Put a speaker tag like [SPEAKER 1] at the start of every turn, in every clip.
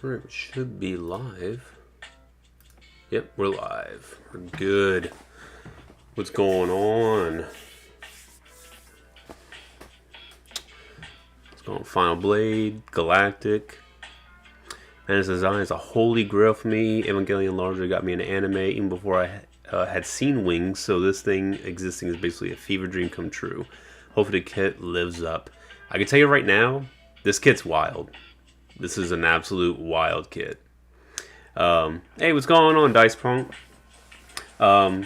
[SPEAKER 1] Alright, we should be live. Yep, we're live. We're good. What's going on? What's going on? Final Blade, Galactic. Menace Design is a holy grail for me. Evangelion largely got me into anime even before I had seen Wings, so this thing existing is basically a fever dream come true. Hopefully the kit lives up. I can tell you right now, this kit's wild. This is an absolute wild kit. Hey, what's going on, Dice Punk? So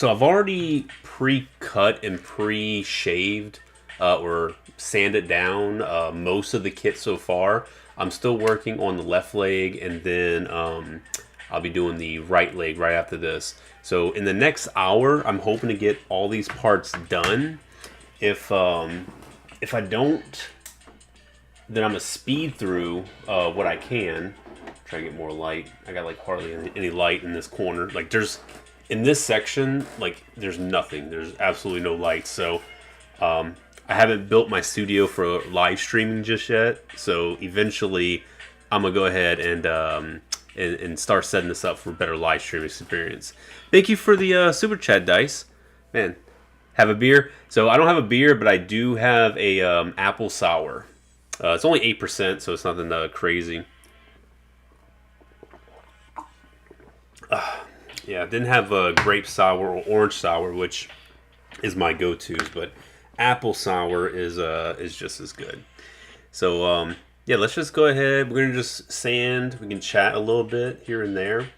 [SPEAKER 1] I've already pre-cut and pre-shaved or sanded down most of the kit so far. I'm still working on the left leg, and then I'll be doing the right leg right after this. So in the next hour, I'm hoping to get all these parts done. If I don't, then I'm gonna speed through what I can. Try to get more light. I got like hardly any light in this corner. Like in this section, like there's nothing. There's absolutely no light. So I haven't built my studio for live streaming just yet. So eventually, I'm gonna go ahead and start setting this up for better live stream experience. Thank you for the super chat, Dice. Man, have a beer. So I don't have a beer, but I do have a apple sour. It's only 8%, so it's nothing crazy. Yeah, I didn't have a grape sour or orange sour, which is my go-tos, but apple sour is just as good. So yeah, let's just go ahead. We're gonna just sand. We can chat a little bit here and there.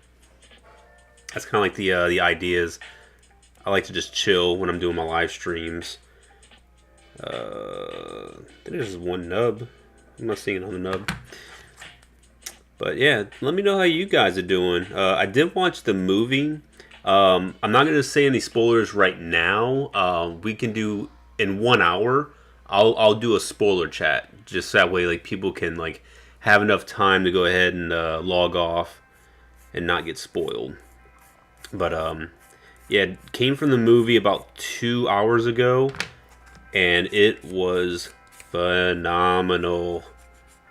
[SPEAKER 1] That's kind of like the ideas. I like to just chill when I'm doing my live streams. I think there's one nub. I'm not seeing another nub. But yeah, let me know how you guys are doing. I did watch the movie. I'm not going to say any spoilers right now. We can do in 1 hour. I'll do a spoiler chat, just that way like people can like have enough time to go ahead and log off and not get spoiled. But yeah, it came from the movie about 2 hours ago, and it was phenomenal.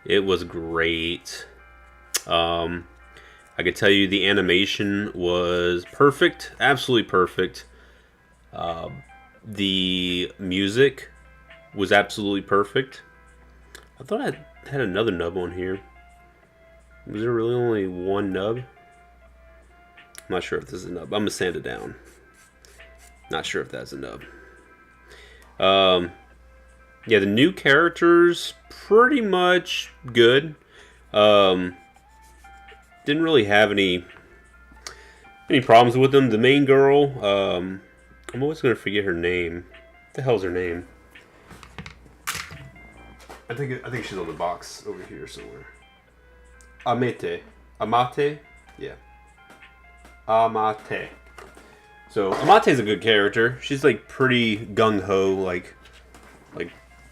[SPEAKER 1] It was great. I could tell you the animation was perfect, absolutely perfect. The music was absolutely perfect. I thought I had another nub on here. Was there really only one nub? I'm not sure if this is a nub. I'm gonna sand it down. Not sure if that's a nub. Yeah, the new characters pretty much good. Didn't really have any problems with them. The main girl, I'm always gonna forget her name. What the hell's her name? I think she's on the box over here somewhere. Amate. Yeah. Amate. So Amate's a good character. She's like pretty gung ho, like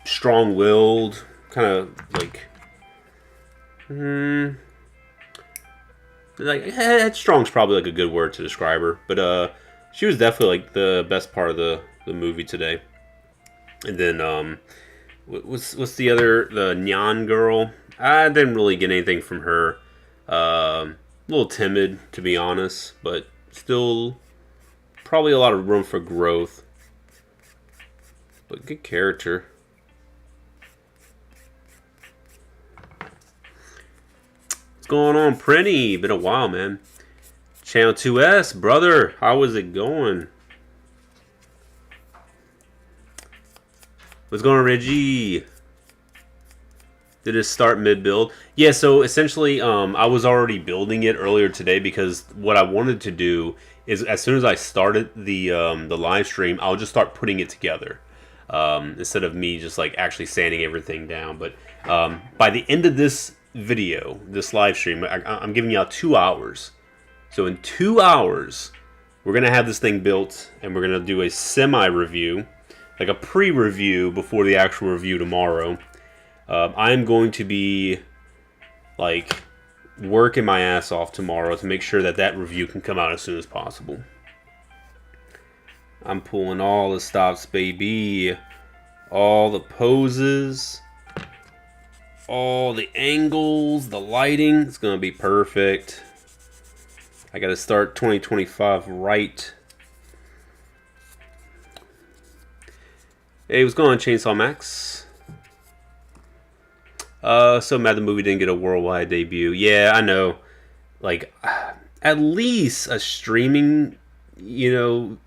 [SPEAKER 1] strong-willed, kind of like headstrong's probably like a good word to describe her, but she was definitely like the best part of the movie today. And then what's the Nyan girl? I didn't really get anything from her. A little timid, to be honest, but still probably a lot of room for growth. But good character. What's going on, Prenny? Been a while, man. Channel 2S, brother. How is it going? What's going on, Reggie? Did it start mid-build? Yeah, so essentially, I was already building it earlier today because what I wanted to do is as soon as I started the live stream, I'll just start putting it together. Instead of me just like actually sanding everything down. But by the end of this video, this live stream, I'm giving y'all 2 hours. So in 2 hours, we're going to have this thing built, and we're going to do a semi-review, like a pre-review before the actual review tomorrow. I'm going to be like working my ass off tomorrow to make sure that review can come out as soon as possible. I'm pulling all the stops, baby. All the poses. all the angles, the lighting. It's going to be perfect. I got to start 2025 right. Hey, what's going on, Chainsaw Max? So mad the movie didn't get a worldwide debut. Yeah, I know. Like, at least a streaming, you know,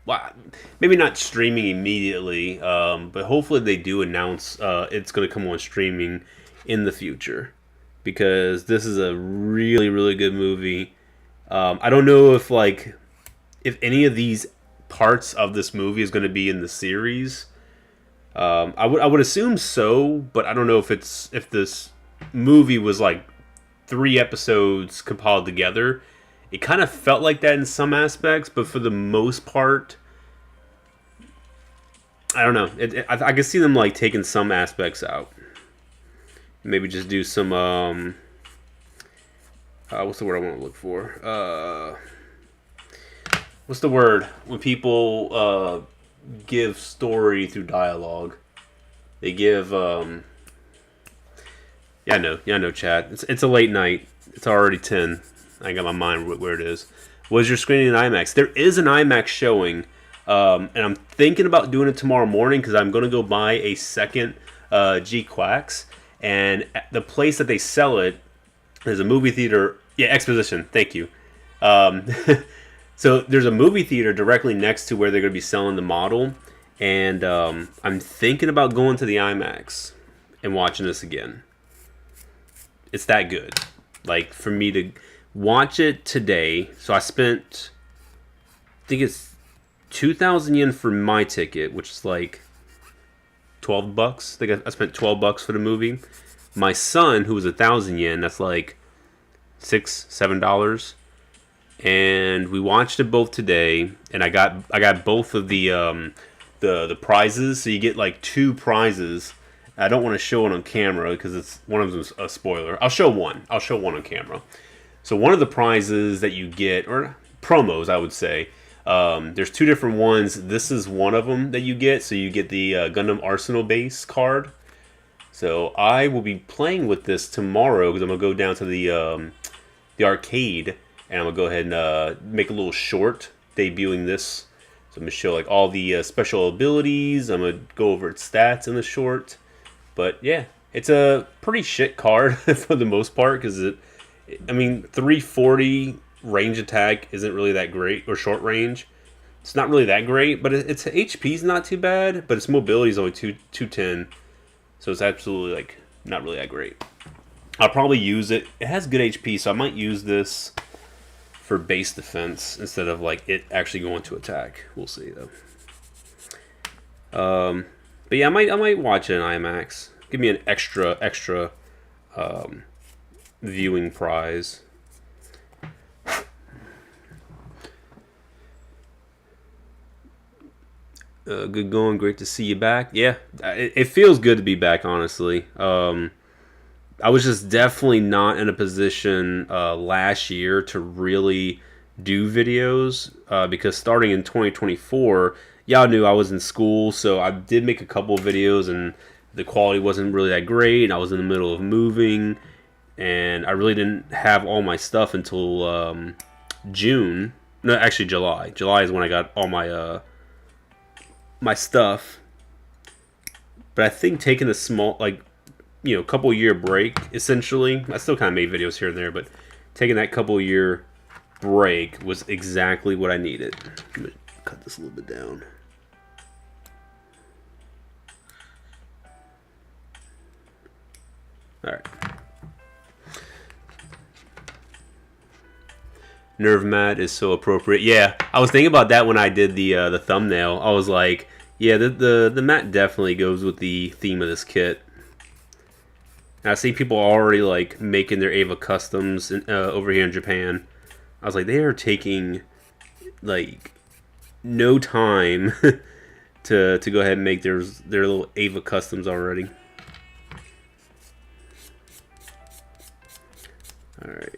[SPEAKER 1] well, maybe not streaming immediately, but hopefully they do announce it's going to come on streaming in the future, because this is a really, really good movie. I don't know if any of these parts of this movie is going to be in the series. I would assume so, but I don't know if this movie was like 3 episodes compiled together. It kind of felt like that in some aspects, but for the most part, I don't know. I can see them like taking some aspects out. Maybe just do some what's the word I want to look for? What's the word when people give story through dialogue? They give yeah, I know, chat. It's a late night. It's already 10. I got my mind where it is. Was your screening in IMAX? There is an IMAX showing, and I'm thinking about doing it tomorrow morning because I'm going to go buy a second GQuuuuuX, and at the place that they sell it, there's a movie theater. Yeah, Exposition. Thank you. So there's a movie theater directly next to where they're going to be selling the model, and I'm thinking about going to the IMAX and watching this again. It's that good. Like, for me to watch it today, so I spent, I think it's 2,000 yen for my ticket, which is like $12. I think I spent $12 for the movie. My son, who was 1,000 yen, that's like $6-7. And we watched it both today, and I got both of the prizes. So you get like 2 prizes. I don't want to show it on camera because it's one of them's a spoiler. I'll show one on camera. So one of the prizes that you get, or promos, I would say, there's 2 different ones. This is one of them that you get. So you get the Gundam Arsenal base card. So I will be playing with this tomorrow because I'm gonna go down to the arcade, and I'm gonna go ahead and make a little short debuting this. So I'm gonna show like all the special abilities. I'm gonna go over its stats in the short. But yeah, it's a pretty shit card for the most part because I mean, 340 range attack isn't really that great, or short range. It's not really that great, but its HP's not too bad, but its mobility is only 210, so it's absolutely like not really that great. I'll probably use it. It has good HP, so I might use this for base defense instead of like it actually going to attack. We'll see though. But yeah, I might watch it in IMAX. Give me an extra viewing prize. Good going. Great to see you back. Yeah, it feels good to be back, honestly. I was just definitely not in a position last year to really do videos because starting in 2024, y'all knew I was in school, so I did make a couple of videos and the quality wasn't really that great. I was in the middle of moving, and I really didn't have all my stuff until June. No, actually July. July is when I got all my my stuff. But I think taking a small, like, couple year break, essentially. I still kind of made videos here and there, but taking that couple year break was exactly what I needed. I'm gonna cut this a little bit down. All right. Nerve mat is so appropriate. Yeah, I was thinking about that when I did the thumbnail. I was like, yeah, the mat definitely goes with the theme of this kit. And I see people already like making their Ava customs over here in Japan. I was like, they are taking like no time to go ahead and make their little Ava customs already. All right.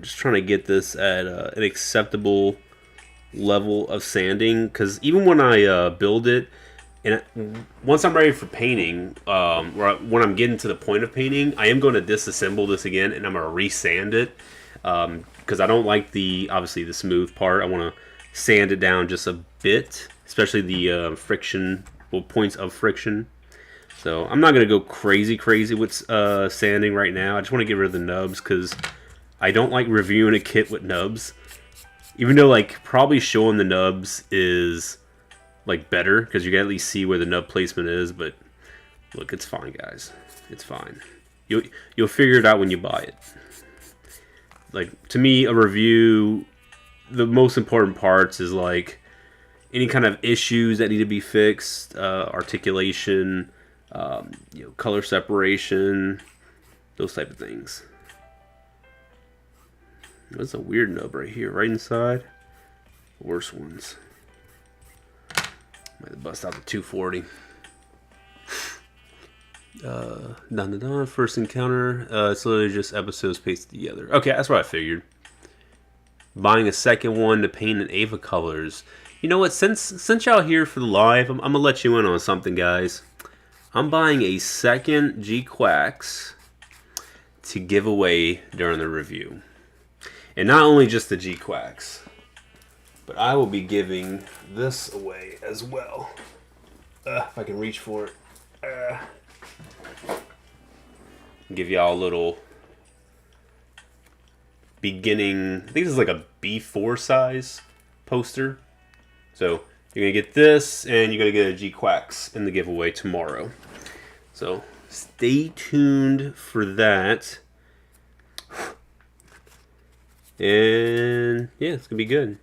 [SPEAKER 1] Just trying to get this at an acceptable level of sanding, because even when I build it, And once I'm ready for painting, when I'm getting to the point of painting, I am going to disassemble this again, and I'm going to resand it because I don't like obviously the smooth part. I want to sand it down just a bit, especially the friction, well, points of friction. So I'm not going to go crazy with sanding right now. I just want to get rid of the nubs because I don't like reviewing a kit with nubs. Even though like probably showing the nubs is like better because you can at least see where the nub placement is, but look, it's fine, guys. It's fine. You'll figure it out when you buy it. Like, to me, a review, the most important parts is like any kind of issues that need to be fixed, articulation, color separation, those type of things. That's a weird nub right here, right inside. Worst ones. Might bust out the 240. First encounter. It's literally just episodes pasted together. Okay, that's what I figured. Buying a second one to paint in Aiba colors. You know what? Since y'all here for the live, I'm gonna let you in on something, guys. I'm buying a second GQuuuuuX to give away during the review. And not only just the GQuuuuuX, but I will be giving this away as well. If I can reach for it. Give y'all a little beginning, I think this is like a B4 size poster. So you're going to get this, and you're going to get a GQuuuuuX in the giveaway tomorrow. So stay tuned for that. And yeah, it's gonna be good.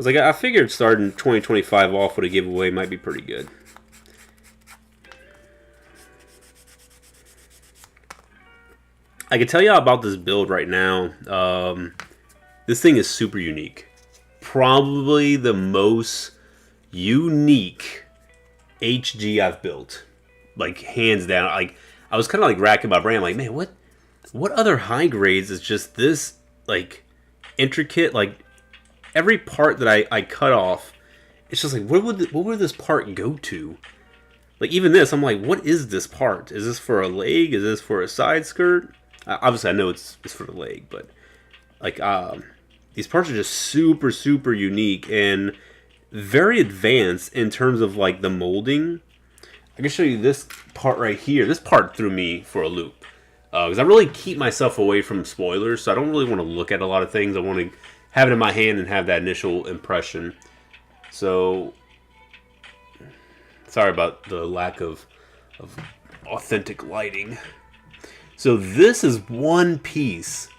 [SPEAKER 1] I figured starting 2025 off with a giveaway might be pretty good. I can tell y'all about this build right now. This thing is super unique. Probably the most unique HG I've built. Like, hands down. Like, I was kind of like racking my brain. I'm like, man, what other high grades is just this, like, intricate? Like, every part that I cut off, it's just like, what would this part go to? Like, even this, I'm like, what is this part? Is this for a leg? Is this for a side skirt? Obviously, I know it's for the leg, but like, these parts are just super, super unique and very advanced in terms of like the molding. I can show you this part right here. This part threw me for a loop because I really keep myself away from spoilers, so I don't really want to look at a lot of things. I want to have it in my hand and have that initial impression. So, sorry about the lack of authentic lighting. So this is one piece.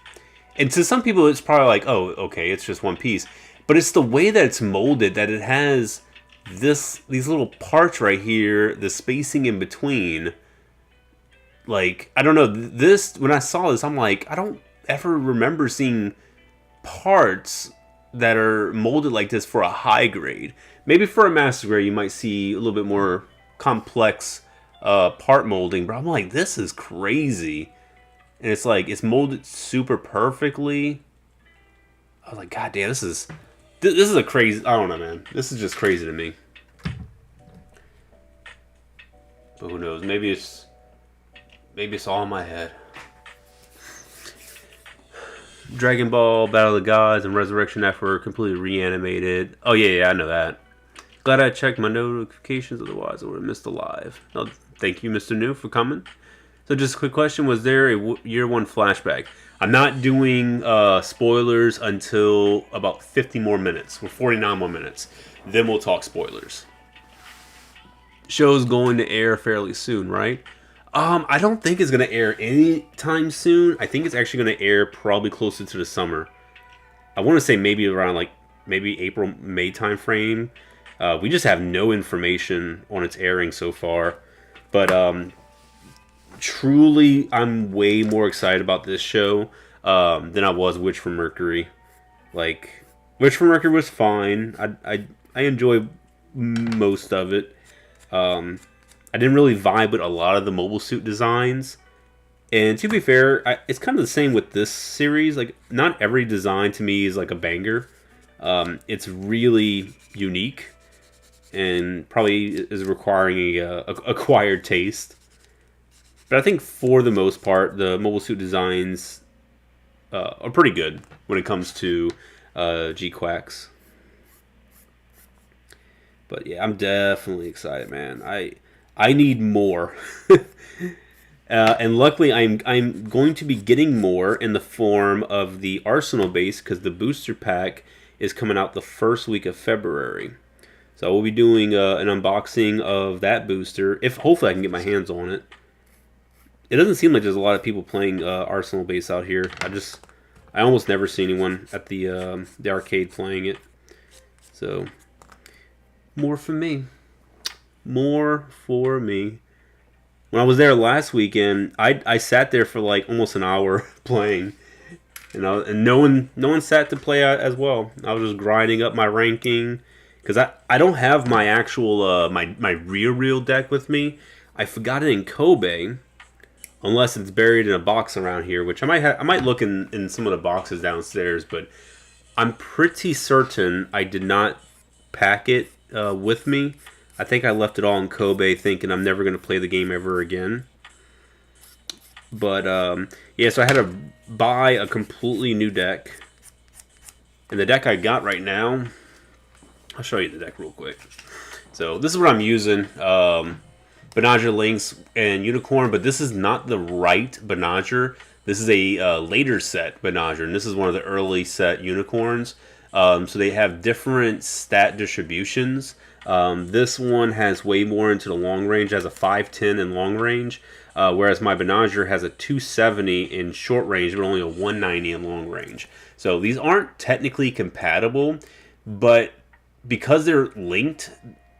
[SPEAKER 1] And to some people, it's probably like, oh, okay, it's just one piece. But it's the way that it's molded, that it has these little parts right here, the spacing in between. Like, I don't know, this, when I saw this, I'm like, I don't ever remember seeing parts that are molded like this for a high grade. Maybe for a master grade, you might see a little bit more complex part molding, but I'm like, this is crazy. And it's like, it's molded super perfectly. I was like, god damn, this is a crazy, I don't know, man. This is just crazy to me. But who knows? Maybe it's all in my head. Dragon Ball, Battle of the Gods, and Resurrection Effort completely reanimated. Oh yeah, I know that. Glad I checked my notifications, otherwise I would have missed the live. Oh, thank you, Mr. New, for coming. So just a quick question, was there a year one flashback? I'm not doing spoilers until about 50 more minutes. We're 49 more minutes. Then we'll talk spoilers. Show's going to air fairly soon, right? I don't think it's going to air anytime soon. I think it's actually going to air probably closer to the summer. I want to say maybe around like maybe April, May time frame. We just have no information on its airing so far. But truly, I'm way more excited about this show than I was Witch from Mercury. Like, Witch from Mercury was fine. I enjoy most of it. I didn't really vibe with a lot of the mobile suit designs. And to be fair, it's kind of the same with this series. Like, not every design to me is like a banger. It's really unique. and probably is requiring a acquired taste. But I think for the most part, the mobile suit designs are pretty good when it comes to GQuuuuuuX. But yeah, I'm definitely excited, man. I need more. And luckily, I'm going to be getting more in the form of the Arsenal base because the booster pack is coming out the first week of February. So we'll be doing an unboxing of that booster. If hopefully I can get my hands on it. It doesn't seem like there's a lot of people playing Arsenal base out here. I almost never see anyone at the arcade playing it. So more for me. More for me. When I was there last weekend, I sat there for like almost an hour playing, and no one sat to play as well. I was just grinding up my ranking because I don't have my actual my real deck with me. I forgot it in Kobe, unless it's buried in a box around here, which I might look in some of the boxes downstairs, but I'm pretty certain I did not pack it with me. I think I left it all in Kobe thinking I'm never going to play the game ever again. But, yeah, so I had to buy a completely new deck. And the deck I got right now, I'll show you the deck real quick. So this is what I'm using. Banagher, Lynx, and Unicorn, but this is not the right Banagher. This is a later set Banagher, and this is one of the early set Unicorns. So they have different stat distributions. This one has way more into the long range, it has a 510 in long range, whereas my Banagher has a 270 in short range, but only a 190 in long range. So these aren't technically compatible, but because they're linked,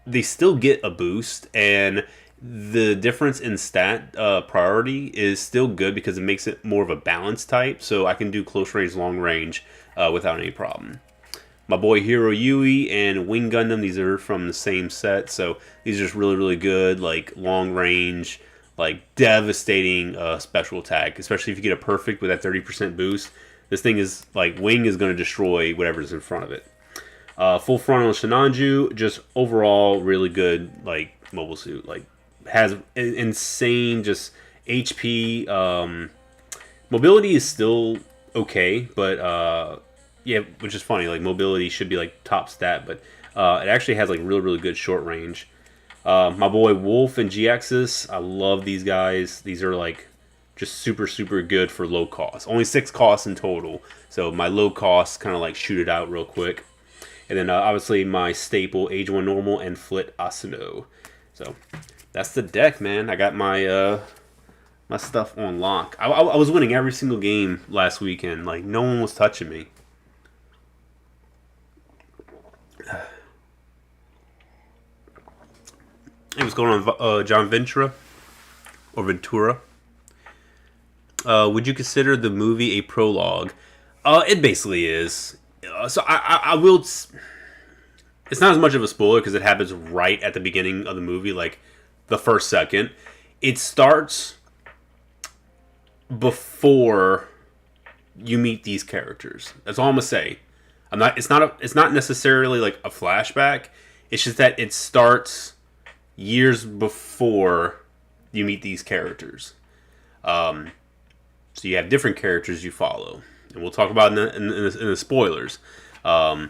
[SPEAKER 1] they still get a boost, and the difference in stat priority is still good because it makes it more of a balanced type, so I can do close range, long range without any problem. My boy Hero Yui and Wing Gundam, these are from the same set, so these are just really good, like long range, like devastating special attack, especially if you get a perfect with that 30% boost. This thing is like, Wing is going to destroy whatever's in front of it. Full frontal Shinanju, just overall really good, like mobile suit, like has insane just HP. Mobility is still okay, but yeah, which is funny. Like mobility should be like top stat, but it actually has like really good short range. My boy Wolf and GXs, I love these guys. These are like just super good for low cost. Only 6 costs in total, so my low costs kind of like shoot it out real quick. And then obviously my staple Age 1 normal and Flit Asano. So that's the deck, man. I got my my stuff on lock. I was winning every single game last weekend. Like no one was touching me. Hey, what's going on, John Ventura? Or Ventura? Would you consider the movie a prologue? It basically is. So I will... It's not as much of a spoiler because it happens right at the beginning of the movie, like the first second. It starts before you meet these characters. That's all I'm gonna say. It's not necessarily like a flashback. It's just that it starts years before you meet these characters. So you have different characters you follow, and we'll talk about in the spoilers. But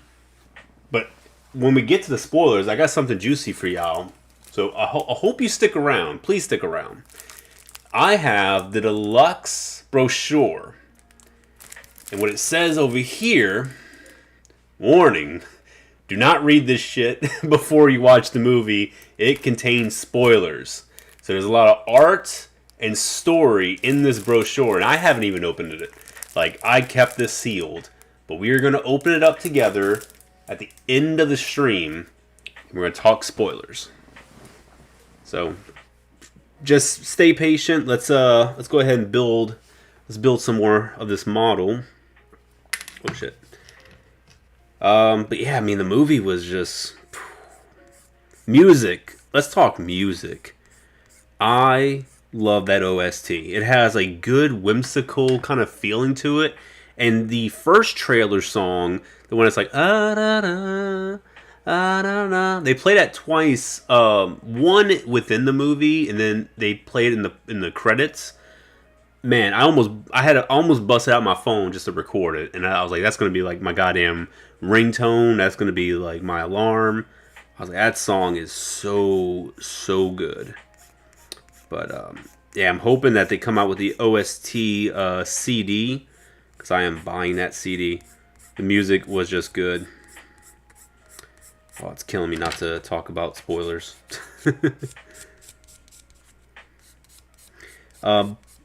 [SPEAKER 1] when we get to the spoilers, I got something juicy for y'all. So I hope you stick around. Please stick around. I have the deluxe brochure, and what it says over here, warning, do not read this shit before you watch the movie. It contains spoilers. So there's a lot of art and story in this brochure, and I haven't even opened it. Like, I kept this sealed, but we are going to open it up together at the end of the stream, and we're going to talk spoilers. So just stay patient. Let's go ahead and build some more of this model. Oh shit. But yeah, I mean, the movie was just music. Let's talk music. I love that OST. It has a good whimsical kind of feeling to it. And the first trailer song, the one that's like, ah, da, da, I don't know. They played that twice. One within the movie, and then they played in the credits. Man, I had to almost bust out my phone just to record it, and I was like, that's gonna be like my goddamn ringtone. That's gonna be like my alarm. I was like, that song is so good. But yeah, I'm hoping that they come out with the OST CD because I am buying that CD. The music was just good. Oh, it's killing me not to talk about spoilers.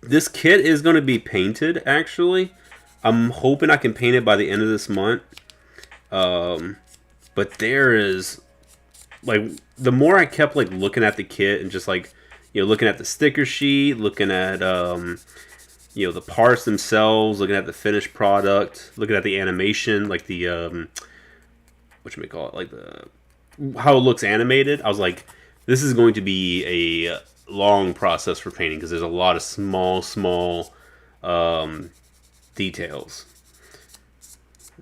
[SPEAKER 1] This kit is going to be painted, actually. I'm hoping I can paint it by the end of this month. But there is, like, the more I kept, like, looking at the kit and just, like, you know, looking at the sticker sheet, looking at, you know, the parts themselves, looking at the finished product, looking at the animation, like the, whatchamacallit, like the, how it looks animated, I was like, this is going to be a long process for painting because there's a lot of small details.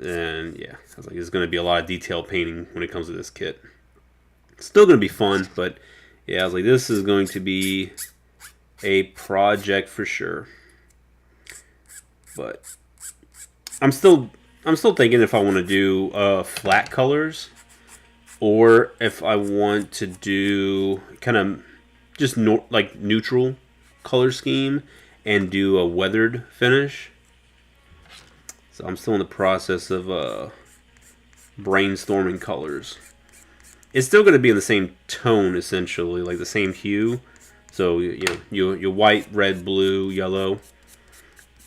[SPEAKER 1] And yeah, I was like, there's going to be a lot of detail painting when it comes to this kit. It's still going to be fun, but yeah, I was like, this is going to be a project for sure. But I'm still thinking if I want to do flat colors or if I want to do kind of just like neutral color scheme and do a weathered finish. So I'm still in the process of brainstorming colors. It's still going to be in the same tone, essentially, like the same hue. So you know, your white, red, blue, yellow.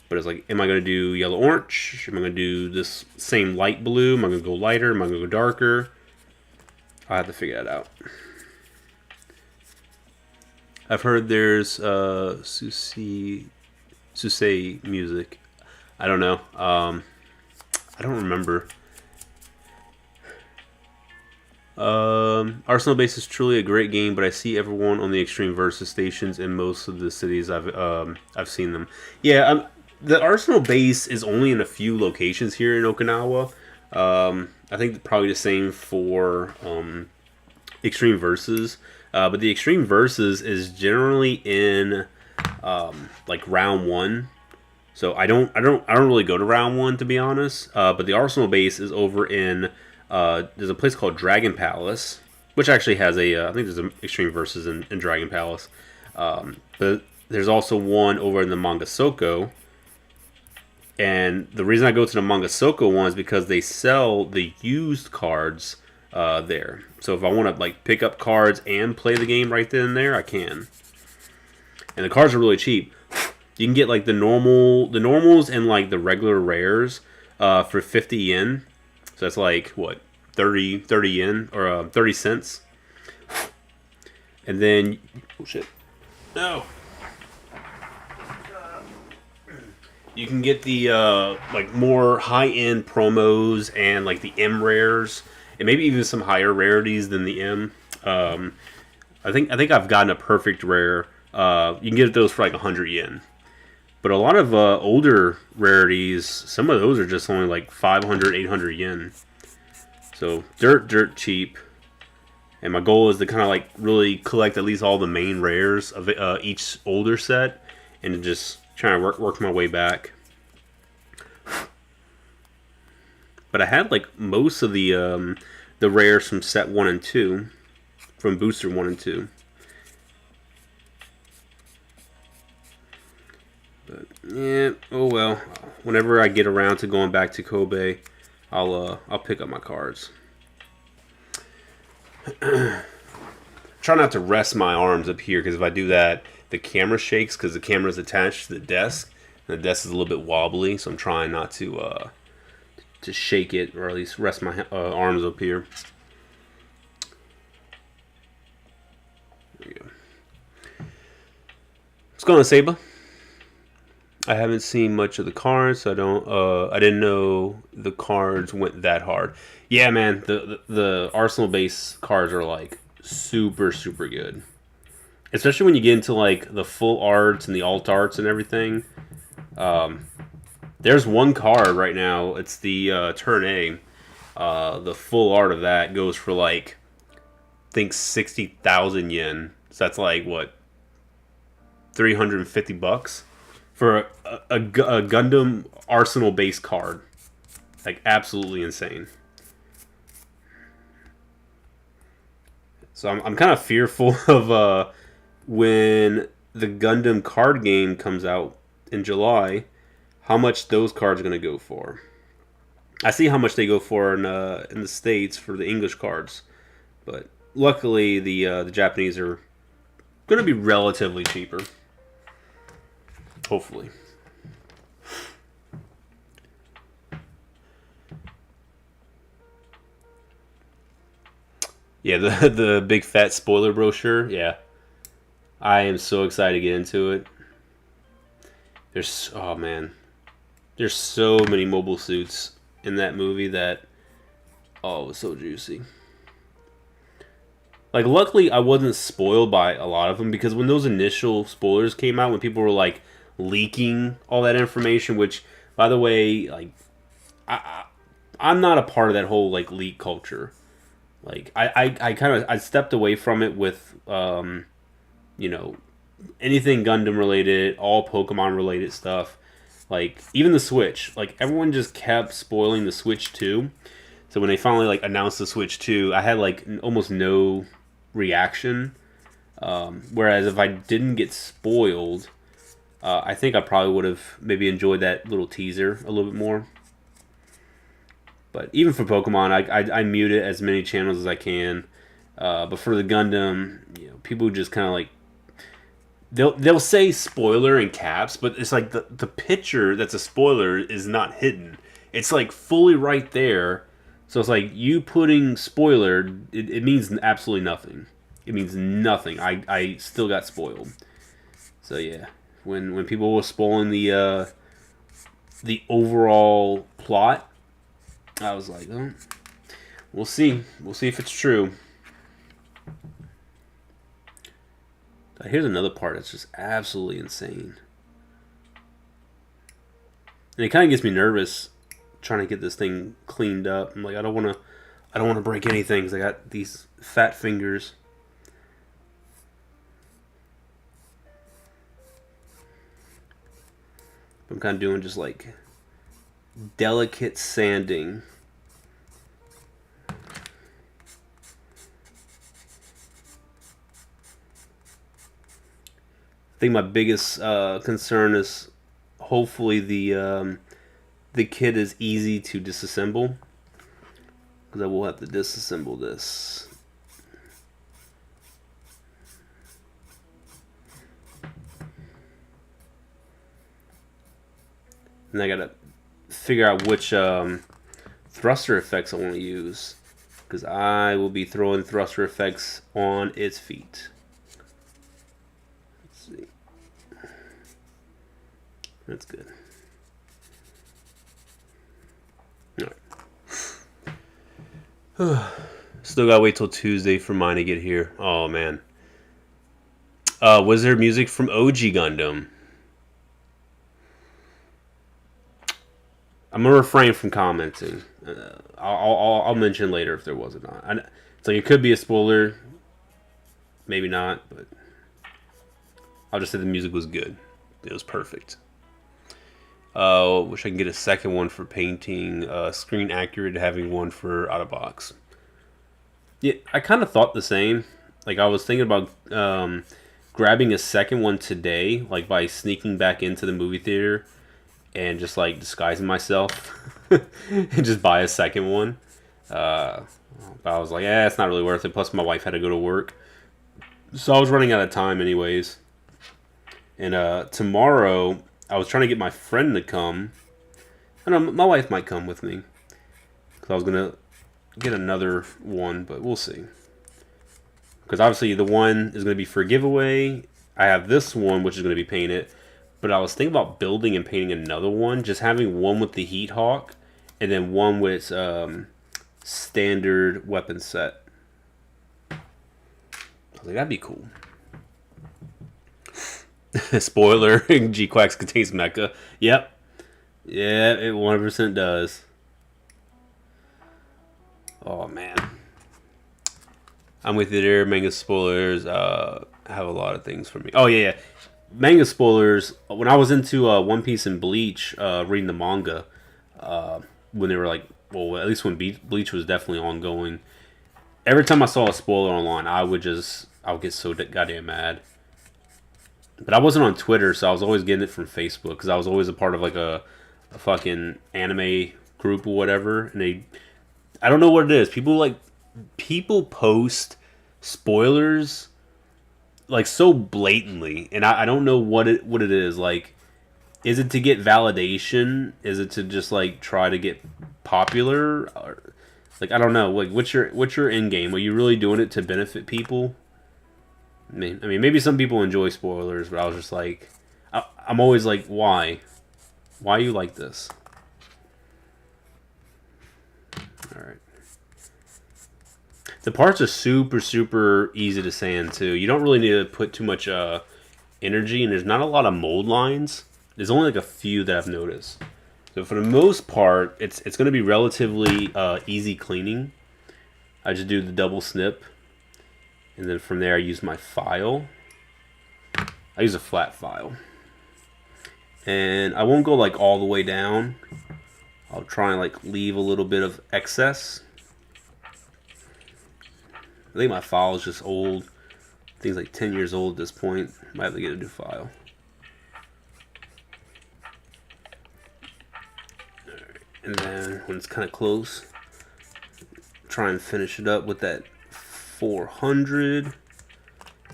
[SPEAKER 1] But it's like, am I going to do yellow, orange? Am I going to do this same light blue? Am I going to go lighter? Am I going to go darker? I'll have to figure that out. I've heard there's Souze music. I don't know. I don't remember. Arsenal Base is truly a great game, but I see everyone on the Extreme Versus stations in most of the cities I've seen them. Yeah, the Arsenal Base is only in a few locations here in Okinawa. I think probably the same for Extreme Versus. But the Extreme Versus is generally in like round one. So I don't really go to round one, to be honest. But the Arsenal Base is over in there's a place called Dragon Palace, which actually has I think there's an Extreme Versus in Dragon Palace. But there's also one over in the Mangasoko. And the reason I go to the Mangasoko one is because they sell the used cards there. So if I want to like pick up cards and play the game right then and there, I can. And the cards are really cheap. You can get like the normals and like the regular rares for 50 yen. So that's like what, 30 yen or 30 cents. And then oh shit. No. You can get the like more high-end promos and like the M rares, and maybe even some higher rarities than the M. I think I've gotten a perfect rare. You can get those for like 100 yen. But a lot of older rarities, some of those are just only like 500, 800 yen. So dirt cheap. And my goal is to kind of like really collect at least all the main rares of each older set, and to just trying to work my way back. But I had like most of the rares from set 1 and 2, from booster 1 and 2. But yeah, oh well. Whenever I get around to going back to Kobe, I'll pick up my cards. Try not to rest my arms up here, because if I do that, the camera shakes because the camera is attached to the desk. And the desk is a little bit wobbly, so I'm trying not to shake it, or at least rest my arms up here. There we go. What's going on, Aiba? I haven't seen much of the cards, so I didn't know the cards went that hard. Yeah, man, the Arsenal base cards are like super good. Especially when you get into like the full arts and the alt arts and everything. There's one card right now. It's the turn A. The full art of that goes for like, I think 60,000 yen. So that's like what, $350 for a Gundam Arsenal base card. Like absolutely insane. So I'm kind of fearful of when the Gundam card game comes out in July, how much those cards are going to go for. I see how much they go for in the States for the English cards, but luckily the Japanese are going to be relatively cheaper. Hopefully. Yeah, the big fat spoiler brochure. Yeah, I am so excited to get into it. There's oh man, there's so many mobile suits in that movie that oh it was so juicy. Like luckily I wasn't spoiled by a lot of them because when those initial spoilers came out, when people were like leaking all that information, which by the way, like I'm not a part of that whole like leak culture. Like I kind of I stepped away from it with you know anything Gundam related, all Pokemon related stuff. Like even the Switch, like everyone just kept spoiling the Switch 2. So when they finally like announced the Switch 2, I had like almost no reaction. Whereas if I didn't get spoiled, I think I probably would have maybe enjoyed that little teaser a little bit more. But even for Pokemon, I mute it as many channels as I can. But for the Gundam, people just kind of like they'll say spoiler in caps, but it's like the picture that's a spoiler is not hidden. It's like fully right there. So it's like you putting spoiler, it means absolutely nothing. It means nothing. I still got spoiled. So yeah, when people were spoiling the overall plot, I was like, oh, we'll see. We'll see if it's true. Here's another part that's just absolutely insane. And it kind of gets me nervous trying to get this thing cleaned up. I'm like, I don't want to break anything because I got these fat fingers. I'm kind of doing just like delicate sanding. I think my biggest concern is hopefully the kit is easy to disassemble, because I will have to disassemble this. And I gotta figure out which thruster effects I want to use, because I will be throwing thruster effects on its feet. That's good. Alright. Still gotta wait till Tuesday for mine to get here. Oh man. Was there music from OG Gundam? I'm gonna refrain from commenting. I'll mention later if there was or not. It's like it could be a spoiler, maybe not, but I'll just say the music was good. It was perfect. Wish I can get a second one for painting. Screen accurate, having one for out of box. Yeah, I kind of thought the same. Like I was thinking about grabbing a second one today, like by sneaking back into the movie theater and just like disguising myself and just buy a second one. But I was like, it's not really worth it. Plus, my wife had to go to work, so I was running out of time anyways. And tomorrow, I was trying to get my friend to come. I know my wife might come with me, because I was gonna get another one, but we'll see. Because obviously the one is gonna be for a giveaway. I have this one, which is gonna be painted. But I was thinking about building and painting another one, just having one with the Heat Hawk, and then one with standard weapon set. I was like, that'd be cool. Spoiler: GQuuuuuX contains mecha. Yep. Yeah, it 100% does. Oh man, I'm with you there. Manga spoilers have a lot of things for me. Oh yeah, yeah. Manga spoilers. When I was into One Piece and Bleach, reading the manga, when they were like, well, at least when Bleach was definitely ongoing. Every time I saw a spoiler online, I would get so goddamn mad. But I wasn't on Twitter, so I was always getting it from Facebook because I was always a part of like a fucking anime group or whatever. And I don't know what it is. People post spoilers like so blatantly, and I don't know what it is. Like, is it to get validation? Is it to just like try to get popular? Or, like, I don't know. Like, what's your end game? Are you really doing it to benefit people? I mean, maybe some people enjoy spoilers, but I was just like, I'm always like, why? Why you like this? All right. The parts are super, super easy to sand too. You don't really need to put too much energy, and there's not a lot of mold lines. There's only like a few that I've noticed. So for the most part, it's going to be relatively easy cleaning. I just do the double snip, and then from there I use my file. I use a flat file, and I won't go like all the way down. I'll try and like leave a little bit of excess. I think my file is just old. I think it's like 10 years old at this point. Might have to get a new file. Alright. And then when it's kind of close, try and finish it up with that 400.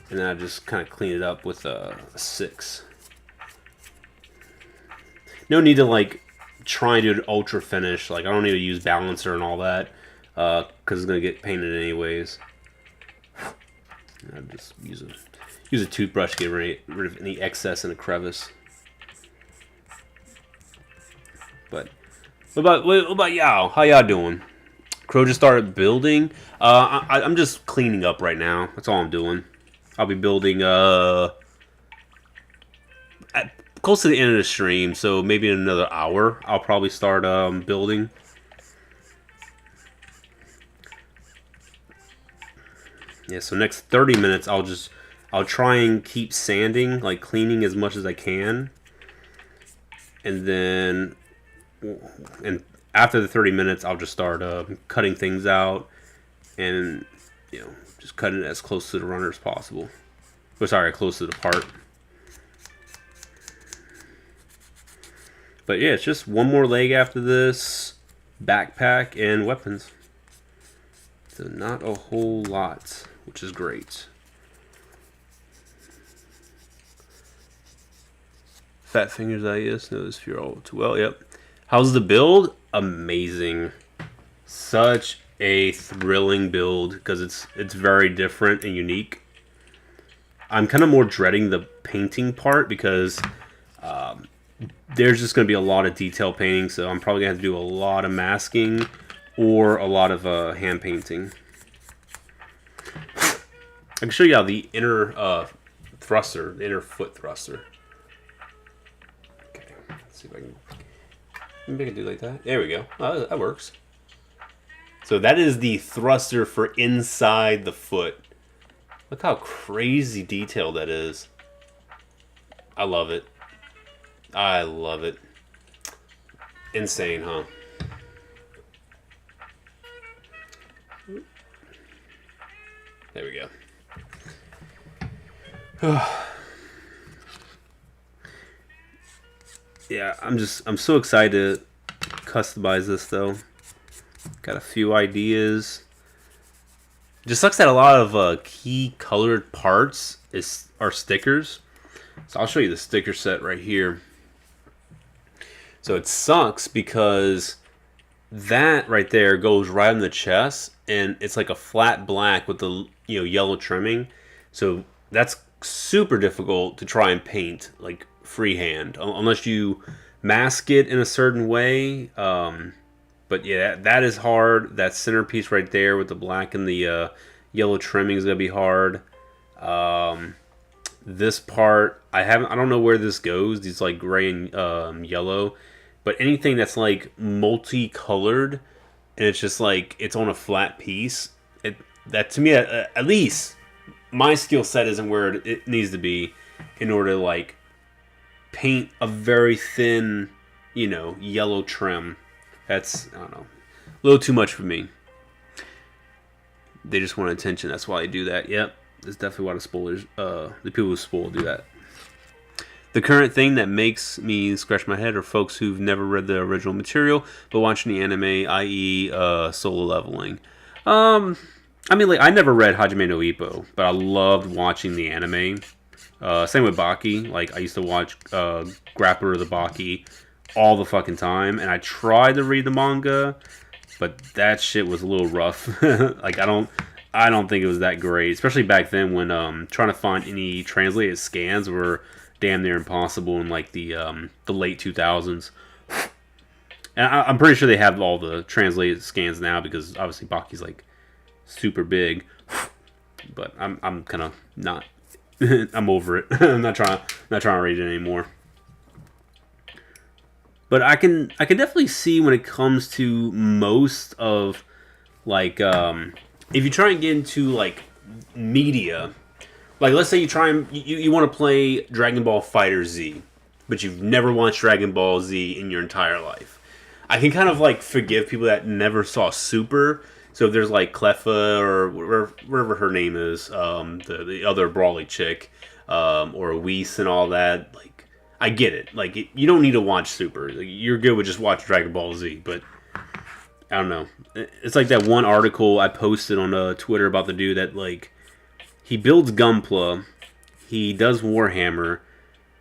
[SPEAKER 1] And then I just kind of clean it up with a 6. No need to like try and do an ultra finish. Like, I don't need to use balancer and all that, because it's going to get painted anyways. I just use a toothbrush to get rid of any excess in a crevice. But what about y'all? How y'all doing? Crow just started building. I'm just cleaning up right now. That's all I'm doing. I'll be building close to the end of the stream, so maybe in another hour I'll probably start building. Yeah, so next 30 minutes I'll try and keep sanding, like cleaning as much as I can. And then after the 30 minutes I'll just start cutting things out and just cutting it as close to the runner as possible. Oh, sorry, close to the part. But yeah, it's just one more leg after this, backpack and weapons. So not a whole lot, which is great. Fat fingers, I guess. Know this feel all too well. Yep. How's the build? Amazing. Such a thrilling build because it's very different and unique. I'm kind of more dreading the painting part because there's just going to be a lot of detail painting, so I'm probably going to have to do a lot of masking or a lot of hand painting. I can show you how the inner thruster, the inner foot thruster. Okay, let's see if I can. Maybe I can do it like that. There we go. Oh, that works. So that is the thruster for inside the foot. Look how crazy detailed that is. I love it. I love it. Insane, huh? There we go. Yeah, I'm so excited to customize this though. Got a few ideas. Just sucks that a lot of key colored parts are stickers. So I'll show you the sticker set right here. So it sucks because that right there goes right on the chest, and it's like a flat black with the yellow trimming. So that's super difficult to try and paint like freehand unless you mask it in a certain way. But yeah, that is hard. That centerpiece right there with the black and the yellow trimming is gonna be hard. This part, I don't know where this goes. These like gray and yellow, but anything that's like multicolored, and it's just like it's on a flat piece. That to me, at least my skill set isn't where it needs to be in order to like paint a very thin, yellow trim. That's, I don't know, a little too much for me. They just want attention. That's why they do that. Yep, that's definitely why the people who spoil do that. The current thing that makes me scratch my head are folks who've never read the original material but watching the anime, i.e., solo leveling. I mean, like, I never read Hajime no Ippo, but I loved watching the anime. Same with Baki. Like, I used to watch Grappler of the Baki all the fucking time, and I tried to read the manga, but that shit was a little rough. Like, I don't think it was that great, especially back then when trying to find any translated scans were damn near impossible in like the late 2000s. And I'm pretty sure they have all the translated scans now because obviously Baki's like super big. But I'm kind of not. I'm over it. I'm not trying to read it anymore. But I can definitely see when it comes to most of like if you try and get into like media. Like, let's say you try and you want to play Dragon Ball Fighter Z, but you've never watched Dragon Ball Z in your entire life. I can kind of like forgive people that never saw Super. So if there's like Cleffa or wherever her name is, the other Brawly chick, or Whis and all that, like I get it. Like you don't need to watch Super. Like, you're good with just watch Dragon Ball Z. But I don't know. It's like that one article I posted on Twitter about the dude that like. He builds Gunpla, he does Warhammer,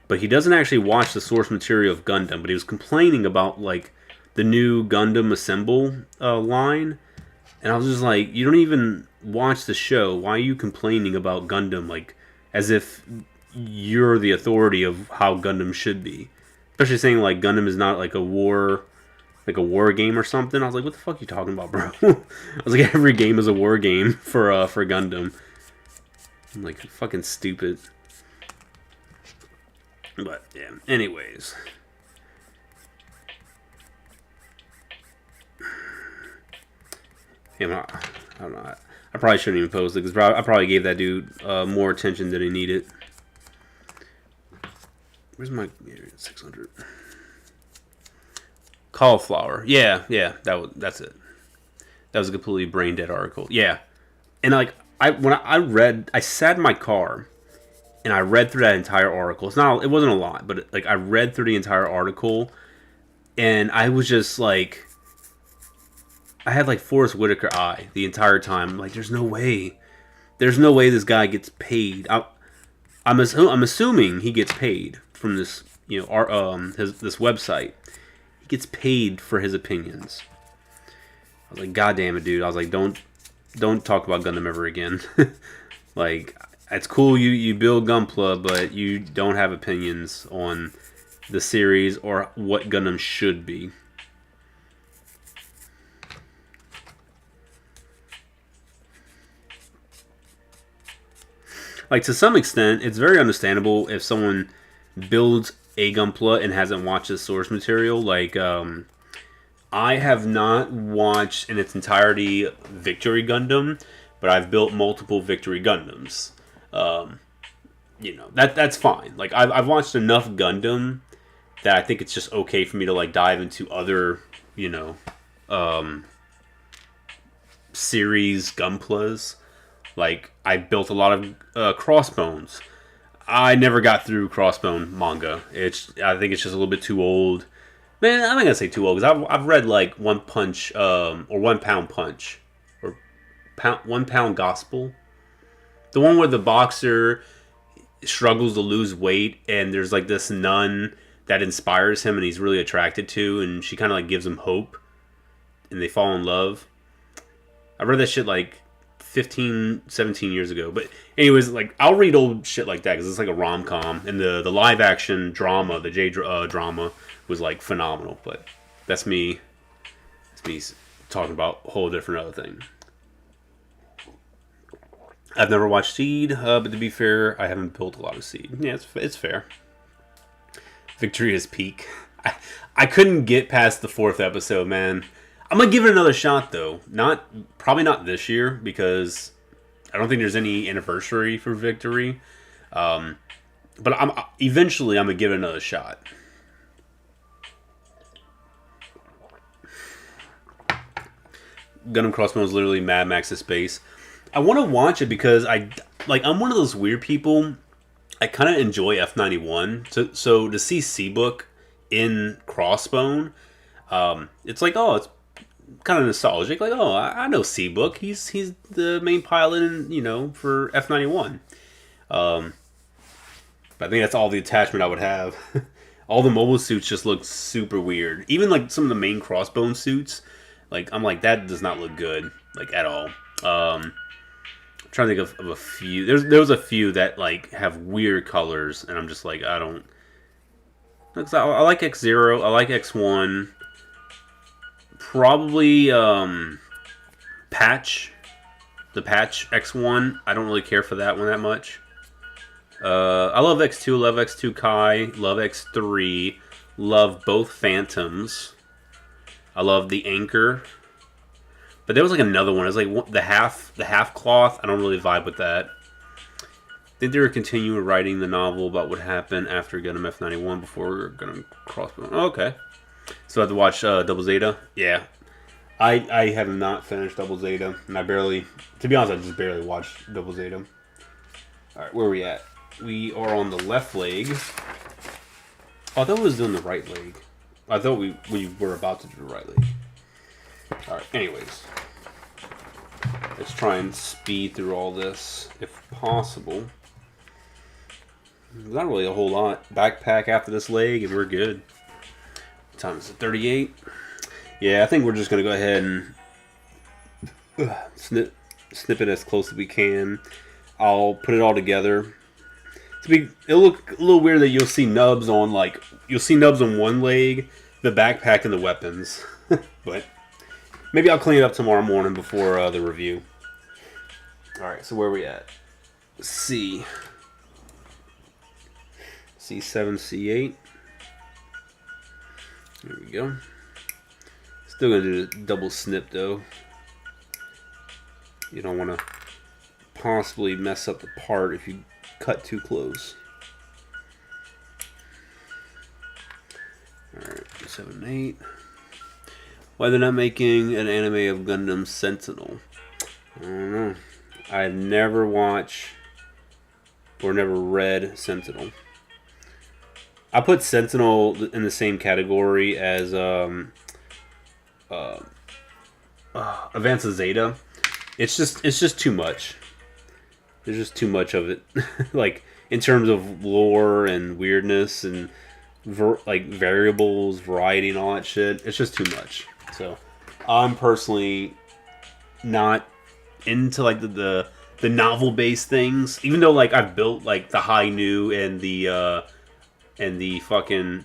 [SPEAKER 1] but he doesn't actually watch the source material of Gundam. But he was complaining about like the new Gundam Assemble line, and I was just like, you don't even watch the show. Why are you complaining about Gundam? Like as if you're the authority of how Gundam should be. Especially saying like Gundam is not like a war game or something. I was like, what the fuck are you talking about, bro? I was like, every game is a war game for Gundam. I'm like, fucking stupid. But, yeah. Anyways. Yeah, I don't know. I probably shouldn't even post it, because I probably gave that dude more attention than he needed. Where's my... 600. Cauliflower. Yeah, that's it. That was a completely brain-dead article. Yeah. And, like... I sat in my car and I read through that entire article. It wasn't a lot, but like I read through the entire article and I was just like, I had like Forrest Whitaker eye the entire time. Like, there's no way this guy gets paid. I'm assuming he gets paid from this, this website. He gets paid for his opinions. I was like, God damn it, dude. I was like, don't talk about Gundam ever again. Like, it's cool you build Gunpla, but you don't have opinions on the series or what Gundam should be. Like, to some extent, it's very understandable if someone builds a Gunpla and hasn't watched the source material. Like, I have not watched in its entirety Victory Gundam, but I've built multiple Victory Gundams. That's fine. Like, I've watched enough Gundam that I think it's just okay for me to like dive into other, series Gunplas. Like, I built a lot of Crossbones. I never got through Crossbone manga. I think it's just a little bit too old. Man, I'm not gonna say too old because I've read like One Punch or 1 Pound Punch or 1 Pound Gospel, the one where the boxer struggles to lose weight and there's like this nun that inspires him and he's really attracted to, and she kind of like gives him hope and they fall in love. I read that shit like 15, 17 years ago. But anyways, like, I'll read old shit like that because it's like a rom-com, and the live action drama, the J drama, was like phenomenal. But that's me talking about a whole different other thing. I've never watched Seed, but to be fair, I haven't built a lot of Seed. Yeah, it's fair. Victoria's Peak. I couldn't get past the 4th episode, man. I'm gonna give it another shot though. Probably not this year because I don't think there's any anniversary for Victory. But eventually I'm gonna give it another shot. Gundam Crossbow is literally Mad Max in space. I want to watch it because I'm one of those weird people. I kind of enjoy F91, so to see Seabook in Crossbone, it's like, oh, it's kind of nostalgic. Like, oh, I know Seabook. He's the main pilot, for F91. But I think that's all the attachment I would have. All the mobile suits just look super weird. Even like some of the main Crossbone suits, like I'm like that does not look good like at all. I'm trying to think of a few. There was a few that like have weird colors, and I'm just like I don't. I like X0. I like X1. Probably Patch. The Patch X1. I don't really care for that one that much. I love X2, love X2 Kai, love X3, love both Phantoms. I love the Anchor. But there was like another one. It was like the half cloth. I don't really vibe with that. I think they were continuing writing the novel about what happened after Gundam F91 before Gundam Crossbow. Oh, okay. So I have to watch Double Zeta. Yeah. I have not finished Double Zeta. And to be honest, I just barely watched Double Zeta. Alright, where are we at? We are on the left leg. Oh, I thought we was doing the right leg. I thought we were about to do the right leg. Alright, anyways. Let's try and speed through all this, if possible. Not really a whole lot. Backpack after this leg, and we're good. What time is it? 38? Yeah, I think we're just going to go ahead and snip it as close as we can. I'll put it all together. It'll look a little weird that you'll see nubs on one leg, the backpack, and the weapons. But maybe I'll clean it up tomorrow morning before the review. Alright, so where are we at? C. C7, C8. There we go. Still going to do the double snip though. You don't want to possibly mess up the part if you cut too close. Alright, 7, 8. Why they're not making an anime of Gundam Sentinel? I don't know. I've never watched or never read Sentinel. I put Sentinel in the same category as Advance of Zeta. It's just too much. There's just too much of it. Like in terms of lore and weirdness and variables, variety, and all that shit. It's just too much. So I'm personally not into like the novel based things. Even though like I've built like the High Nu and the fucking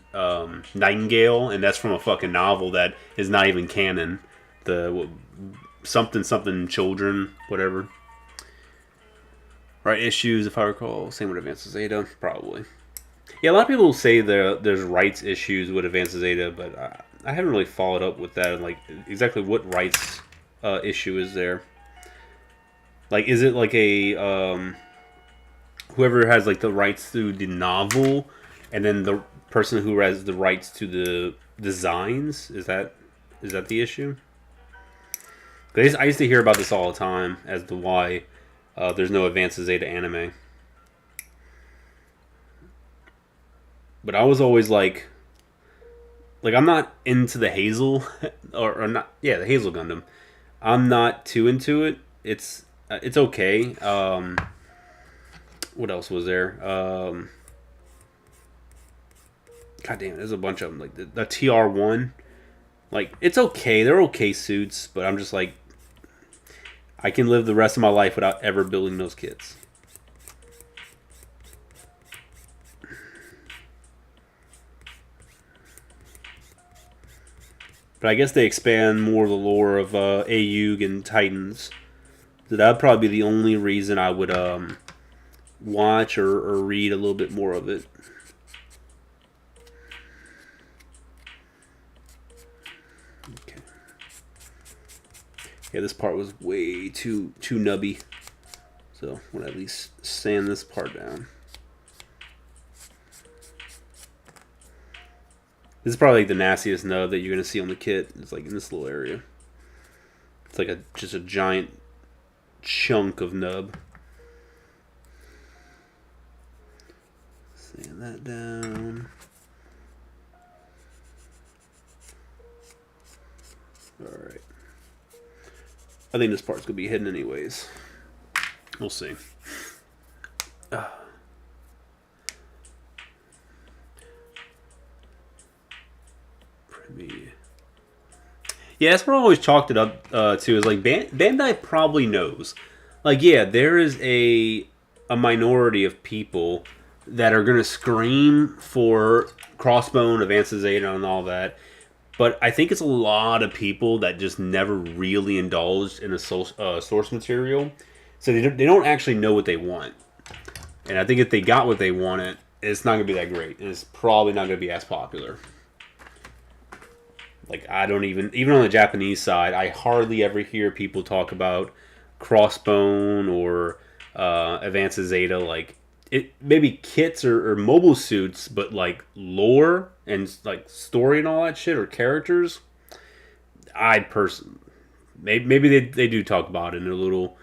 [SPEAKER 1] Nightingale, and that's from a fucking novel that is not even canon. The something children, whatever. Right issues, if I recall. Same with Advance of Zeta, probably. Yeah, a lot of people say there's rights issues with Advance of Zeta, but I haven't really followed up with that. Like exactly what rights issue is there? Like, is it like a whoever has like the rights to the novel, and then the person who has the rights to the designs? Is that the issue? Because I used to hear about this all the time as to why there's no Advance of Zeta anime. But I was always like I'm not into the Hazel or not. Yeah, the Hazel Gundam. I'm not too into it. It's okay. What else was there? God damn it, there's a bunch of them. Like the TR1. Like, it's okay. They're okay suits, but I'm just like, I can live the rest of my life without ever building those kits. But I guess they expand more the lore of Ayug and Titans. So that would probably be the only reason I would watch or read a little bit more of it. Okay. Yeah, this part was way too nubby. So I'm gonna at least sand this part down. This is probably like the nastiest nub that you're gonna see on the kit. It's like in this little area. It's like just a giant chunk of nub. Sand that down. Alright. I think this part's gonna be hidden anyways. We'll see. Yeah, that's what I always chalked it up to. Is like Bandai probably knows. Like, yeah, there is a minority of people that are gonna scream for Crossbone, Advanced Zeta, and all that. But I think it's a lot of people that just never really indulged in a source material, so they don't actually know what they want. And I think if they got what they wanted, it's not gonna be that great, and it's probably not gonna be as popular. Like, I don't even on the Japanese side, I hardly ever hear people talk about Crossbone or Advanced Zeta. Like, it maybe kits or mobile suits, but like lore and like story and all that shit, or characters. Maybe they do talk about it in their little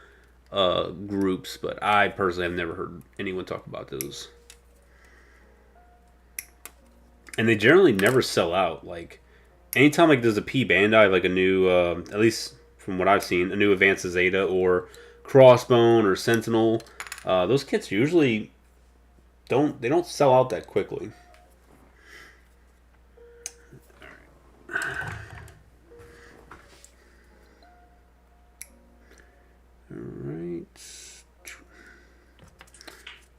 [SPEAKER 1] groups, but I personally have never heard anyone talk about those. And they generally never sell out. Like, anytime like there's a P Bandai, like a new, at least from what I've seen, a new Advanced Zeta or Crossbone or Sentinel, those kits usually don't sell out that quickly. Alright.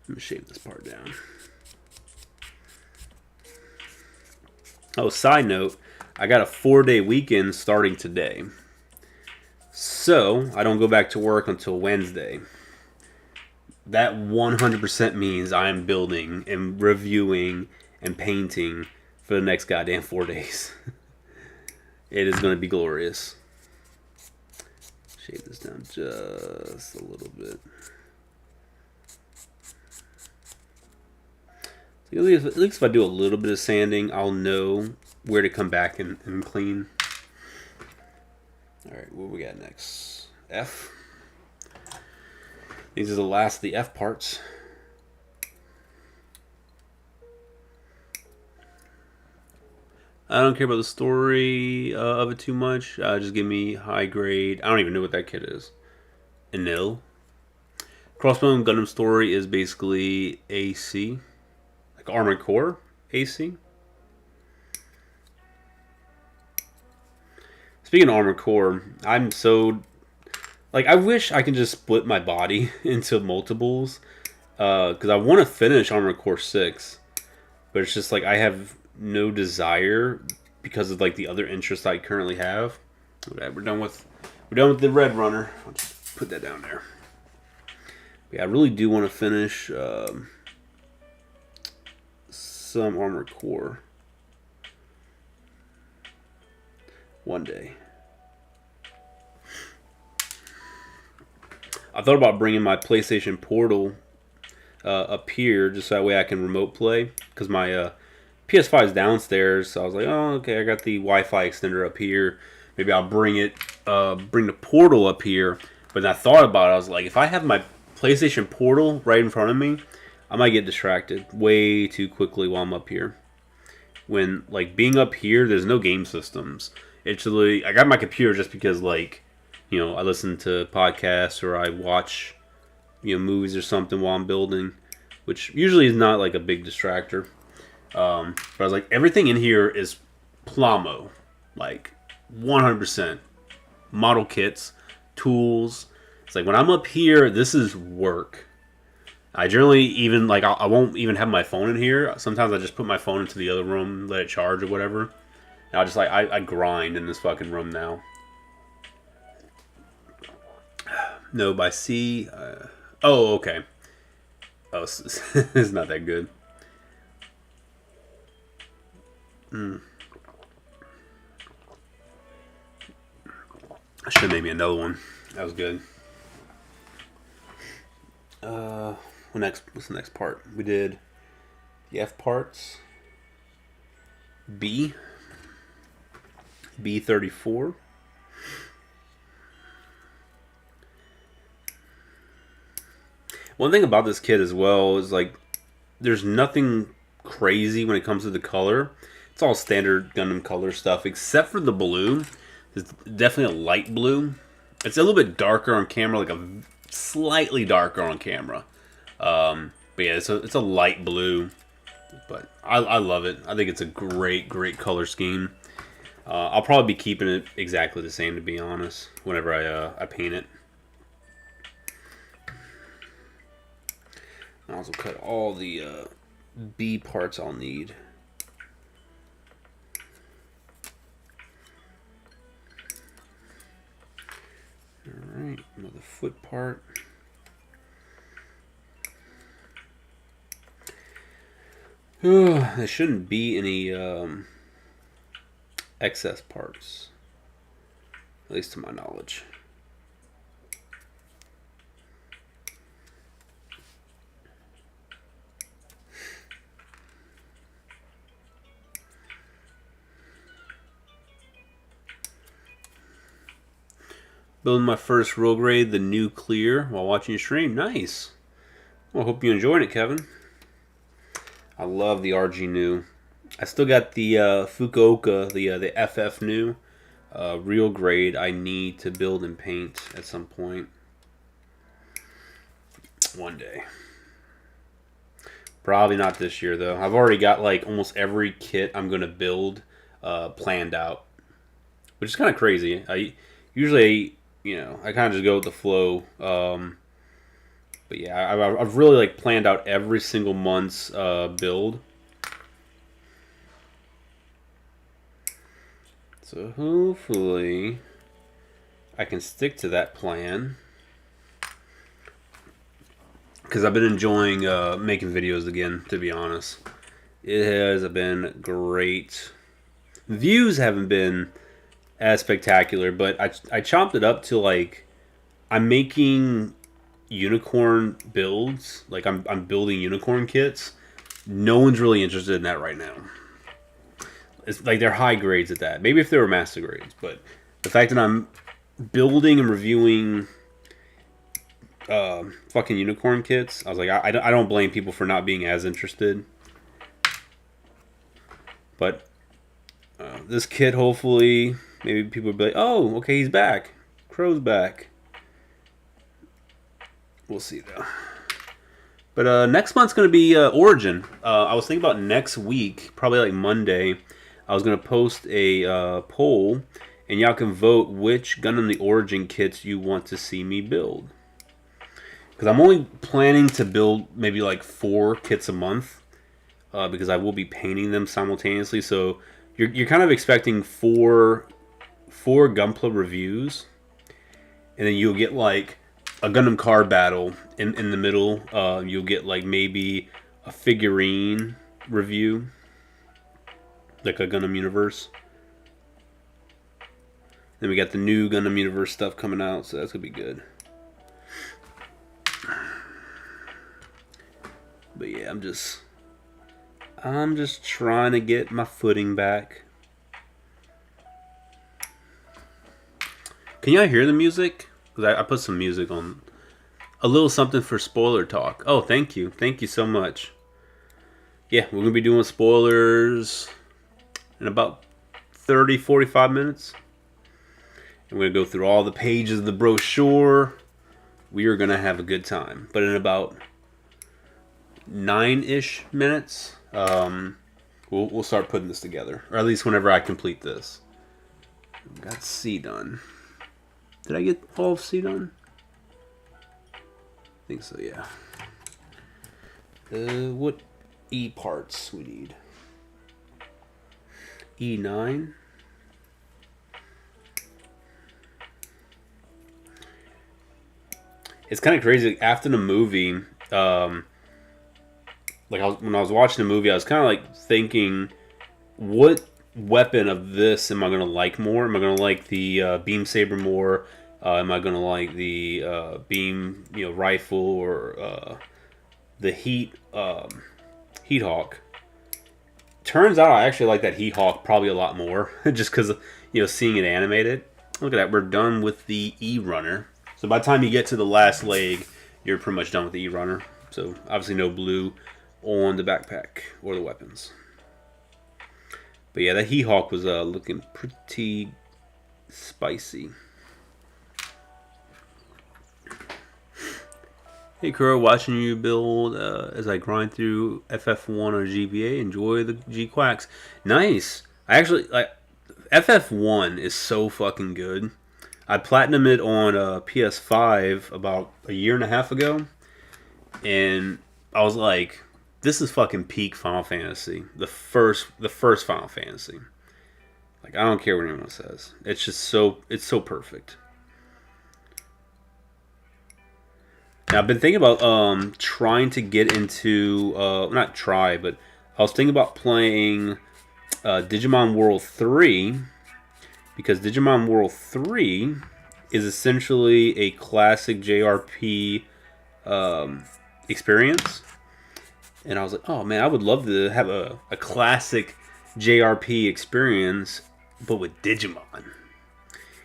[SPEAKER 1] Let me shave this part down. Oh, side note, I got a 4-day weekend starting today. So, I don't go back to work until Wednesday. That 100% means I am building and reviewing and painting for the next goddamn 4 days. It is going to be glorious. Shave this down just a little bit. At least if I do a little bit of sanding, I'll know where to come back and clean. Alright, what we got next? F. These are the last of the F parts. I don't care about the story of it too much. Just give me high grade. I don't even know what that kit is. Enil. Crossbone Gundam story is basically AC. Like Armored Core AC. Speaking of Armored Core, I'm so... Like, I wish I could just split my body into multiples. Because I want to finish Armored Core 6. But it's just like I have no desire because of like the other interests I currently have. Okay, we're done with the Red Runner. I'll just put that down there. Yeah, I really do want to finish some Armored Core one day. I thought about bringing my PlayStation Portal up here just so that way I can remote play, because my PS5 is downstairs. So I was like, oh, okay, I got the Wi-Fi extender up here. Maybe I'll bring the Portal up here. But then I thought about it. I was like, if I have my PlayStation Portal right in front of me, I might get distracted way too quickly while I'm up here. When, like, being up here, there's no game systems. It's literally, I got my computer just because, like, you know, I listen to podcasts or I watch, you know, movies or something while I'm building, which usually is not like a big distractor. But I was like, everything in here is Plamo, like 100% model kits, tools. It's like when I'm up here, this is work. I generally even like I won't even have my phone in here. Sometimes I just put my phone into the other room, let it charge or whatever. And I'll just like I grind in this fucking room now. No, by C. Oh, okay. Oh, it's not that good. I should have made me another one. That was good. What's the next part? We did the F parts. B34. One thing about this kit as well is like there's nothing crazy when it comes to the color. It's all standard Gundam color stuff except for the blue. It's definitely a light blue. It's a little bit darker on camera, like a slightly darker on camera. But yeah, it's a light blue. But I love it. I think it's a great color scheme. I'll probably be keeping it exactly the same, to be honest, whenever I paint it. I'll also cut all the B parts I'll need. Alright, another foot part. There shouldn't be any excess parts, at least to my knowledge. Building my first roll grade, the new clear, while watching your stream. Nice. Well, I hope you enjoyed it, Kevin. I love the RG new. I still got the Fukuoka, the FF new real grade. I need to build and paint at some point. One day. Probably not this year though. I've already got like almost every kit I'm gonna build planned out, which is kind of crazy. I usually, I kind of just go with the flow. But yeah, I've really like planned out every single month's build. So hopefully I can stick to that plan. Because I've been enjoying making videos again, to be honest. It has been great. Views haven't been as spectacular, but I chopped it up to like I'm making unicorn builds. Like I'm building unicorn kits. No one's really interested in that right now. It's like they're high grades at that. Maybe if they were master grades, but the fact that I'm building and reviewing fucking unicorn kits, I was like, I don't blame people for not being as interested. But this kit, hopefully, maybe people will be like, oh, okay, he's back. Crow's back. We'll see, though. But next month's going to be Origin. I was thinking about next week, probably like Monday, I was going to post a poll, and y'all can vote which Gundam the Origin kits you want to see me build. Because I'm only planning to build maybe like 4 kits a month, because I will be painting them simultaneously. So you're kind of expecting four Gunpla reviews, and then you'll get like a Gundam card battle in the middle. You'll get like maybe a figurine review, like a Gundam Universe. Then we got the new Gundam Universe stuff coming out, so that's gonna be good. But yeah, I'm just trying to get my footing back. Can y'all hear the music? Because I put some music on. A little something for spoiler talk. Oh, thank you. Thank you so much. Yeah, we're going to be doing spoilers in about 30, 45 minutes. And we're going to go through all the pages of the brochure. We are going to have a good time. But in about 9-ish minutes, we'll start putting this together. Or at least whenever I complete this. Got C done. Did I get all of C done? I think so, yeah. What E parts we need? E9. It's kind of crazy. After the movie, when I was watching the movie, I was kind of like thinking, what weapon of this am I going to like more? Am I going to like the beam saber more? Am I going to like the beam, rifle, or the heat hawk? Turns out I actually like that heat hawk probably a lot more, just because seeing it animated. Look at that, we're done with the E runner. So by the time you get to the last leg, you're pretty much done with the E runner. So obviously no blue on the backpack or the weapons. But yeah, that heat hawk was looking pretty spicy. Hey Kuro, watching you build as I grind through FF1 or GBA. Enjoy the GQuuuuuX. Nice. I actually like FF1 is so fucking good. I platinumed it on PS5 about a year and a half ago, and I was like, "This is fucking peak Final Fantasy." The first Final Fantasy. Like, I don't care what anyone says. It's just it's so perfect. Now, I've been thinking about trying to get into not try, but I was thinking about playing Digimon World 3, because Digimon World 3 is essentially a classic JRP experience. And I was like, oh man, I would love to have a classic JRP experience, but with Digimon.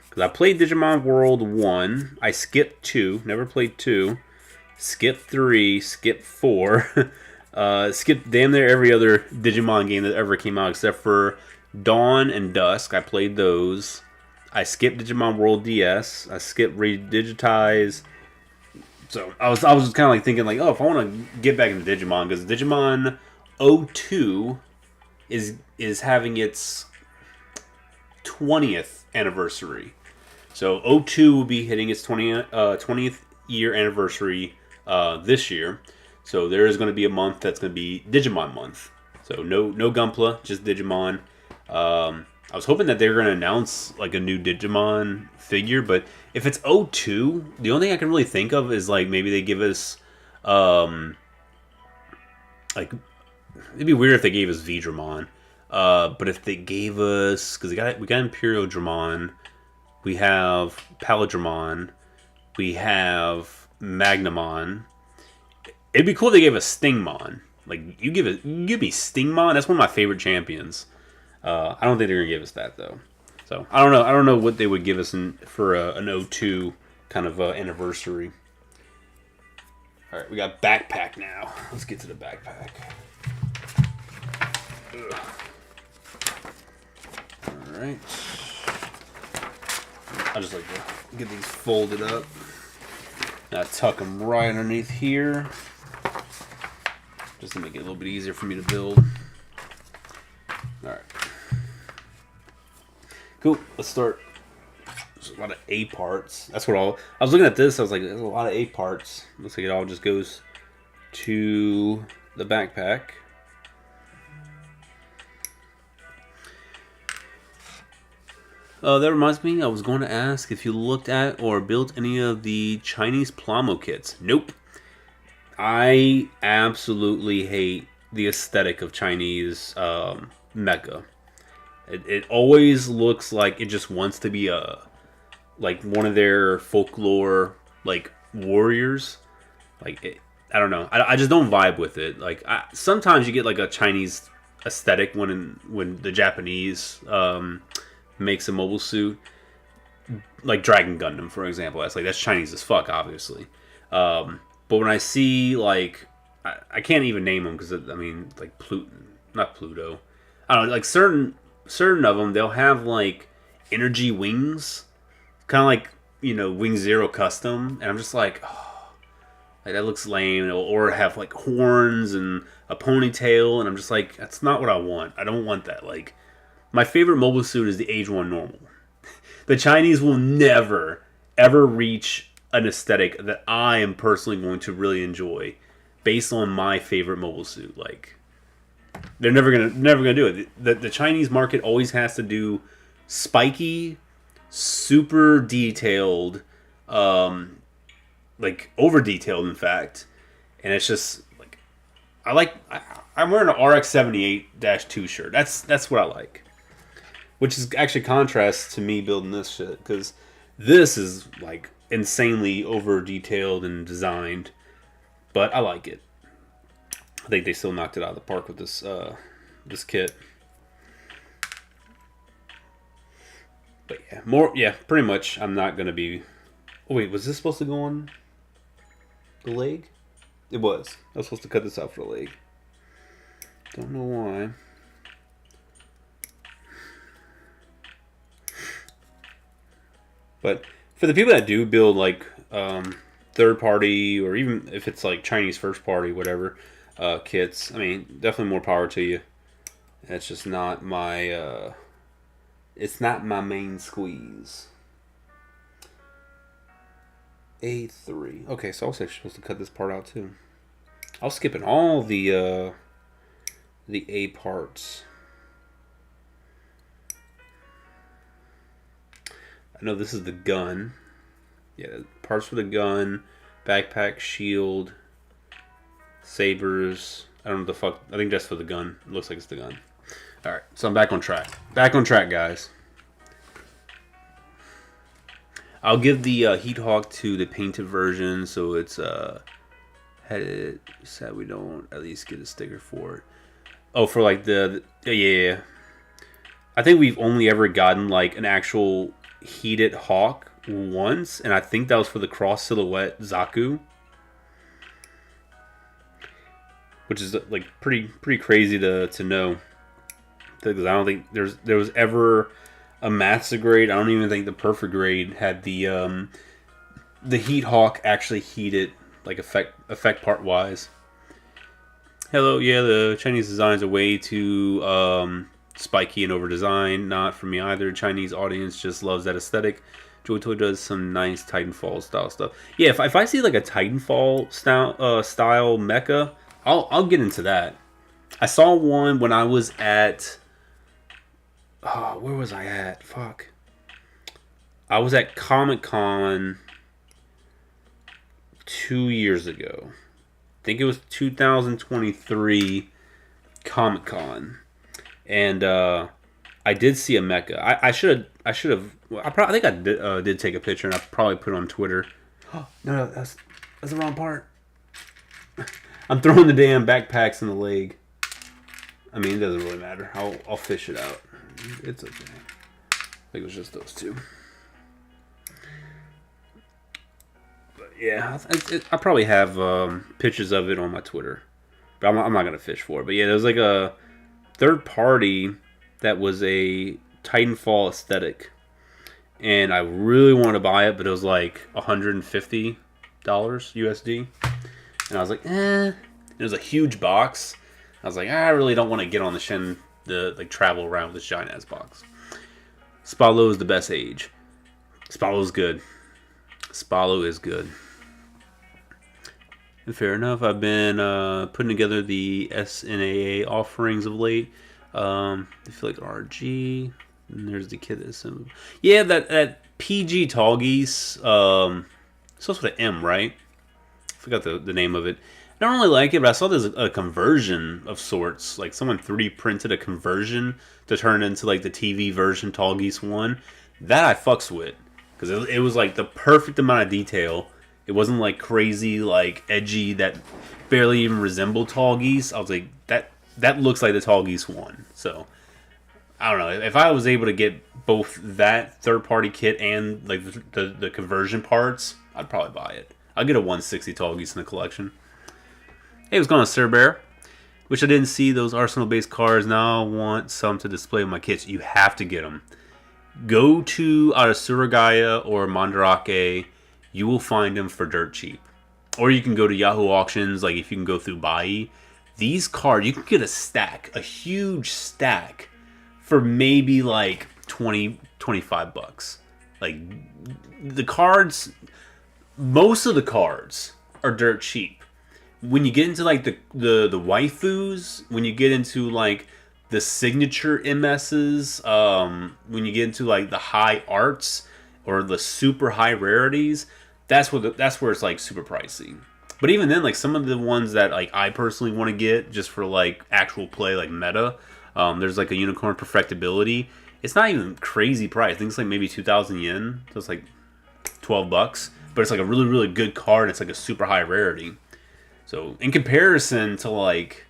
[SPEAKER 1] Because I played Digimon World 1, I skipped 2, never played 2, skipped 3, skipped 4, skipped damn near every other Digimon game that ever came out except for Dawn and Dusk. I played those. I skipped Digimon World DS. I skipped Redigitize. So I was kind of like thinking like, oh, if I want to get back into Digimon, because Digimon 02 is having its 20th anniversary. So 02 will be hitting its 20th year anniversary this year. So there is going to be a month that's going to be Digimon month. So no Gunpla, just Digimon. I was hoping that they were going to announce like a new Digimon figure, but if it's 02, the only thing I can really think of is like maybe they give us like, it'd be weird if they gave us Vidramon. But if they gave us, because we got Imperial Dramon, we have Paladramon, we have Magnamon. It'd be cool if they gave us Stingmon. Like you give me Stingmon. That's one of my favorite champions. I don't think they're gonna give us that though. So I don't know. I don't know what they would give us for an 02 kind of anniversary. All right, we got backpack now. Let's get to the backpack. Ugh. All right. I just like to get these folded up. Now tuck them right underneath here, just to make it a little bit easier for me to build. All right. Cool. Let's start. There's a lot of A parts. That's what I was looking at this. I was like, there's a lot of A parts. Looks like it all just goes to the backpack. That reminds me, I was going to ask if you looked at or built any of the Chinese Plamo kits. Nope. I absolutely hate the aesthetic of Chinese mecha. It always looks like it just wants to be like one of their folklore like warriors. Like I don't know. I just don't vibe with it. Like sometimes you get like a Chinese aesthetic when the Japanese makes a mobile suit, like Dragon Gundam, for example. That's Chinese as fuck, obviously. But when I see like I can't even name them because I mean like not Pluto. I don't know, like certain of them, they'll have like energy wings, kind of like Wing Zero Custom, and I'm just like, oh, like that looks lame. Or have like horns and a ponytail, and I'm just like, that's not what I want. I don't want that. Like, my favorite mobile suit is the Age 1 normal. The Chinese will never, ever reach an aesthetic that I am personally going to really enjoy based on my favorite mobile suit. Like, they're never gonna do it. The Chinese market always has to do spiky, super detailed, like over detailed, in fact. And it's just like I'm wearing an RX-78-2 shirt. That's what I like. which is actually contrast to me building this shit, because this is like insanely over detailed and designed, but I like it. I think they still knocked it out of the park with this this kit. But yeah, pretty much. I'm not gonna be. Oh wait, was this supposed to go on the leg? It was. I was supposed to cut this out for the leg. Don't know why. But for the people that do build like third party, or even if it's like Chinese first party, whatever kits, I mean, definitely more power to you. That's just not my. It's not my main squeeze. A3. Okay, so I was actually supposed to cut this part out too. I was skipping all the A parts. I know this is the gun. Yeah, parts for the gun, backpack, shield, sabers. I don't know what the fuck. I think that's for the gun. It looks like it's the gun. Alright, so I'm back on track. Back on track, guys. I'll give the Heat Hawk to the painted version, so it's headed. Sad we don't at least get a sticker for it. Oh, for like yeah. I think we've only ever gotten like an actual heated Hawk once, and I think that was for the cross silhouette Zaku, which is like pretty crazy to know. Because I don't think there was ever a master grade. I don't even think the perfect grade had the Heat Hawk actually heated, like effect part wise. Hello, yeah, the Chinese designs are way too spiky and over designed. Not for me either. Chinese audience just loves that aesthetic. Joy Toy does some nice Titanfall style stuff. Yeah, if I see like a Titanfall style mecha, I'll get into that. I saw one when I was at. Oh, where was I at? Fuck. I was at Comic-Con 2 years ago. I think it was 2023 Comic-Con. And I did see a mecha. I should have. I think I did take a picture, and I probably put it on Twitter. Oh, no, that's the wrong part. I'm throwing the damn backpacks in the leg. I mean, it doesn't really matter. I'll fish it out. It's okay. I think it was just those two. But yeah, I probably have pictures of it on my Twitter. But I'm not going to fish for it. But yeah, there was like a third party that was a Titanfall aesthetic. And I really wanted to buy it, but it was like $150 USD. And I was like, eh. It was a huge box. I was like, I really don't want to get on the travel around with this giant ass box. Spallo is the best age. Spallo is good. Spallo is good. And fair enough. I've been putting together the SNAA offerings of late. I feel like RG. And there's the kid that's yeah, that PG Tallgeese. It's also with an M, right? I forgot the name of it. I don't really like it, but I saw there's a conversion of sorts. Like someone 3D printed a conversion to turn it into like the TV version Tallgeese 1. That I fucks with. Because it was like the perfect amount of detail. It wasn't like crazy, like edgy that barely even resembled Tallgeese. I was like, that looks like the Tallgeese 1. So, I don't know. If I was able to get both that third party kit and like the conversion parts, I'd probably buy it. I'll get a 160 Tallgeese in the collection. Hey, what's going on, Sir Bear? Wish I didn't see those Arsenal-based cars. Now I want some to display with my kits. You have to get them. Go to either Suragaya or Mandarake. You will find them for dirt cheap. Or you can go to Yahoo Auctions, like if you can go through Bai. These cards, you can get a stack, a huge stack, for maybe like 20, 25 bucks. Like, the cards, most of the cards are dirt cheap. When you get into like the waifus, when you get into like the signature MSs, when you get into like the high arts or the super high rarities, that's where it's like super pricey. But even then, like some of the ones that like I personally want to get just for like actual play, like meta, there's like a Unicorn Perfectibility, It's not even crazy price. I think it's like maybe 2,000 yen. So it's like $12. But it's like a really, really good card. It's like a super high rarity. So in comparison to like,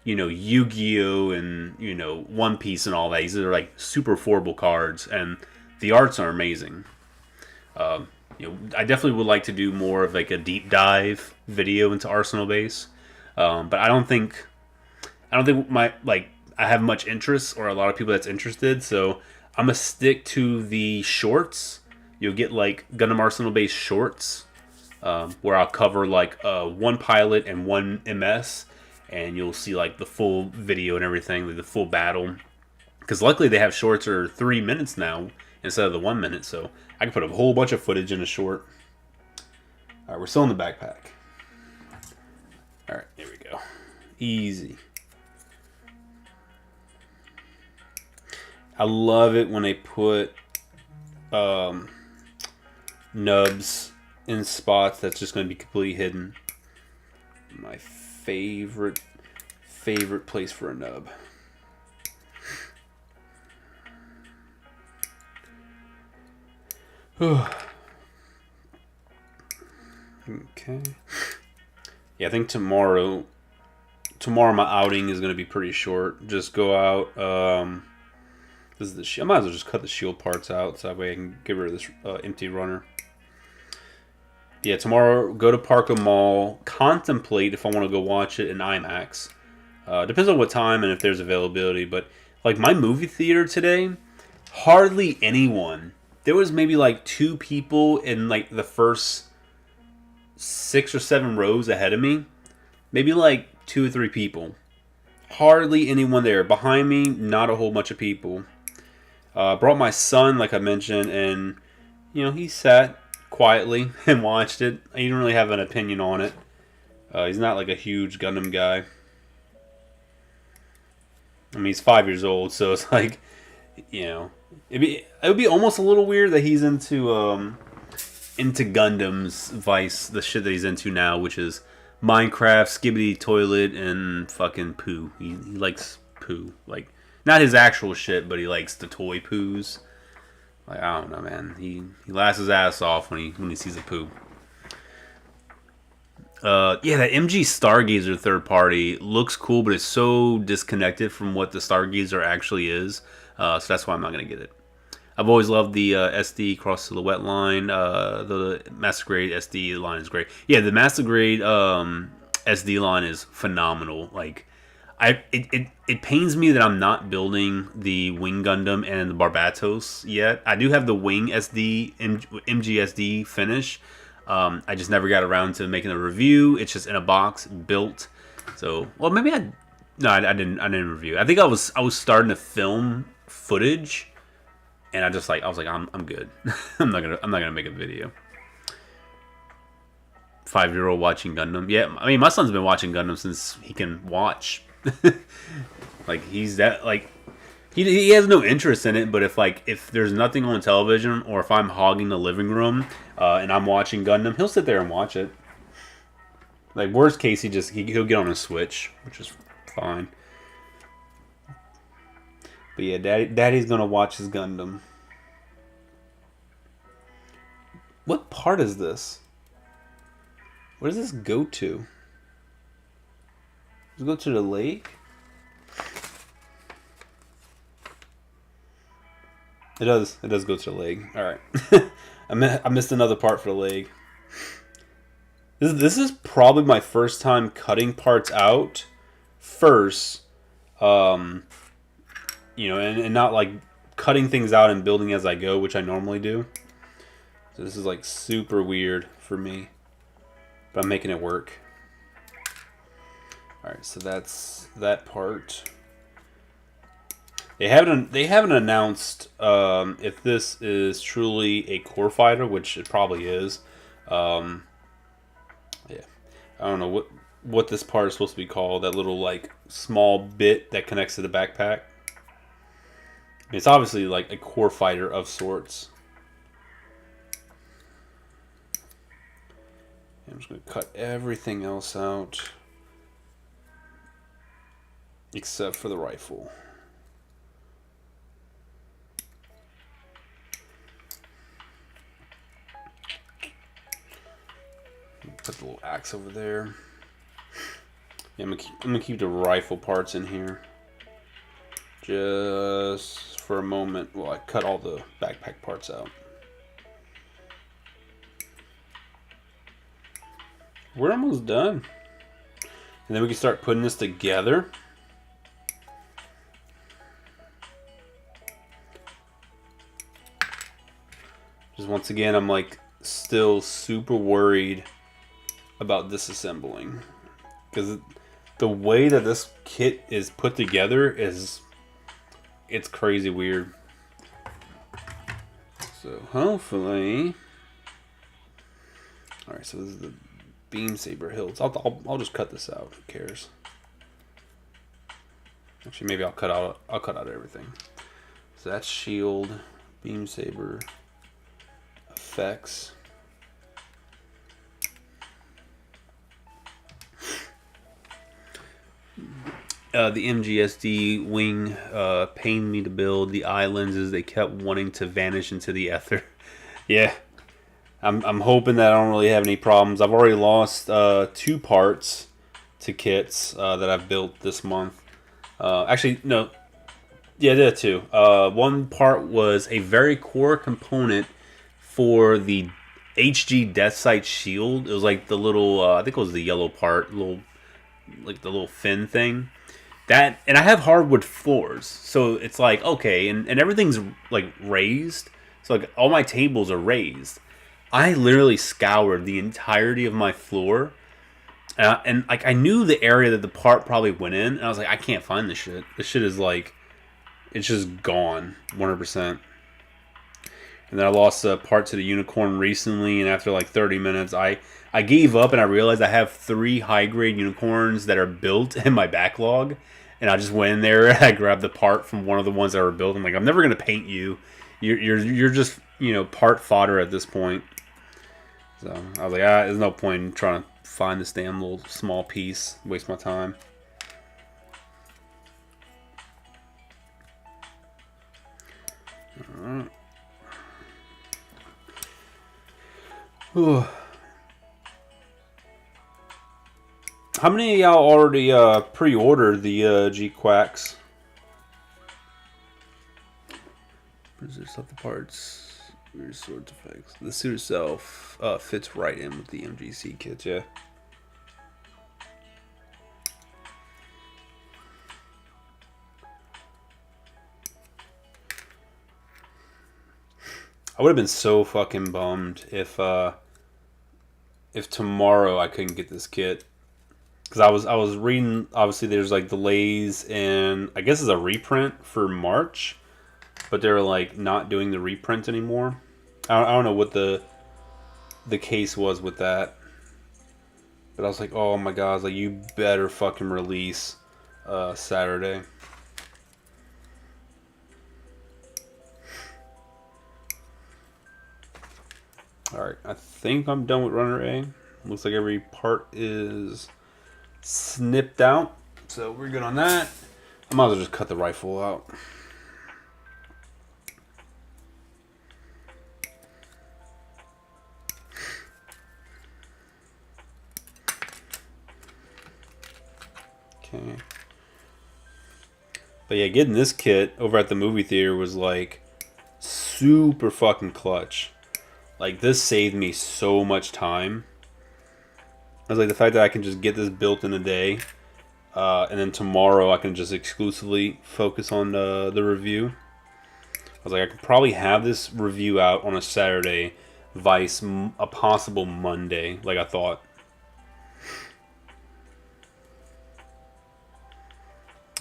[SPEAKER 1] you know, Yu-Gi-Oh! And, you know, One Piece and all that, these are like super affordable cards. And the arts are amazing. You know, I definitely would like to do more of like a deep dive video into Arsenal base. But I don't think my like I have much interest or a lot of people that's interested. So I'm gonna stick to the shorts. You'll get like Gundam Arsenal base shorts, where I'll cover like one pilot and one MS, and you'll see like the full video and everything, like the full battle. Because luckily they have shorts are 3 minutes now instead of the 1 minute, so I can put a whole bunch of footage in a short. All right, we're still in the backpack. All right, here we go. Easy. I love it when they put nubs in spots that's just going to be completely hidden. My favorite place for a nub. Okay. Yeah, I think tomorrow my outing is going to be pretty short. Just go out. This is the shield. I might as well just cut the shield parts out so that way I can get rid of this empty runner. Yeah, tomorrow go to Parco Mall. Contemplate if I want to go watch it in IMAX. Depends on what time and if there's availability. But like my movie theater today, hardly anyone. There was maybe like 2 people in like the first 6 or 7 rows ahead of me. Maybe like 2 or 3 people. Hardly anyone there. Behind me, not a whole bunch of people. Brought my son, like I mentioned, and you know he sat quietly and watched it. He didn't really have an opinion on it. He's not like a huge Gundam guy. I mean, he's 5 years old, so it's like, you know, it would be almost a little weird that he's into Gundam's vice, the shit that he's into now, which is Minecraft, Skibbity Toilet, and fucking poo. He likes poo, like not his actual shit, but he likes the toy poos. Like I don't know, man. He laughs his ass off when he sees a poo. Yeah, that MG Stargazer third party looks cool, but it's so disconnected from what the Stargazer actually is. So that's why I'm not gonna get it. I've always loved the SD cross silhouette line. The Master Grade SD line is great. Yeah, the Master Grade SD line is phenomenal. Like, it pains me that I'm not building the Wing Gundam and the Barbatos yet. I do have the Wing SD MGSD finish. I just never got around to making a review. It's just in a box built. So, well, maybe I didn't review. I think I was starting to film footage, and I was like I'm good. I'm not gonna make a video. 5-year-old watching Gundam. Yeah, I mean my son's been watching Gundam since he can watch. Like he's that like he has no interest in it. But if there's nothing on television or if I'm hogging the living room and I'm watching Gundam, he'll sit there and watch it. Like worst case, he'll get on a Switch, which is fine. But yeah, Daddy's gonna watch his Gundam. What part is this? Where does this go to? Does it go to the lake? It does. It does go to the leg. All right. I missed another part for the leg. This is probably my first time cutting parts out first. You know, and not like cutting things out and building as I go, which I normally do. So this is like super weird for me, but I'm making it work. All right, so that's that part. They haven't announced if this is truly a core fighter, which it probably is. Yeah, I don't know what this part is supposed to be called. That little like small bit that connects to the backpack. It's obviously like a core fighter of sorts. I'm just going to cut everything else out except for the rifle.
[SPEAKER 2] Put the little axe over there. Yeah, I'm gonna keep the rifle parts in here. Just for a moment while I cut all the backpack parts out. We're almost done. And then we can start putting this together. Just once again, I'm like still super worried about disassembling. Because the way that this kit is put together is... it's crazy weird. So hopefully... Alright, so this is the beam saber hilts. I'll just cut this out. Who cares? Actually, maybe I'll cut out everything. So that's shield, beam saber, effects. The MGSD wing pained me to build. The eye lenses, they kept wanting to vanish into the ether. Yeah. I'm hoping that I don't really have any problems. I've already lost 2 parts to kits that I've built this month. Actually, no. Yeah, I did 2. One part was a very core component for the HG Death Sight shield. It was like the little, I think it was the yellow part, like the little fin thing. That, and I have hardwood floors, so it's like, okay, and everything's like raised. So like all my tables are raised. I literally scoured the entirety of my floor, and like I knew the area that the part probably went in, and I was like, I can't find this shit. This shit is like, it's just gone, 100%. And then I lost a part to the unicorn recently, and after like 30 minutes, I gave up, and I realized I have 3 high-grade unicorns that are built in my backlog, and I just went in there and I grabbed the part from one of the ones that were built. I'm like, I'm never gonna paint you. You're just, you know, part fodder at this point. So I was like, there's no point in trying to find this damn little small piece. Waste my time. Alright. How many of y'all already pre-ordered the GQuuuuuuX? Preserve the parts. Weird sorts of effects. The suit itself fits right in with the MGC kit, yeah. I would have been so fucking bummed if tomorrow I couldn't get this kit. Because I was reading, obviously there's like delays in, I guess it's a reprint for March. But they're like not doing the reprint anymore. I don't know what the case was with that. But I was like, oh my god, I was like, you better fucking release Saturday. Alright, I think I'm done with Runner A. Looks like every part is snipped out. So we're good on that. I might as well just cut the rifle out. Okay. But yeah, getting this kit over at the movie theater was like super fucking clutch. Like this saved me so much time. I was like, the fact that I can just get this built in a day, and then tomorrow I can just exclusively focus on the review. I was like, I could probably have this review out on a Saturday, vice a possible Monday, like I thought.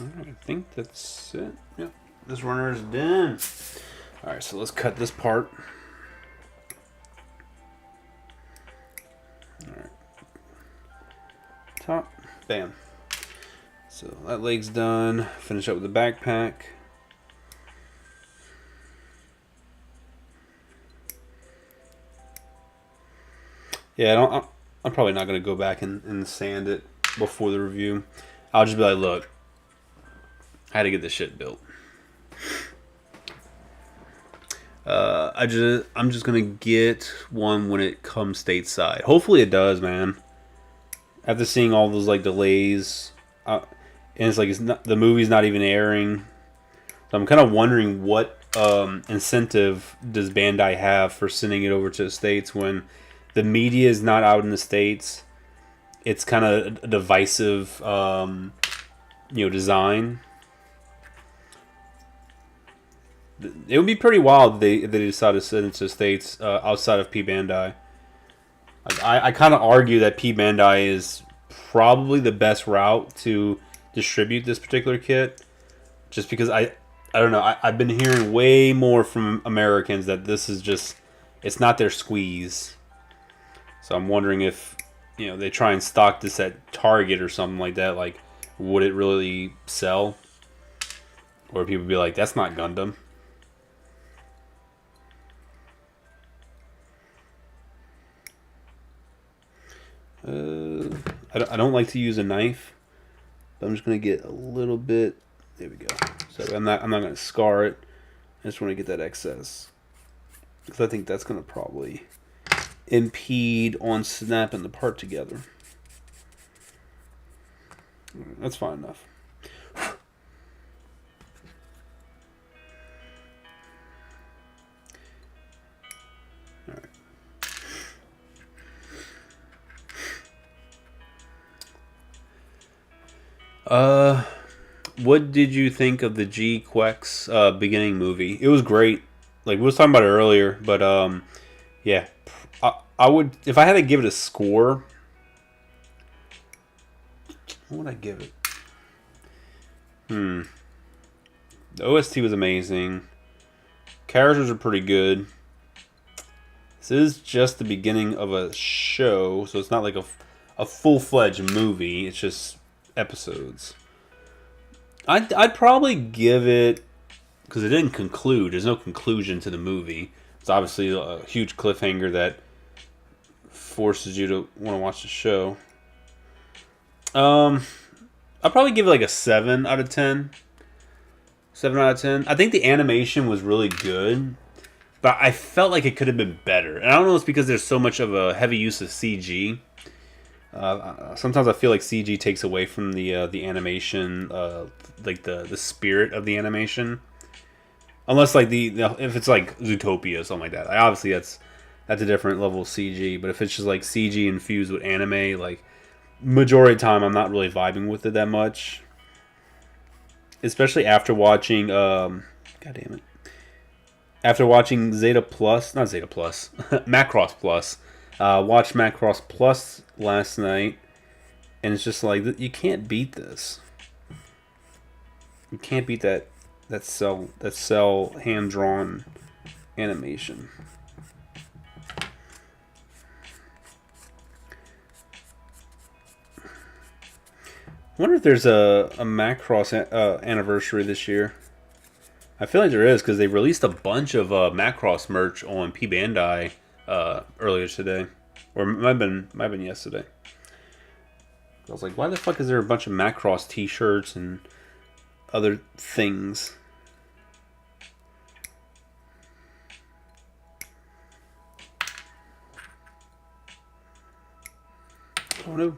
[SPEAKER 2] Alright, I think that's it. Yep, this runner is done. Alright, so let's cut this part. Alright. Top. Bam. So that leg's done. Finish up with the backpack. Yeah, I'm probably not going to go back and sand it before the review. I'll just be like, look, I had to get this shit built. I'm just gonna get one when it comes stateside. Hopefully it does, man. After seeing all those like delays, and it's like the movie's not even airing. So I'm kind of wondering what incentive does Bandai have for sending it over to the States when the media is not out in the States. It's kind of a divisive, design. It would be pretty wild if they decide to send it to the States outside of P Bandai. I kind of argue that P Bandai is probably the best route to distribute this particular kit, just because I don't know. I've been hearing way more from Americans that this is just, it's not their squeeze. So I'm wondering if, they try and stock this at Target or something like that. Like, would it really sell? Or people be like, that's not Gundam. I don't like to use a knife, but I'm just gonna get a little bit. There we go. So I'm not gonna scar it. I just want to get that excess because I think that's gonna probably impede on snapping the part together. That's fine enough. What did you think of the GQuuuuuX beginning movie? It was great. Like we was talking about it earlier, but yeah, I would, if I had to give it a score. What would I give it? The OST was amazing. Characters are pretty good. This is just the beginning of a show, so it's not like a full-fledged movie. It's just episodes. I'd probably give it, because it didn't conclude. There's no conclusion to the movie. It's obviously a huge cliffhanger that forces you to want to watch the show. I'd probably give it like a 7 out of 10. 7 out of 10. I think the animation was really good, but I felt like it could have been better. And I don't know if it's because there's so much of a heavy use of CG. Sometimes I feel like CG takes away from the animation, like the spirit of the animation. Unless like if it's like Zootopia or something like that. Obviously that's a different level of CG. But if it's just like CG infused with anime, like majority of the time I'm not really vibing with it that much. Especially after watching God damn it. After watching Zeta Plus, not Zeta Plus, Macross Plus. Watched Macross Plus last night, and it's just like you can't beat this. You can't beat that cell hand drawn animation. I wonder if there's a Macross anniversary this year. I feel like there is because they released a bunch of Macross merch on P Bandai earlier today, or might have been yesterday. I was like, why the fuck is there a bunch of Macross T-shirts and other things? Oh no.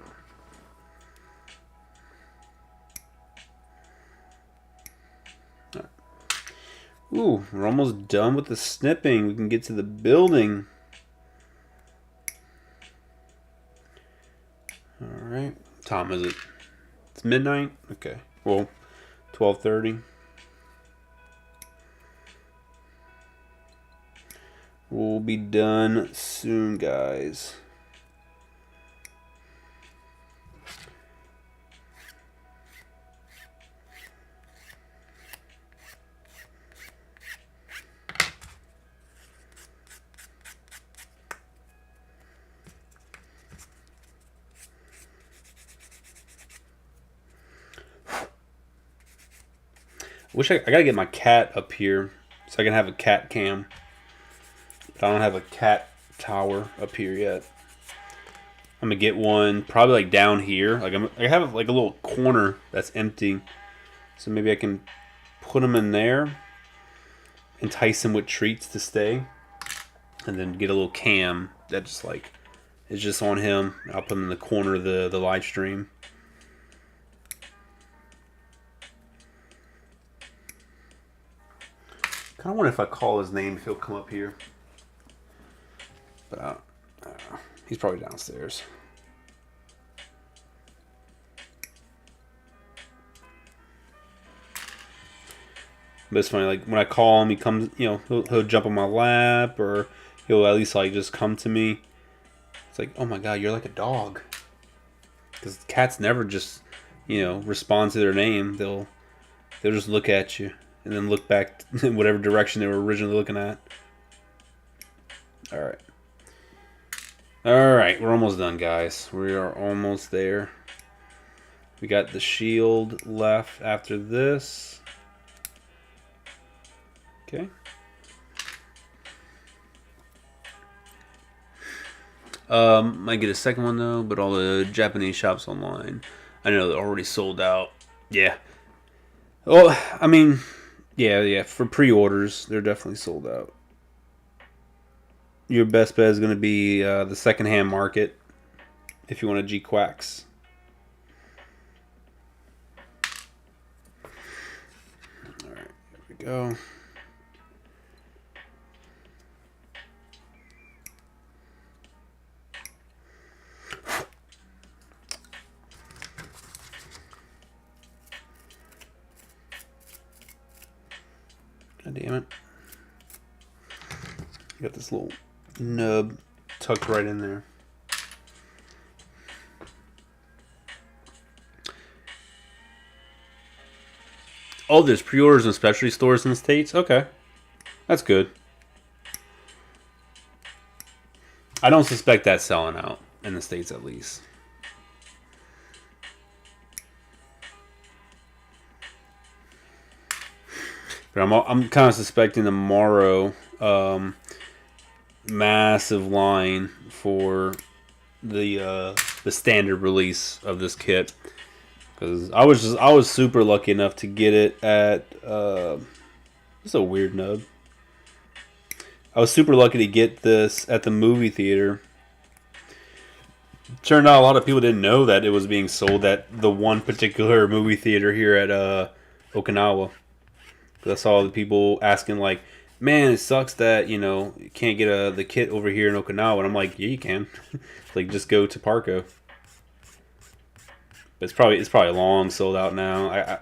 [SPEAKER 2] Ooh, we're almost done with the snipping. We can get to the building. Alright. What time is it? It's midnight? Okay. Well, 12:30. We'll be done soon, guys. I gotta get my cat up here so I can have a cat cam. But I don't have a cat tower up here yet. I'm gonna get one probably like down here. Like I have like a little corner that's empty, so maybe I can put them in there. entice him with treats to stay, and then get a little cam that just like is just on him. I'll put him in the corner of the live stream. Kind of wonder if I call his name if he'll come up here, but I don't know. He's probably downstairs. But it's funny, like when I call him, he comes, you know, he'll jump on my lap, or he'll at least like just come to me. It's like, oh my god, you're like a dog. Because cats never just, you know, respond to their name. They'll just look at you and then look back in whatever direction they were originally looking at. All right. All right, we're almost done, guys. We are almost there. We got the shield left after this. Okay. Might get a second one though, but all the Japanese shops online, I know they're already sold out. Yeah. Well, I mean, yeah. For pre-orders, they're definitely sold out. Your best bet is going to be the secondhand market if you want a GQuuuuuX. All right, there we go. God damn it. Got this little nub tucked right in there. Oh, there's pre-orders in specialty stores in the States? Okay. That's good. I don't suspect that's selling out in the States at least. But I'm kind of suspecting tomorrow massive line for the standard release of this kit, because I was super lucky enough to get it at it's a weird nub. I was super lucky to get this at the movie theater. Turned out a lot of people didn't know that it was being sold at the one particular movie theater here at Okinawa. I saw the people asking like, man, it sucks that, you know, you can't get the kit over here in Okinawa. And I'm like, yeah, you can. Like, just go to Parco. But it's probably long sold out now.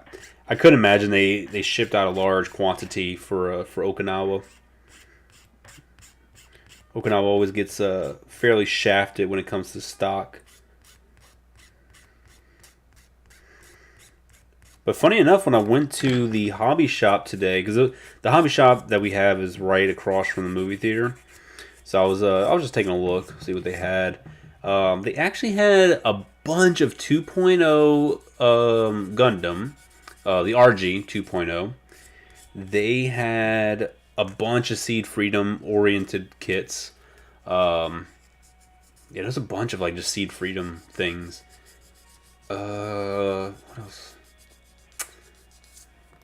[SPEAKER 2] I could imagine they shipped out a large quantity for Okinawa. Okinawa always gets fairly shafted when it comes to stock. But funny enough, when I went to the hobby shop today, because the hobby shop that we have is right across from the movie theater, so I was just taking a look, see what they had. They actually had a bunch of 2.0 Gundam, the RG 2.0. They had a bunch of Seed Freedom oriented kits. Yeah, there's a bunch of like just Seed Freedom things. What else?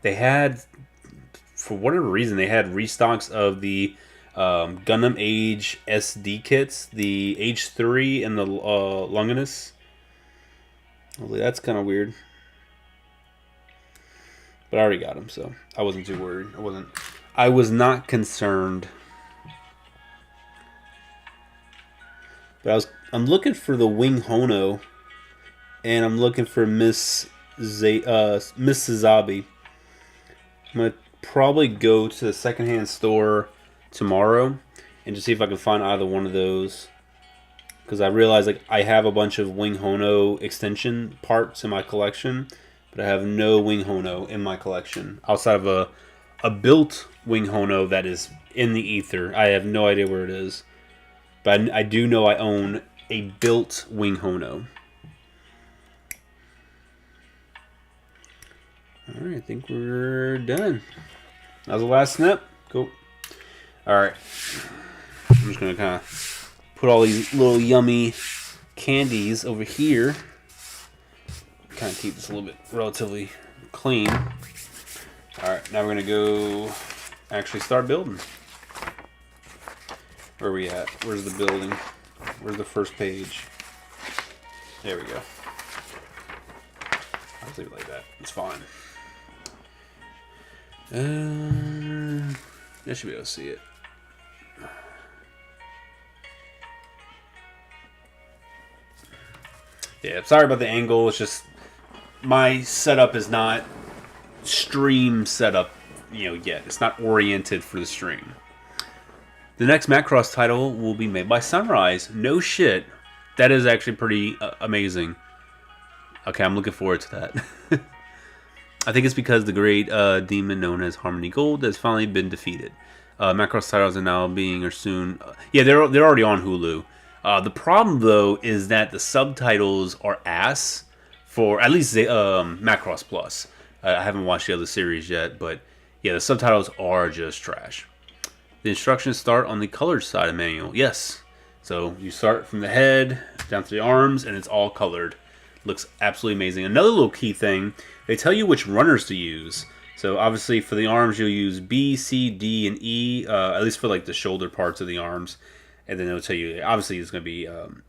[SPEAKER 2] They had, for whatever reason, they had restocks of the Gundam Age SD kits, the H3 and the Longinus. I was like, that's kind of weird. But I already got them, so I wasn't too worried. I was not concerned. But I'm looking for the Wing Hono, and I'm looking for Miss Suzabi. I'm going to probably go to the secondhand store tomorrow and just see if I can find either one of those. Because I realize like I have a bunch of Wing Hono extension parts in my collection, but I have no Wing Hono in my collection. Outside of a built Wing Hono that is in the ether. I have no idea where it is. But I do know I own a built Wing Hono. Alright, I think we're done. That was the last snip. Cool. Alright. I'm just going to kind of put all these little yummy candies over here. Kind of keep this a little bit relatively clean. Alright, now we're going to go actually start building. Where are we at? Where's the building? Where's the first page? There we go. I'll leave it like that. It's fine. I should be able to see it. Yeah, sorry about the angle. It's just my setup is not stream setup, yet. It's not oriented for the stream. The next Macross title will be made by Sunrise. No shit. That is actually pretty amazing. Okay, I'm looking forward to that. I think it's because the great demon known as Harmony Gold has finally been defeated. Macross titles are now being or soon. Yeah, they're already on Hulu. The problem though is that the subtitles are ass for at least Macross Plus. I haven't watched the other series yet, but yeah, the subtitles are just trash. The instructions start on the colored side of the manual. Yes, so you start from the head down to the arms, and it's all colored. Looks absolutely amazing. Another little key thing, they tell you which runners to use. So obviously for the arms, you'll use B, C, D, and E, at least for like the shoulder parts of the arms. And then it'll tell you, obviously it's going to be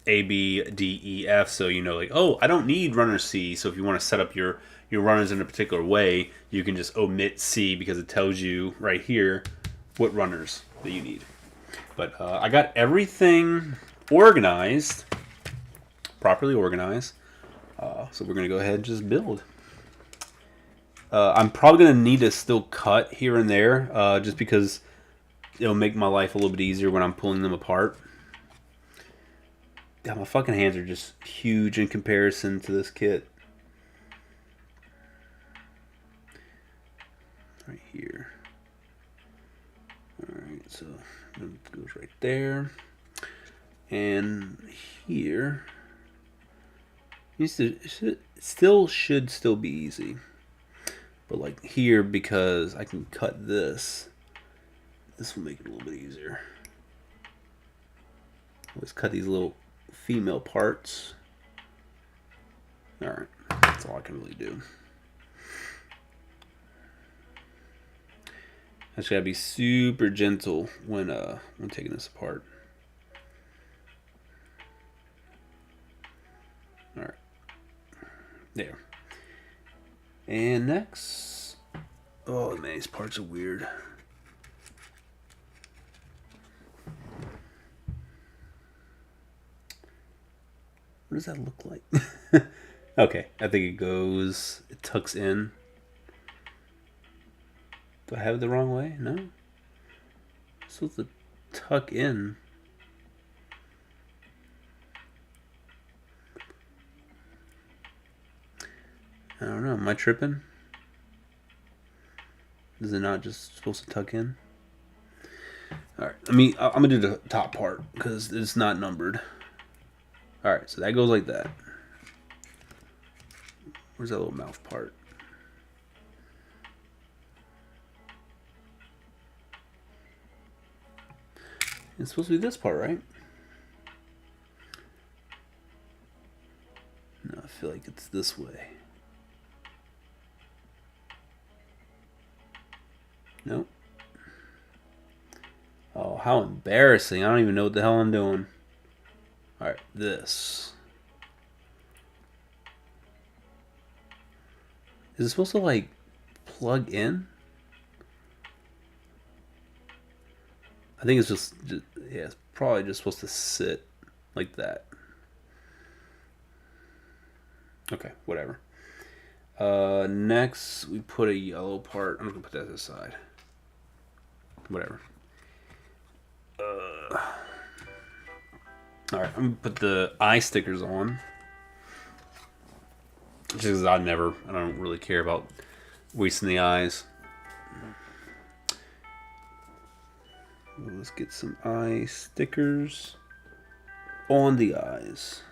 [SPEAKER 2] A, B, D, E, F. So you know, like, oh, I don't need runner C. So if you want to set up your runners in a particular way, you can just omit C because it tells you right here what runners that you need. But I got everything organized, properly organized. So we're going to go ahead and just build. I'm probably going to need to still cut here and there, just because it'll make my life a little bit easier when I'm pulling them apart. God, my fucking hands are just huge in comparison to this kit. Right here. Alright, so it goes right there. And here, it should still be easy. But like here, because I can cut this will make it a little bit easier. Let's cut these little female parts. Alright, that's all I can really do. I just gotta be super gentle when taking this apart. Alright. There. And next. Oh man, these parts are weird. What does that look like? Okay, I think it tucks in. Do I have it the wrong way? No. It's supposed to tuck in. I don't know. Am I tripping? Is it not just supposed to tuck in? Alright, I'm gonna do the top part because it's not numbered. Alright, so that goes like that. Where's that little mouth part? It's supposed to be this part, right? No, I feel like it's this way. Nope. Oh, how embarrassing. I don't even know what the hell I'm doing. Alright, this. Is it supposed to, like, plug in? I think it's just yeah, it's probably just supposed to sit like that. Okay, whatever. Next, we put a yellow part. I'm going to put that aside. Whatever. Alright, I'm going to put the eye stickers on. Just because I don't really care about wasting the eyes. Let's get some eye stickers on the eyes.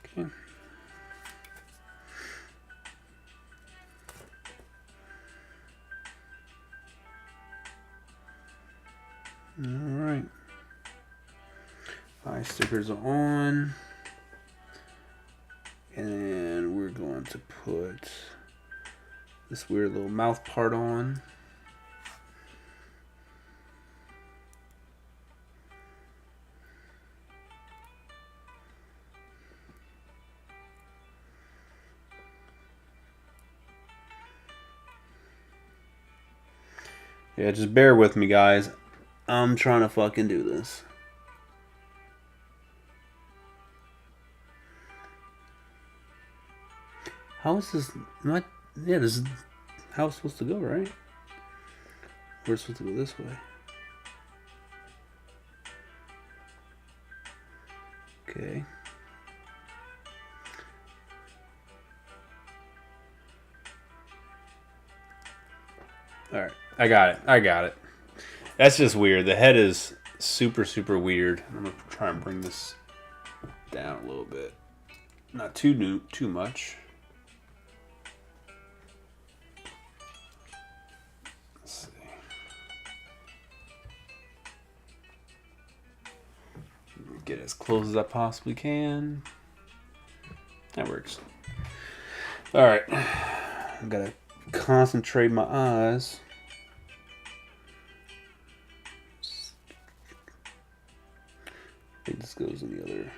[SPEAKER 2] Okay. All right. Eye stickers are on. And we're going to put this weird little mouth part on. Yeah, just bear with me, guys. I'm trying to fucking do this. How is this not? Yeah, this is how it's supposed to go, right? We're supposed to go this way. Okay. Alright, I got it. That's just weird. The head is super, super weird. I'm going to try and bring this down a little bit. Not too much. Let's see. Get as close as I possibly can. That works. Alright. I've got to concentrate my eyes. I think this goes in the other.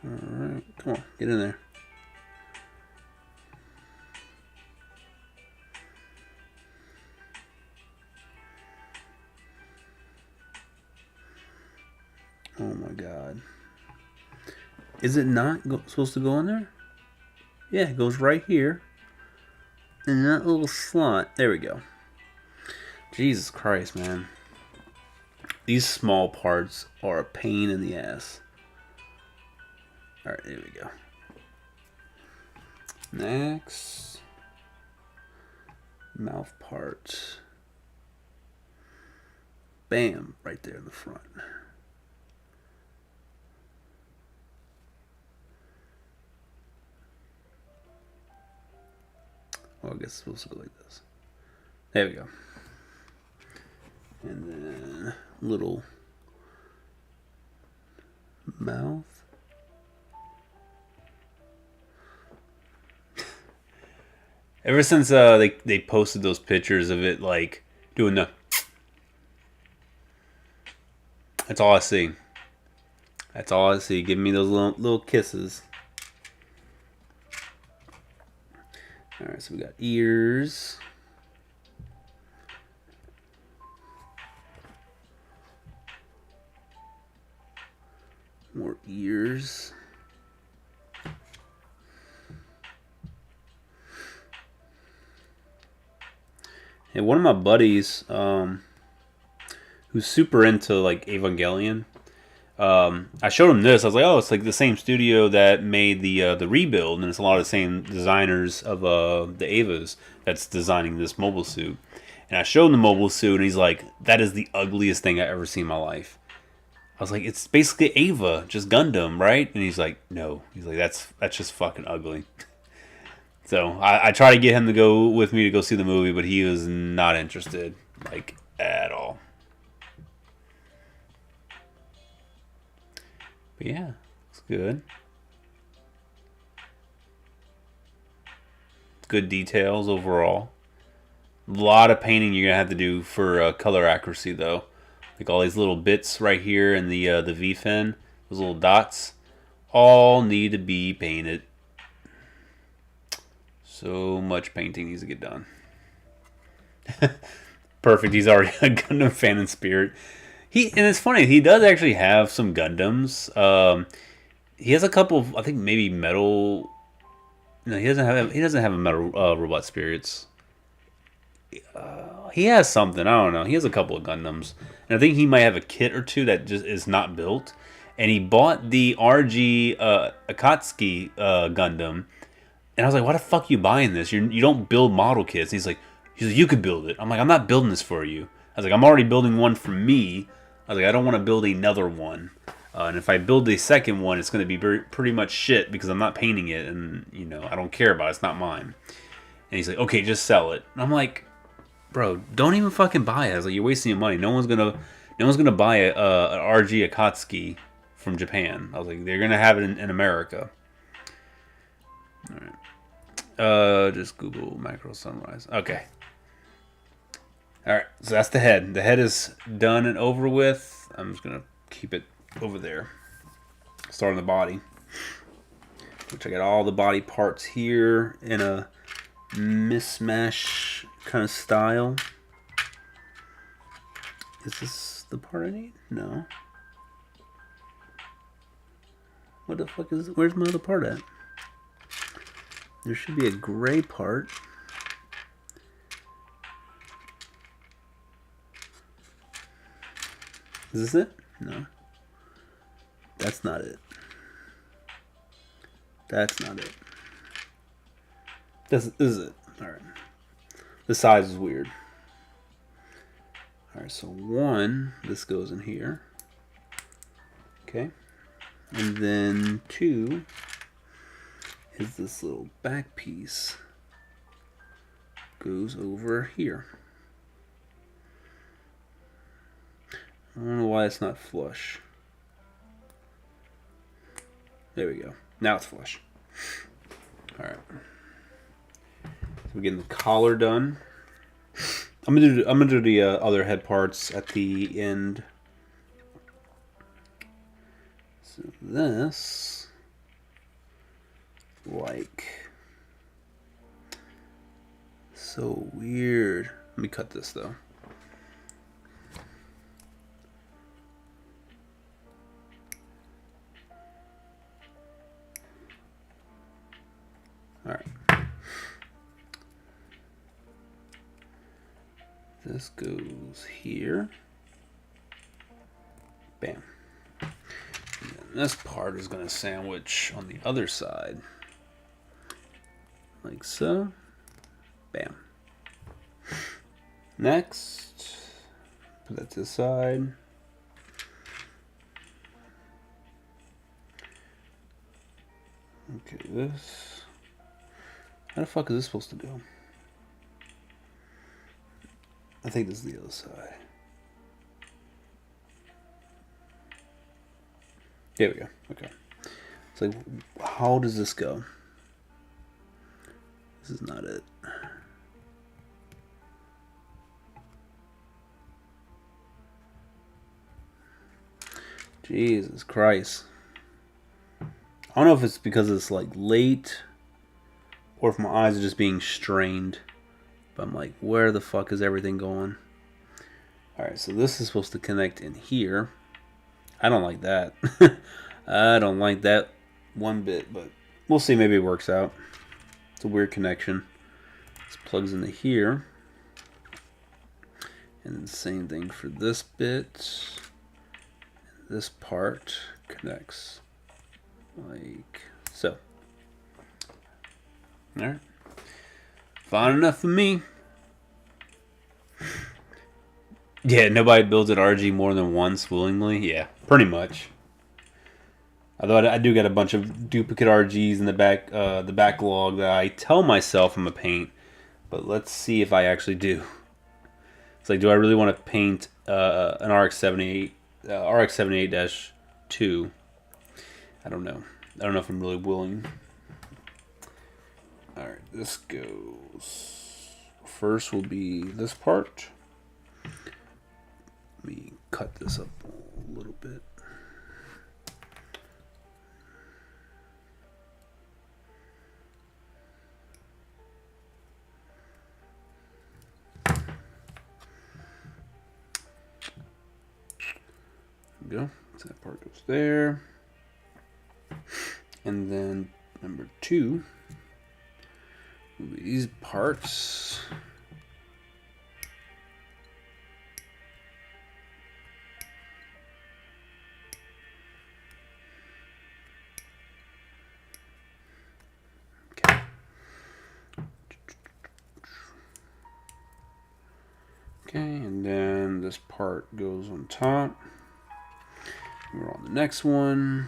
[SPEAKER 2] Alright, come on, get in there. Oh my god. Is it not supposed to go in there? Yeah, it goes right here. In that little slot. There we go. Jesus Christ, man. These small parts are a pain in the ass. Alright, there we go. Next. Mouth part. Bam, right there in the front. Oh, I guess it's supposed to go like this. There we go. And then little mouth. Ever since they posted those pictures of it like doing the, that's all I see. That's all I see. Give me those little kisses. Alright, so we got ears. More ears. And one of my buddies, who's super into like Evangelion, I showed him this. I was like, oh, it's like the same studio that made the rebuild, and it's a lot of the same designers of the Avas that's designing this mobile suit. And I showed him the mobile suit, and he's like, that is the ugliest thing I've ever seen in my life. I was like, it's basically Ava, just Gundam, right? And he's like, no. He's like, that's just fucking ugly. So I tried to get him to go with me to go see the movie, but he was not interested, like, at all. But yeah, it's good. Good details overall. A lot of painting you're gonna have to do for color accuracy, though. Like all these little bits right here in the V fin, those little dots, all need to be painted. So much painting needs to get done. Perfect. He's already a Gundam fan in spirit. And it's funny. He does actually have some Gundams. He has a couple of, I think maybe metal. No, he doesn't have a metal robot spirits. He has something. I don't know. He has a couple of Gundams, and I think he might have a kit or two that just is not built. And he bought the RG Akatsuki Gundam, and I was like, "Why the fuck are you buying this? You don't build model kits." And he's like, "You could build it." I'm like, "I'm not building this for you." I was like, "I'm already building one for me." I was like, "I don't want to build another one." And if I build a second one, it's going to be pretty much shit because I'm not painting it, and you know I don't care about it. It's not mine. And he's like, okay, just sell it. And I'm like, bro, don't even fucking buy it. I was like, you're wasting your money. No one's gonna buy an RG Akatsuki from Japan. I was like, they're gonna have it in America. All right. Just Google macro sunrise. Okay. All right. So that's the head. The head is done and over with. I'm just gonna keep it over there. Start on the body, which I got all the body parts here in a mismatch kind of style. Is this the part I need? No. What the fuck is it? Where's my other part at? There should be a gray part. Is this it? No. That's not it. That's not it. This is it. Alright. The size is weird. Alright, so one, this goes in here. Okay. And then two is this little back piece. Goes over here. I don't know why it's not flush. There we go. Now it's flush. Alright. So we're getting the collar done. I'm gonna do the other head parts at the end. So this, like, so weird. Let me cut this though. All right. This goes here. Bam. And then this part is going to sandwich on the other side. Like so. Bam. Next, put that to the side. Okay, this. How the fuck is this supposed to go? I think this is the other side. There we go. Okay. It's like, how does this go? This is not it. Jesus Christ. I don't know if it's because it's like late or if my eyes are just being strained. But I'm like, where the fuck is everything going? Alright, so this is supposed to connect in here. I don't like that. I don't like that one bit, but we'll see. Maybe it works out. It's a weird connection. This plugs into here. And then same thing for this bit. This part connects like so. Alright. Fine enough for me. Yeah, nobody builds an RG more than once willingly. Yeah, pretty much. Although I do get a bunch of duplicate RGs in the backlog that I tell myself I'm gonna paint, but let's see if I actually do. It's like, do I really want to paint an RX-78, RX-78-2? I don't know. I don't know if I'm really willing. All right, this goes. First will be this part. Let me cut this up a little bit. There we go. So that part goes there. And then number two will be these parts. Okay, and then this part goes on top. We're on the next one.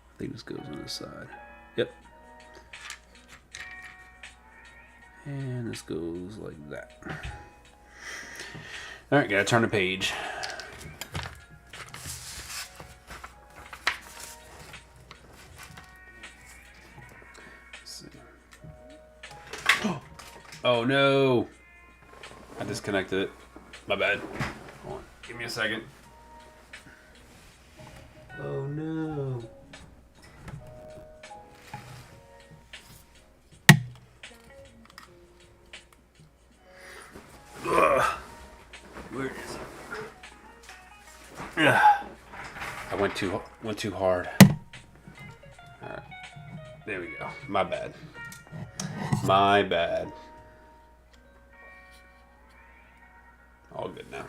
[SPEAKER 2] I think this goes on this side. Yep. And this goes like that. Alright, gotta turn the page. Let's see. Oh no! I disconnected it. My bad. Hold on. Give me a second. Oh no. Ugh. Where is it? Ugh. I went too hard. All right. There we go. My bad. My bad. All good now.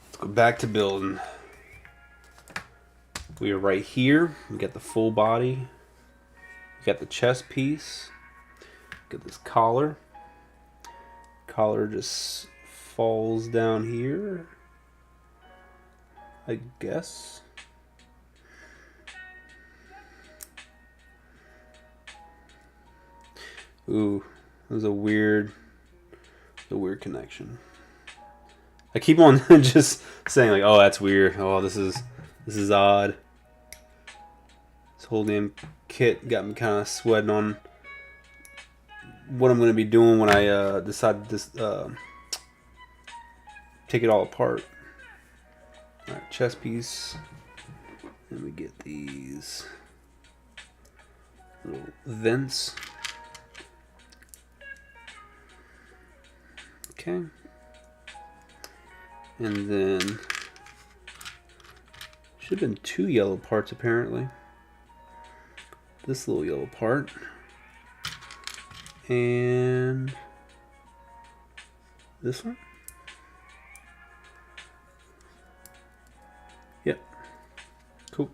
[SPEAKER 2] Let's go back to building. We are right here. We got the full body. We got the chest piece. Got this collar. Collar just falls down here, I guess. Ooh, there's a weird connection. I keep on just saying like, oh, that's weird. Oh, this is odd. This whole damn kit got me kind of sweating on what I'm going to be doing when I decide to take it all apart. All right, chest piece. And we get these little vents. Okay. And then should have been 2 yellow parts apparently. This little yellow part. And this one. Yep. Cool.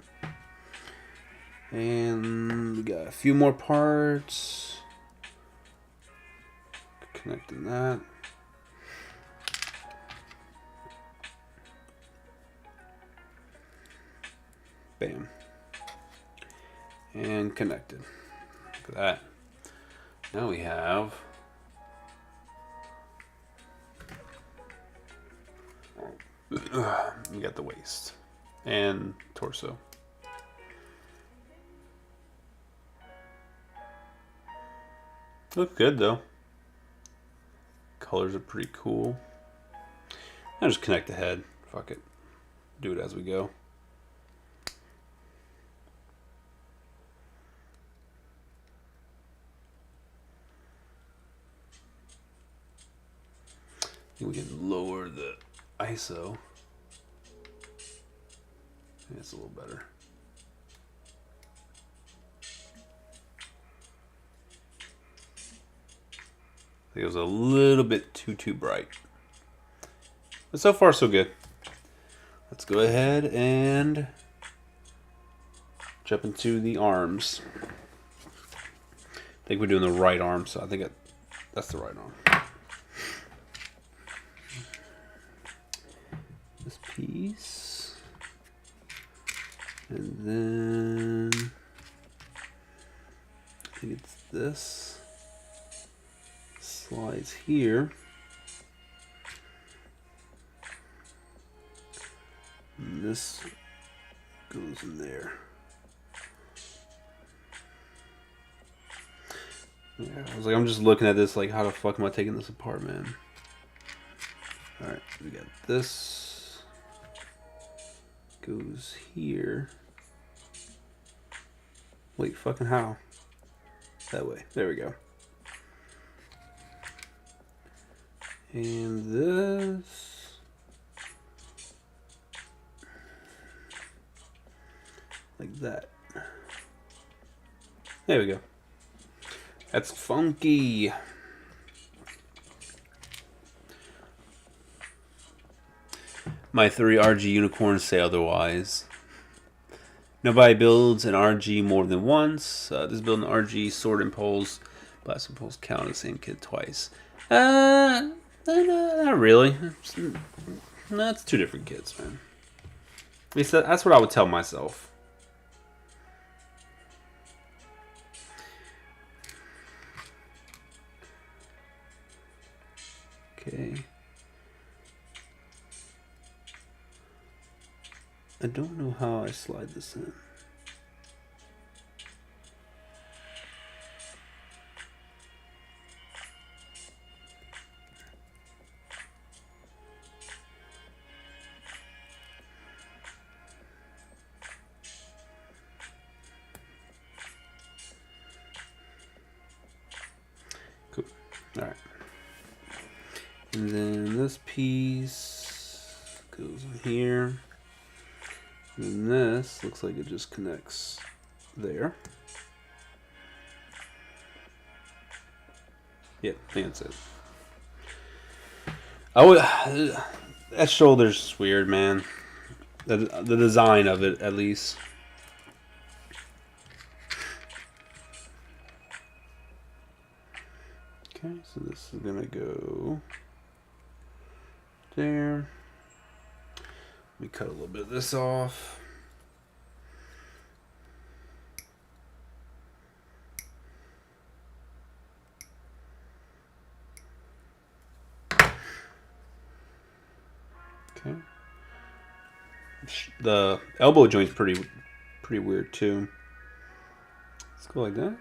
[SPEAKER 2] And we got a few more parts. Connecting that. Bam. And connected. Look at that. Now we have we got the waist and torso. Look good though. Colors are pretty cool. I'll just connect the head. Fuck it. Do it as we go. We can lower the ISO. It's a little better. I think it was a little bit too bright. But so far so good. Let's go ahead and jump into the arms. I think we're doing the right arm, so I think that's the right arm. This piece, and then I think it's this slides here, and this goes in there. Yeah, I was like, I'm just looking at this like, how the fuck am I taking this apart, man? All right, we got this. Goes here. Wait, fucking how? That way. There we go. And this. Like that. There we go. That's funky. My 3 RG unicorns say otherwise. Nobody builds an RG more than once. This build an RG sword impulse, blast impulse count the same kit twice. Not really. That's two different kids, man. At least that's what I would tell myself. Okay. I don't know how I slide this in. Cool. All right. And then this piece goes in here. And this looks like it just connects there. Yep, I think that's it. That shoulder's weird, man. The design of it, at least. Okay, so this is gonna go there. Let me cut a little bit of this off. Okay. The elbow joint's pretty weird too. Let's go like that.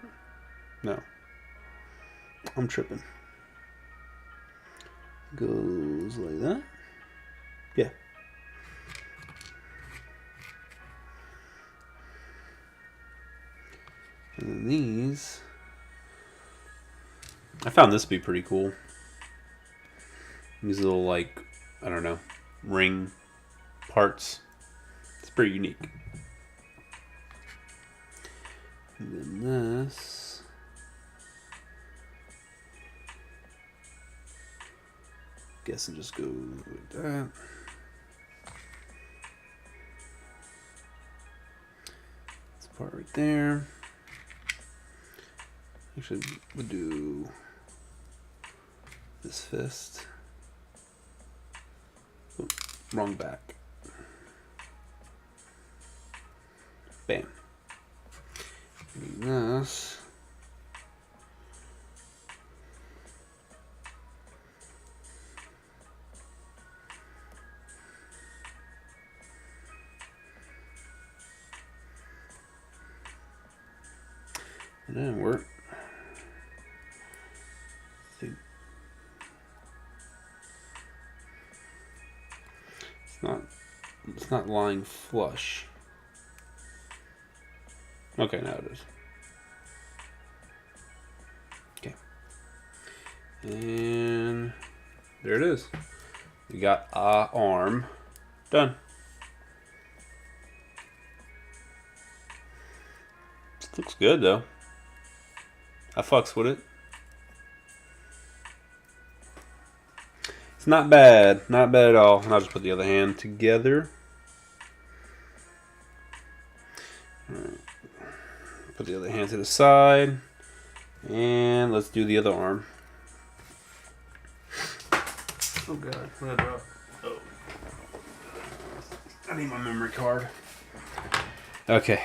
[SPEAKER 2] No, I'm tripping. Goes like that. Yeah. And then these, I found this to be pretty cool. These little, like, I don't know, ring parts. It's pretty unique. And then this, guess it just goes like that. This part right there. Actually, we'll do this fist. Oh, wrong back. Bam. And this. It didn't work. It's not lying flush. Okay, now it is. Okay. And there it is. We got our arm done. It looks good though. I fucks with it. It's not bad. Not bad at all. And I'll just put the other hand together. Alright. Put the other hand to the side. And let's do the other arm. Oh god, what did I drop? Oh. I need my memory card. Okay.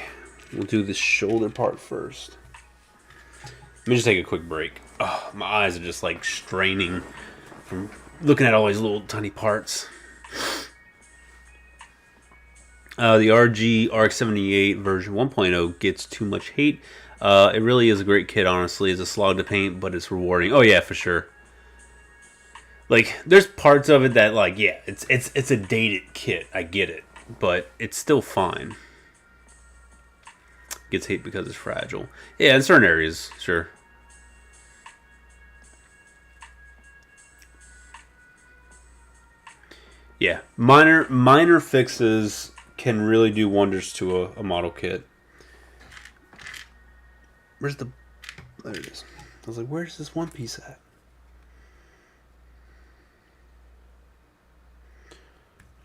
[SPEAKER 2] We'll do the shoulder part first. Let me just take a quick break. Oh, my eyes are just like straining from looking at all these little tiny parts. The RG RX-78 version 1.0 gets too much hate. It really is a great kit, honestly. It's a slog to paint, but it's rewarding. Oh yeah, for sure. Like, there's parts of it that, like, yeah, it's a dated kit. I get it, but it's still fine. Gets hate because it's fragile. Yeah, in certain areas, sure. Yeah, minor fixes can really do wonders to a model kit. Where's the... There it is. I was like, where's this one piece at?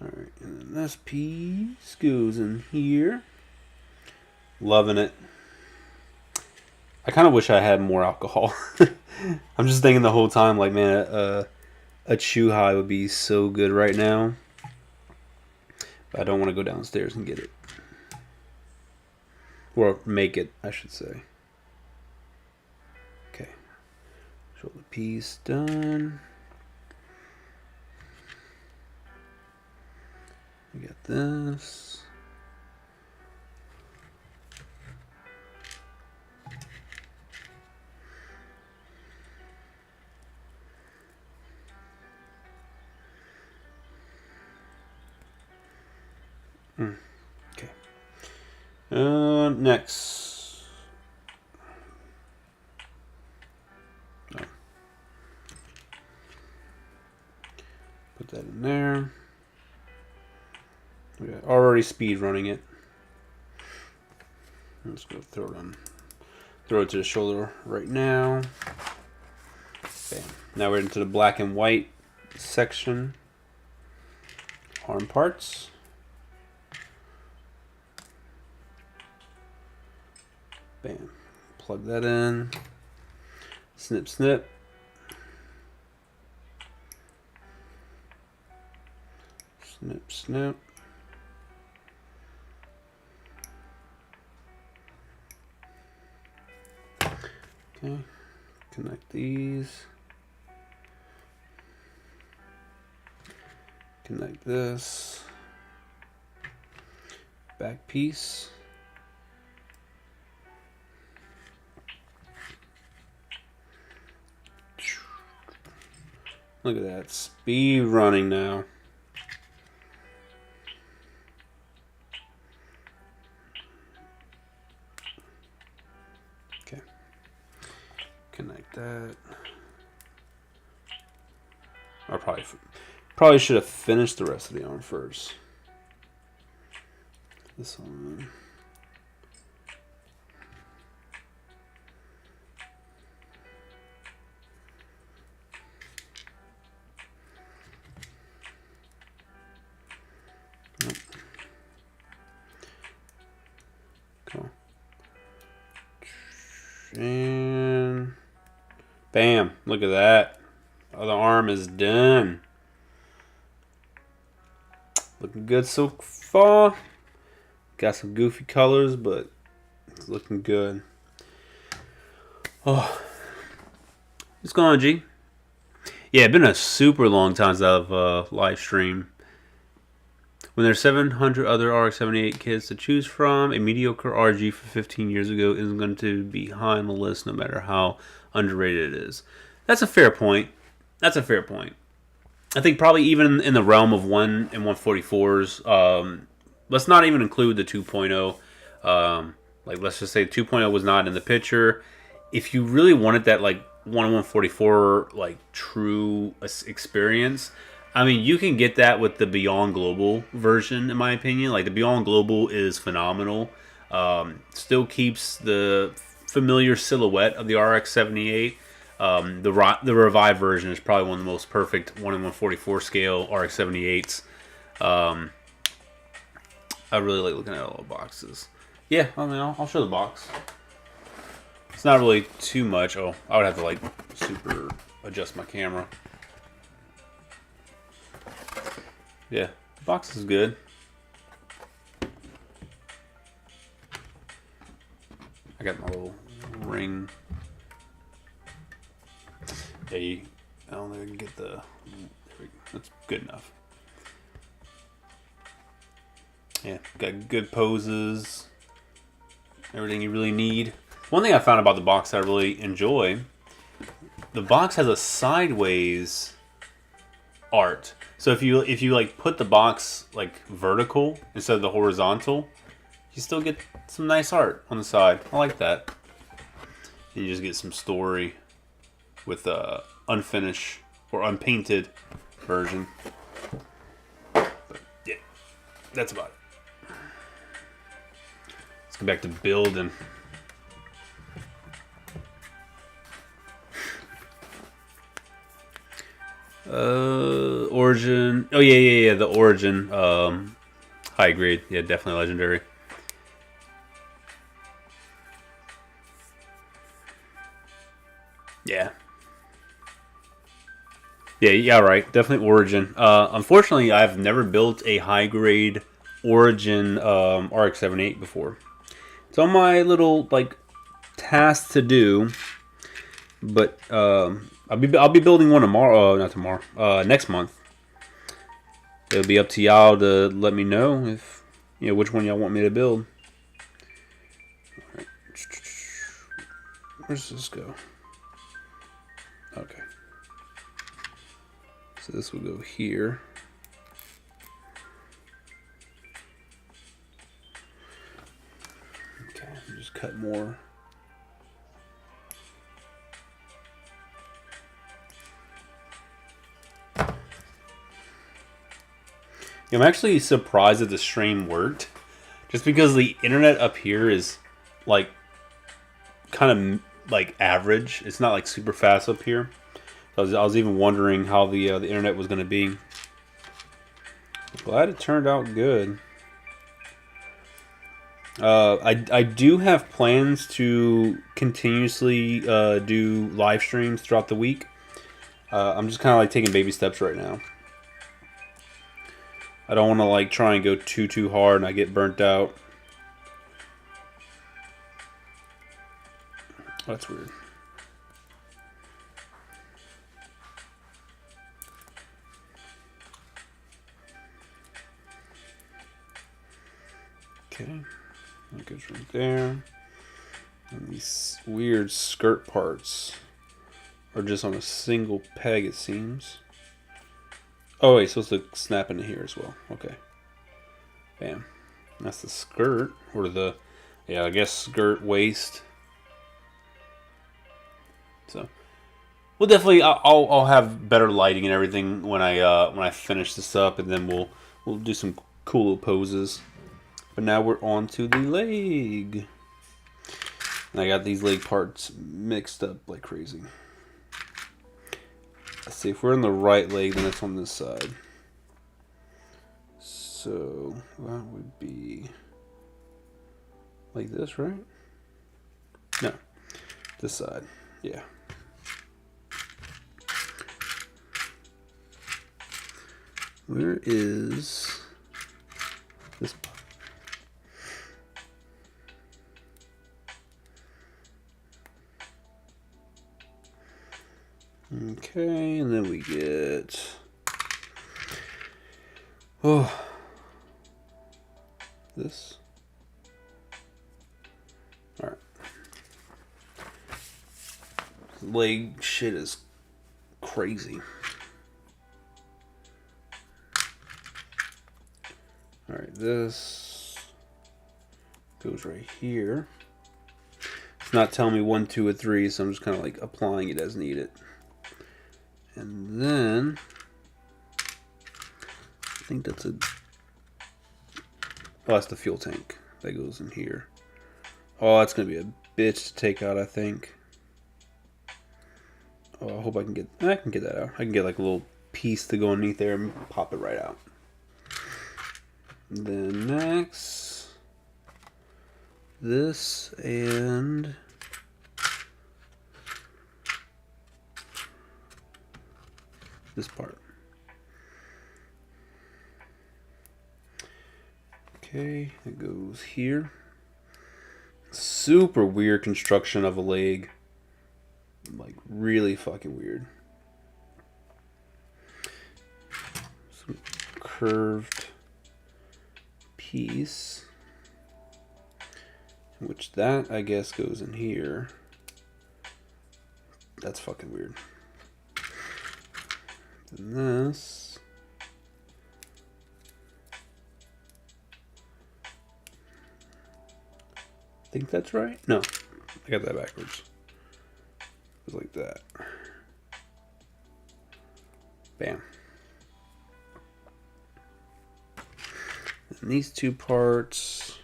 [SPEAKER 2] Alright, and then this piece goes in here. Loving it. I kind of wish I had more alcohol. I'm just thinking the whole time, like, man, a chew high would be so good right now. But I don't want to go downstairs and get it. Or make it, I should say. Okay. Shoulder piece done. We got this. Okay. Next. Oh. Put that in there. We got already speed running it. Let's go throw it to the shoulder right now. Bam. Now we're into the black and white section. Arm parts. Bam. Plug that in. Snip, snip. Snip, snip. Okay. Connect these. Connect this. Back piece. Look at that, speed running now. Okay, connect that. I probably should have finished the rest of the arm first. This one. Cool. And bam, look at that. Other arm is done. Looking good so far. Got some goofy colors, but it's looking good. Oh, what's going on, G? Yeah, it's been a super long time since I've live streamed. When there's 700 other RX-78 kits to choose from, a mediocre RG for 15 years ago isn't going to be high on the list no matter how underrated it is. That's a fair point. That's a fair point. I think probably even in the realm of 1 and 144s, let's not even include the 2.0. Like, let's just say 2.0 was not in the picture. If you really wanted that, like, 1 and 144, like, true experience, I mean, you can get that with the Beyond Global version, in my opinion. Like, the Beyond Global is phenomenal. Still keeps the familiar silhouette of the RX-78. The Revive version is probably one of the most perfect 1 in 144 scale RX-78s. I really like looking at all the boxes. Yeah, I mean, I'll show the box. It's not really too much. Oh, I would have to, like, super adjust my camera. Yeah, the box is good. I got my little ring. Yeah, I don't think I can get the... That's good enough. Yeah, got good poses. Everything you really need. One thing I found about the box that I really enjoy, the box has a sideways art. So if you like put the box like vertical instead of the horizontal, you still get some nice art on the side. I like that. And you just get some story with a unfinished or unpainted version. But yeah, that's about it. Let's go back to building. Origin. Oh yeah. The Origin. High grade. Yeah, definitely legendary. Yeah. Yeah, right. Definitely Origin. Unfortunately, I've never built a high grade Origin RX-78 before. It's on my little like task to do, but I'll be building one tomorrow. Not tomorrow. Next month. It'll be up to y'all to let me know if which one y'all want me to build. All right. Where's this go? Okay. So this will go here. Okay, just cut more. I'm actually surprised that the stream worked, just because the internet up here is like kind of like average. It's not like super fast up here. So I was even wondering how the internet was going to be. Glad it turned out good. I do have plans to continuously do live streams throughout the week. I'm just kind of like taking baby steps right now. I don't want to like try and go too hard and I get burnt out. Oh, that's weird. Okay, that goes right there. And these weird skirt parts are just on a single peg, it seems. Oh, wait, supposed to snap into here as well. Okay. Bam. That's the skirt, or the, yeah, I guess skirt waist. So, we'll definitely, I'll have better lighting and everything when I finish this up, and then we'll do some cool little poses. But now we're on to the leg. And I got these leg parts mixed up like crazy. Let's see, if we're in the right leg, then it's on this side. So that would be like this, right? No, this side, yeah. Where is this? Okay, and then we get, this. All right. Leg shit is crazy. All right, this goes right here. It's not telling me 1, 2, or 3, so I'm just kind of like applying it as needed. And then I think that's a, oh, that's the fuel tank that goes in here. Oh, that's gonna be a bitch to take out, I think. Oh, I hope I can get that out. I can get like a little piece to go underneath there and pop it right out. And then next, this and this part. Okay, it goes here. Super weird construction of a leg. Like really fucking weird. Some curved piece. Which that I guess goes in here. That's fucking weird. And this. I think that's right. No, I got that backwards. It was like that. Bam. And these two parts,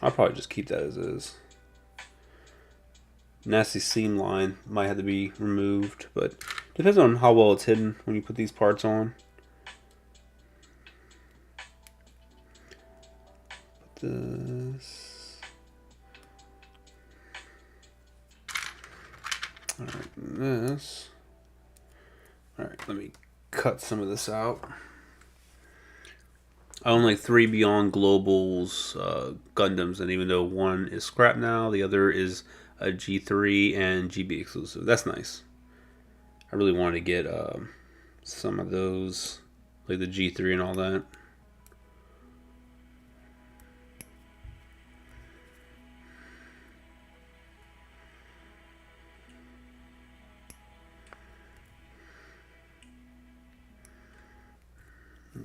[SPEAKER 2] I'll probably just keep that as is. Nasty seam line might have to be removed, but depends on how well it's hidden when you put these parts on. Put this. this. Alright, let me cut some of this out. I own like 3 Beyond Global's Gundams, and even though one is scrap now, the other is a G3 and GB exclusive. That's nice. I really wanted to get some of those, like the G3 and all that.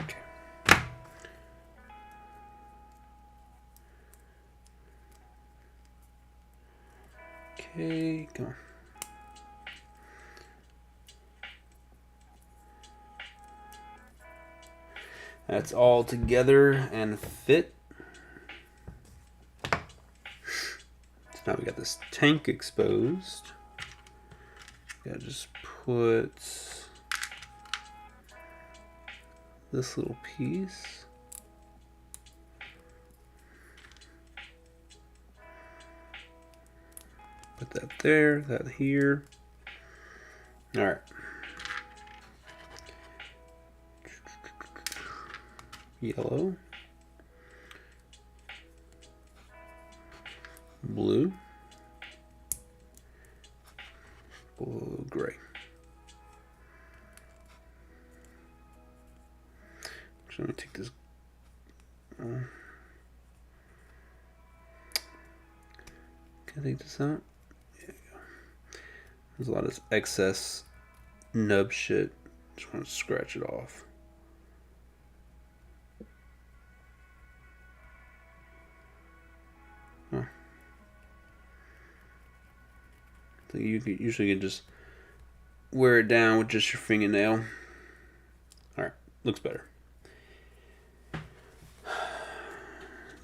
[SPEAKER 2] Okay. Okay, come on. That's all together and fit. So now we got this tank exposed. Gotta just put this little piece. Put that there, that here. All right. Yellow. Blue. Blue, gray. So I'm gonna take this. Can I take this out? There you go. There's a lot of excess nub shit. Just want to scratch it off. Huh. So you could usually just wear it down with just your fingernail. Alright, looks better.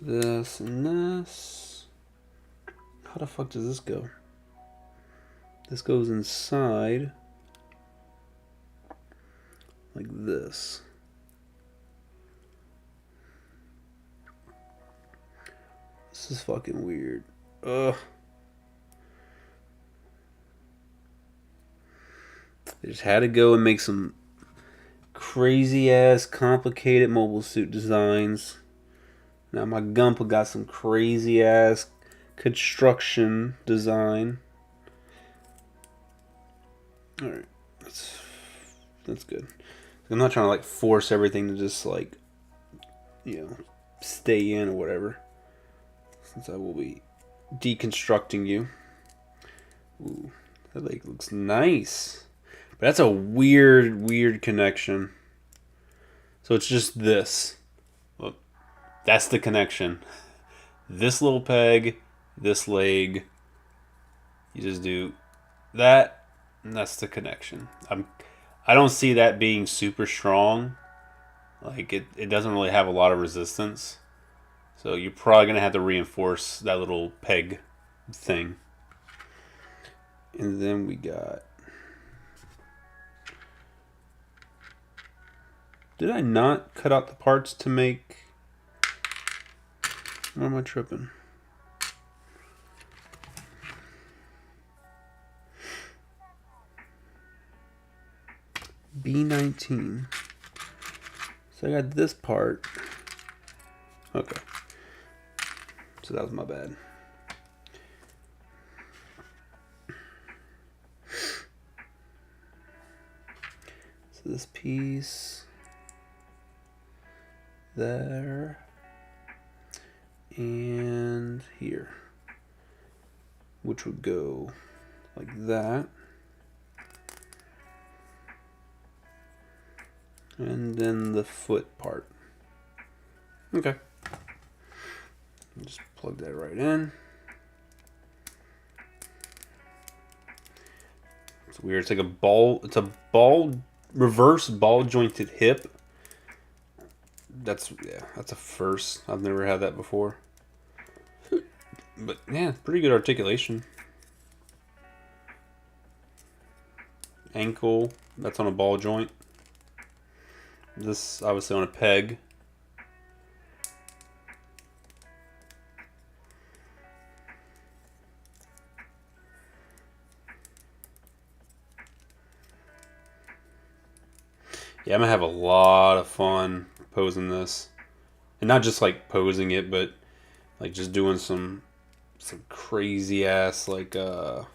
[SPEAKER 2] This and this. How the fuck does this go? This goes inside like this. This is fucking weird. Ugh. They just had to go and make some crazy ass complicated mobile suit designs. Now my Gumpa got some crazy ass construction design. Alright, that's good. I'm not trying to like force everything to just like, you know, stay in or whatever. Since I will be deconstructing you. Ooh, that like looks nice. But that's a weird connection. So it's just this. Look, that's the connection. This little peg, this leg. You just do that, and that's the connection. I don't see that being super strong. Like it doesn't really have a lot of resistance. So you're probably going to have to reinforce that little peg thing. And then we got... Did I not cut out the parts to make... What am I tripping? B19. So I got this part. Okay. So that was my bad. So this piece there and here, which would go like that, and then the foot part. Okay. Just plug that right in. It's weird. It's like a ball. It's a reverse ball jointed hip. That's a first. I've never had that before. But yeah, pretty good articulation. Ankle. That's on a ball joint. This obviously on a peg. Yeah, I'm gonna have a lot of fun posing this, and not just like posing it, but like just doing some crazy ass like our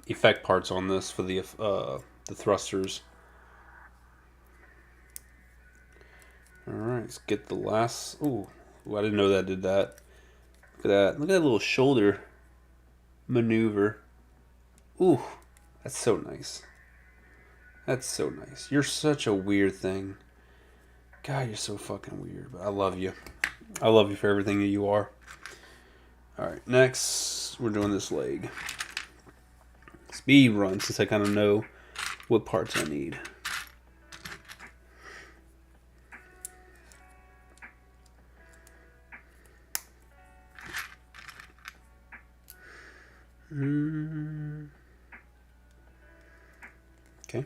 [SPEAKER 2] effect parts on this for the thrusters. All right, let's get the last. Ooh, I didn't know that did that. Look at that! Look at that little shoulder maneuver. Ooh, that's so nice. That's so nice. You're such a weird thing. God, you're so fucking weird, but I love you. I love you for everything that you are. Alright, next, we're doing this leg. Speed run, since I kind of know what parts I need. Okay.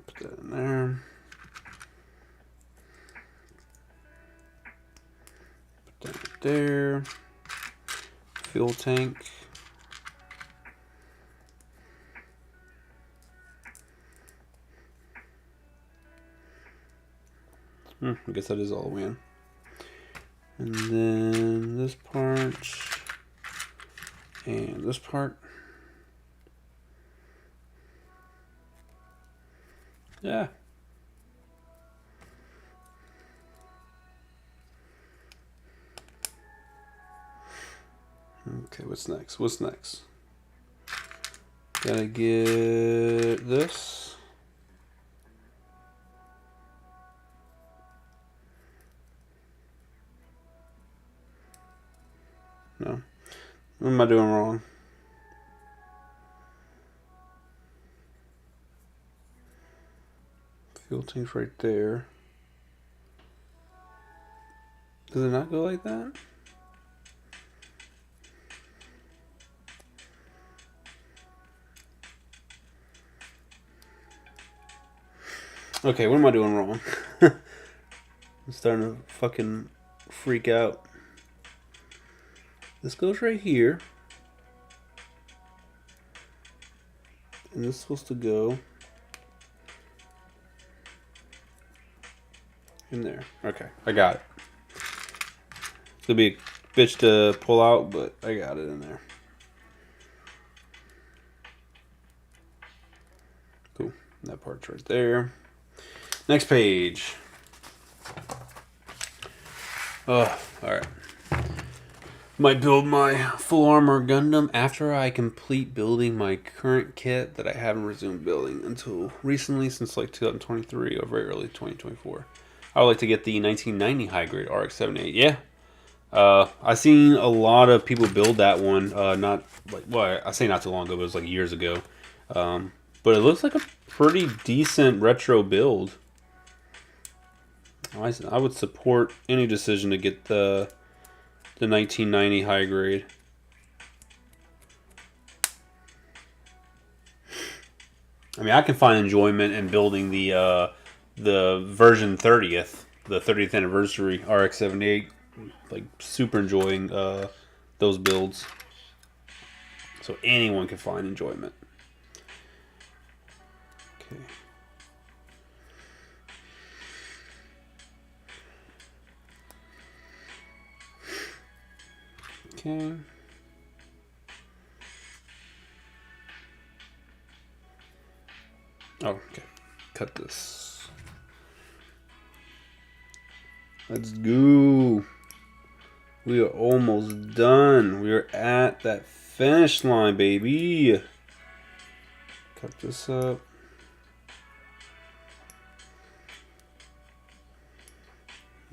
[SPEAKER 2] Put that in there. Put that there. Fuel tank. I guess that is all the way in. And then this part. And this part. Yeah. Okay, what's next? What's next? Gotta get this. No. What am I doing wrong? Fuel tank's right there. Does it not go like that? Okay, what am I doing wrong? I'm starting to fucking freak out. This goes right here. And this is supposed to go in there. Okay, I got it. It's gonna be a bitch to pull out, but I got it in there. Cool. That part's right there. Next page. Oh, alright. Might build my full armor Gundam after I complete building my current kit that I haven't resumed building until recently, since like 2023 or very early 2024. I would like to get the 1990 high grade RX-78. Yeah. I seen a lot of people build that one. Not like, well, I say not too long ago, but it was like years ago. But it looks like a pretty decent retro build. I would support any decision to get the 1990 high grade. I mean, I can find enjoyment in building the version 30th, the 30th anniversary RX-78. Like, super enjoying those builds. So anyone can find enjoyment. Okay. Okay. Oh, okay. Cut this. Let's go. We are almost done. We are at that finish line, baby. Cut this up.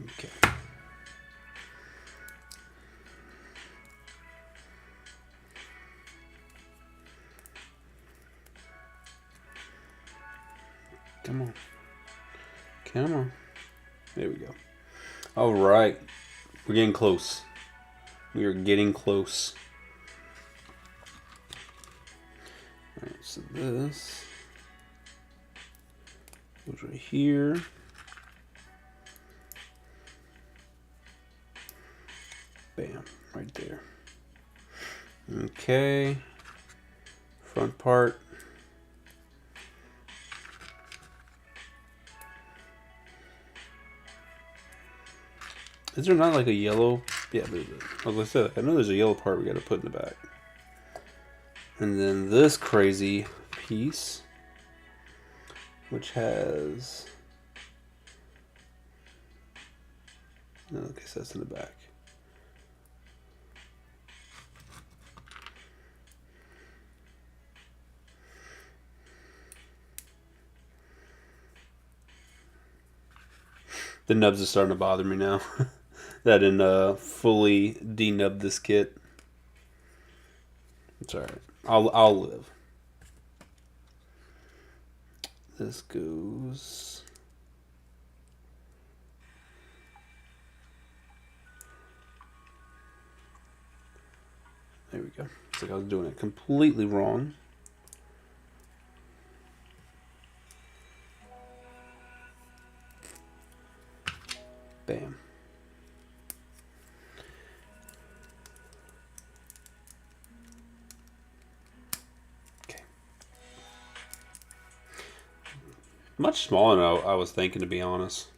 [SPEAKER 2] Okay. Come on. Come on. There we go. All right. We're getting close. We are getting close. All right, so this goes right here. Bam, right there. Okay. Front part. Is there not like a yellow? Yeah, there's a, like I said, I know there's a yellow part we got to put in the back. And then this crazy piece, which has, no, I guess that's in the back. The nubs are starting to bother me now. That didn't fully denub this kit. It's alright. I'll live. This goes. There we go. It's like I was doing it completely wrong. Bam. Okay. Much smaller than I was thinking, to be honest.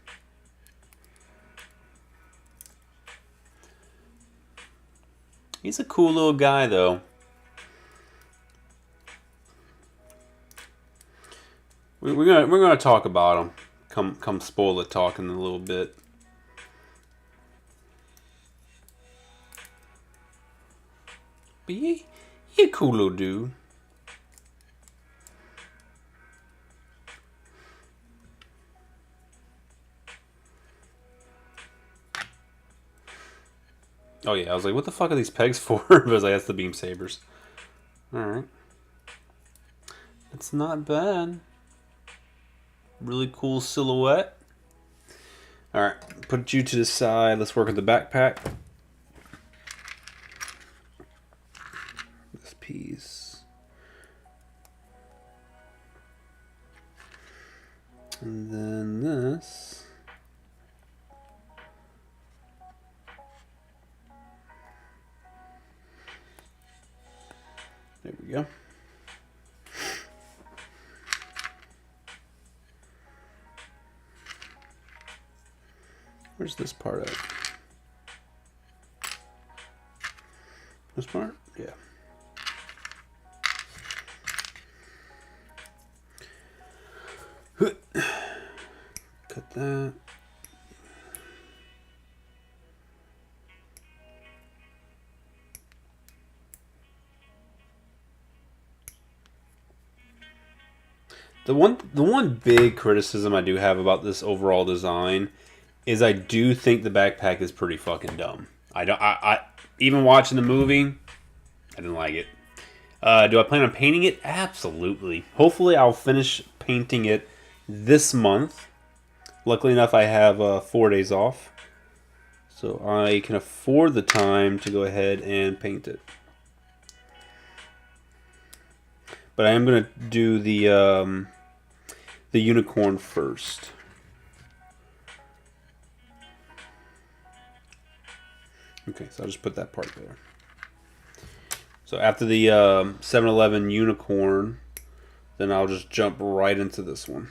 [SPEAKER 2] He's a cool little guy, though. We're gonna talk about him. Come spoil it talking a little bit. But he a cool little dude. Oh yeah, I was like, what the fuck are these pegs for? But I was like, that's the beam sabers. Alright. It's not bad. Really cool silhouette. Alright, put you to the side. Let's work on the backpack. This piece. And then this. There we go. Where's this part at? This part? Yeah. Cut that. The one big criticism I do have about this overall design is I do think the backpack is pretty fucking dumb. I even watching the movie, I didn't like it. Do I plan on painting it? Absolutely. Hopefully I'll finish painting it this month. Luckily enough, I have 4 days off, so I can afford the time to go ahead and paint it. But I am going to do the unicorn first. Okay, so I'll just put that part there. So after the 7-Eleven unicorn, then I'll just jump right into this one.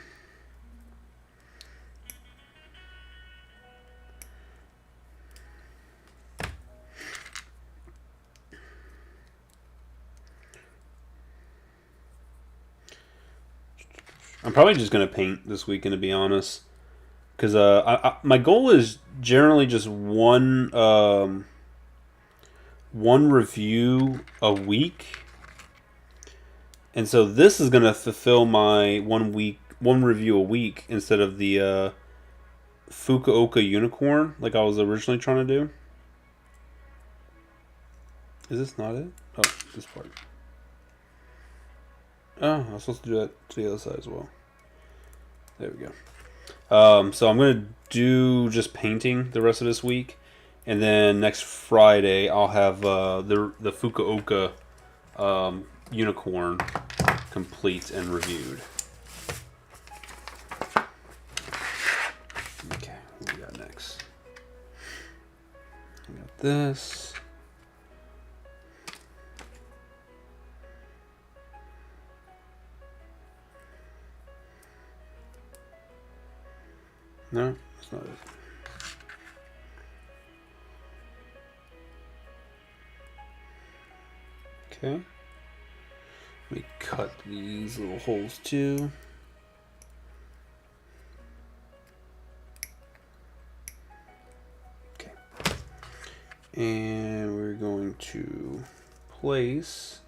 [SPEAKER 2] I'm probably just going to paint this weekend, to be honest. Because my goal is generally just one review a week. And so this is going to fulfill my one review a week instead of the Fukuoka unicorn like I was originally trying to do. Is this not it? Oh, this part. Oh, I was supposed to do that to the other side as well. There we go. So I'm going to do just painting the rest of this week. And then next Friday, I'll have the Fukuoka unicorn complete and reviewed. Okay, what we got next? We got this. No, it's not it. Okay. Let me cut these little holes too. Okay. And we're going to place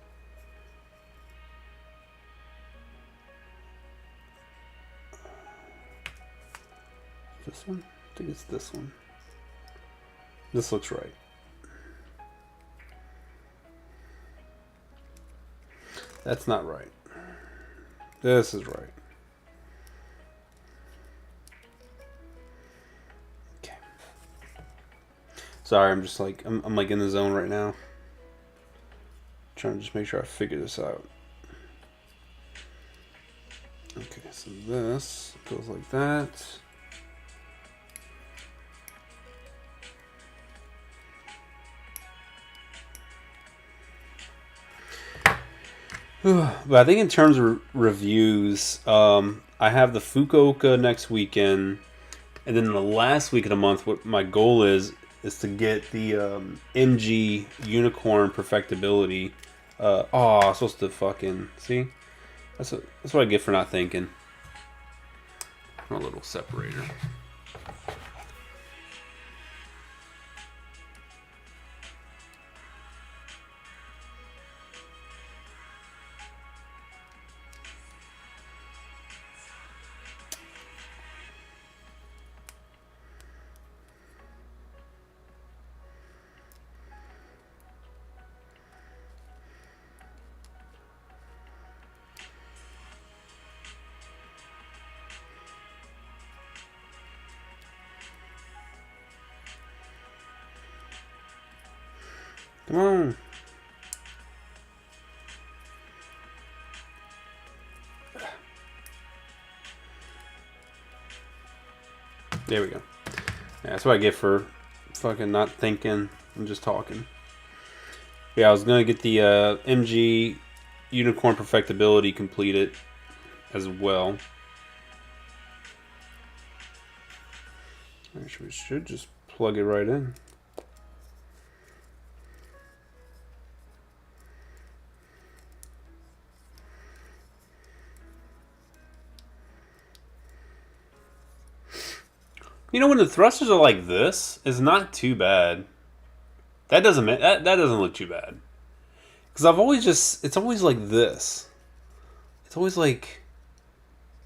[SPEAKER 2] this one. I think it's this one. This looks right. That's not right. This is right. Okay. Sorry, I'm just like I'm like in the zone right now. Trying to just make sure I figure this out. Okay, so this goes like that. But I think in terms of reviews, I have the Fukuoka next weekend, and then the last week of the month, what my goal is to get the MG Unicorn Perfectibility. I'm supposed to fucking see. That's what I get for not thinking. A little separator. Come on. There we go. Yeah, that's what I get for fucking not thinking and just talking. Yeah, I was going to get the MG Unicorn Perfectibility completed as well. Actually, we should just plug it right in. You know, when the thrusters are like this, it's not too bad. That doesn't look too bad. Because it's always like this. It's always like,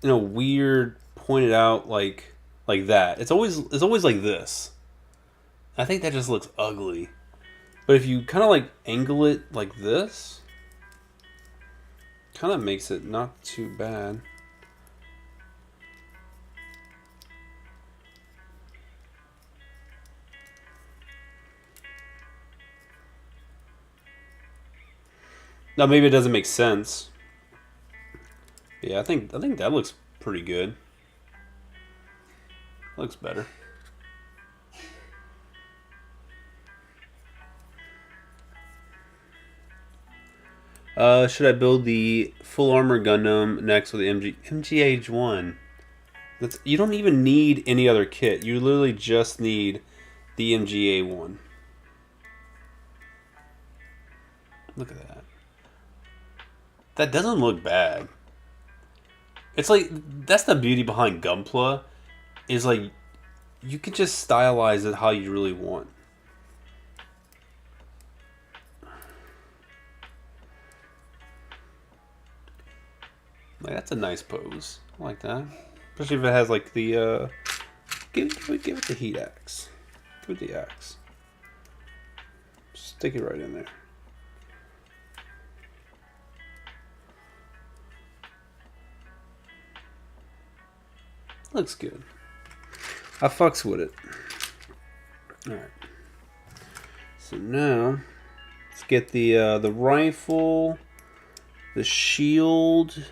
[SPEAKER 2] you know, weird, pointed out like that. It's always like this. I think that just looks ugly. But if you kind of like angle it like this, kind of makes it not too bad. Now maybe it doesn't make sense. Yeah, I think that looks pretty good. Looks better. Should I build the full armor Gundam next with the MGH1? You don't even need any other kit. You literally just need the MGA1. Look at that. That doesn't look bad. It's like, that's the beauty behind Gunpla, is like, you can just stylize it how you really want. Like, that's a nice pose. I like that. Especially if it has like the, give it the heat axe. Give it the axe. Stick it right in there. Looks good. I fucks with it. Alright. So now, let's get the rifle, the shield.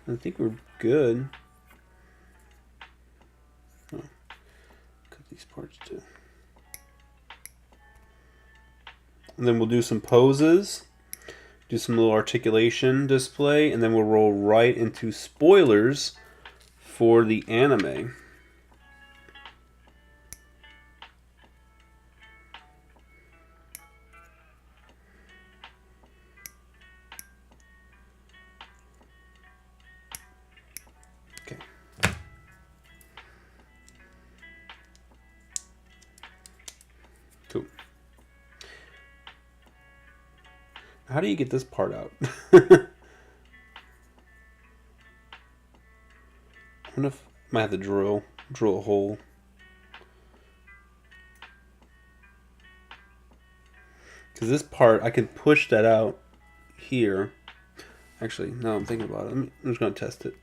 [SPEAKER 2] I think we're good. Oh, cut these parts too. And then we'll do some poses, do some little articulation display, and then we'll roll right into spoilers for the anime. how do you get this part out? I wonder if I might have to drill a hole. Because this part, I can push that out here. Actually, no, I'm thinking about it. I'm just going to test it.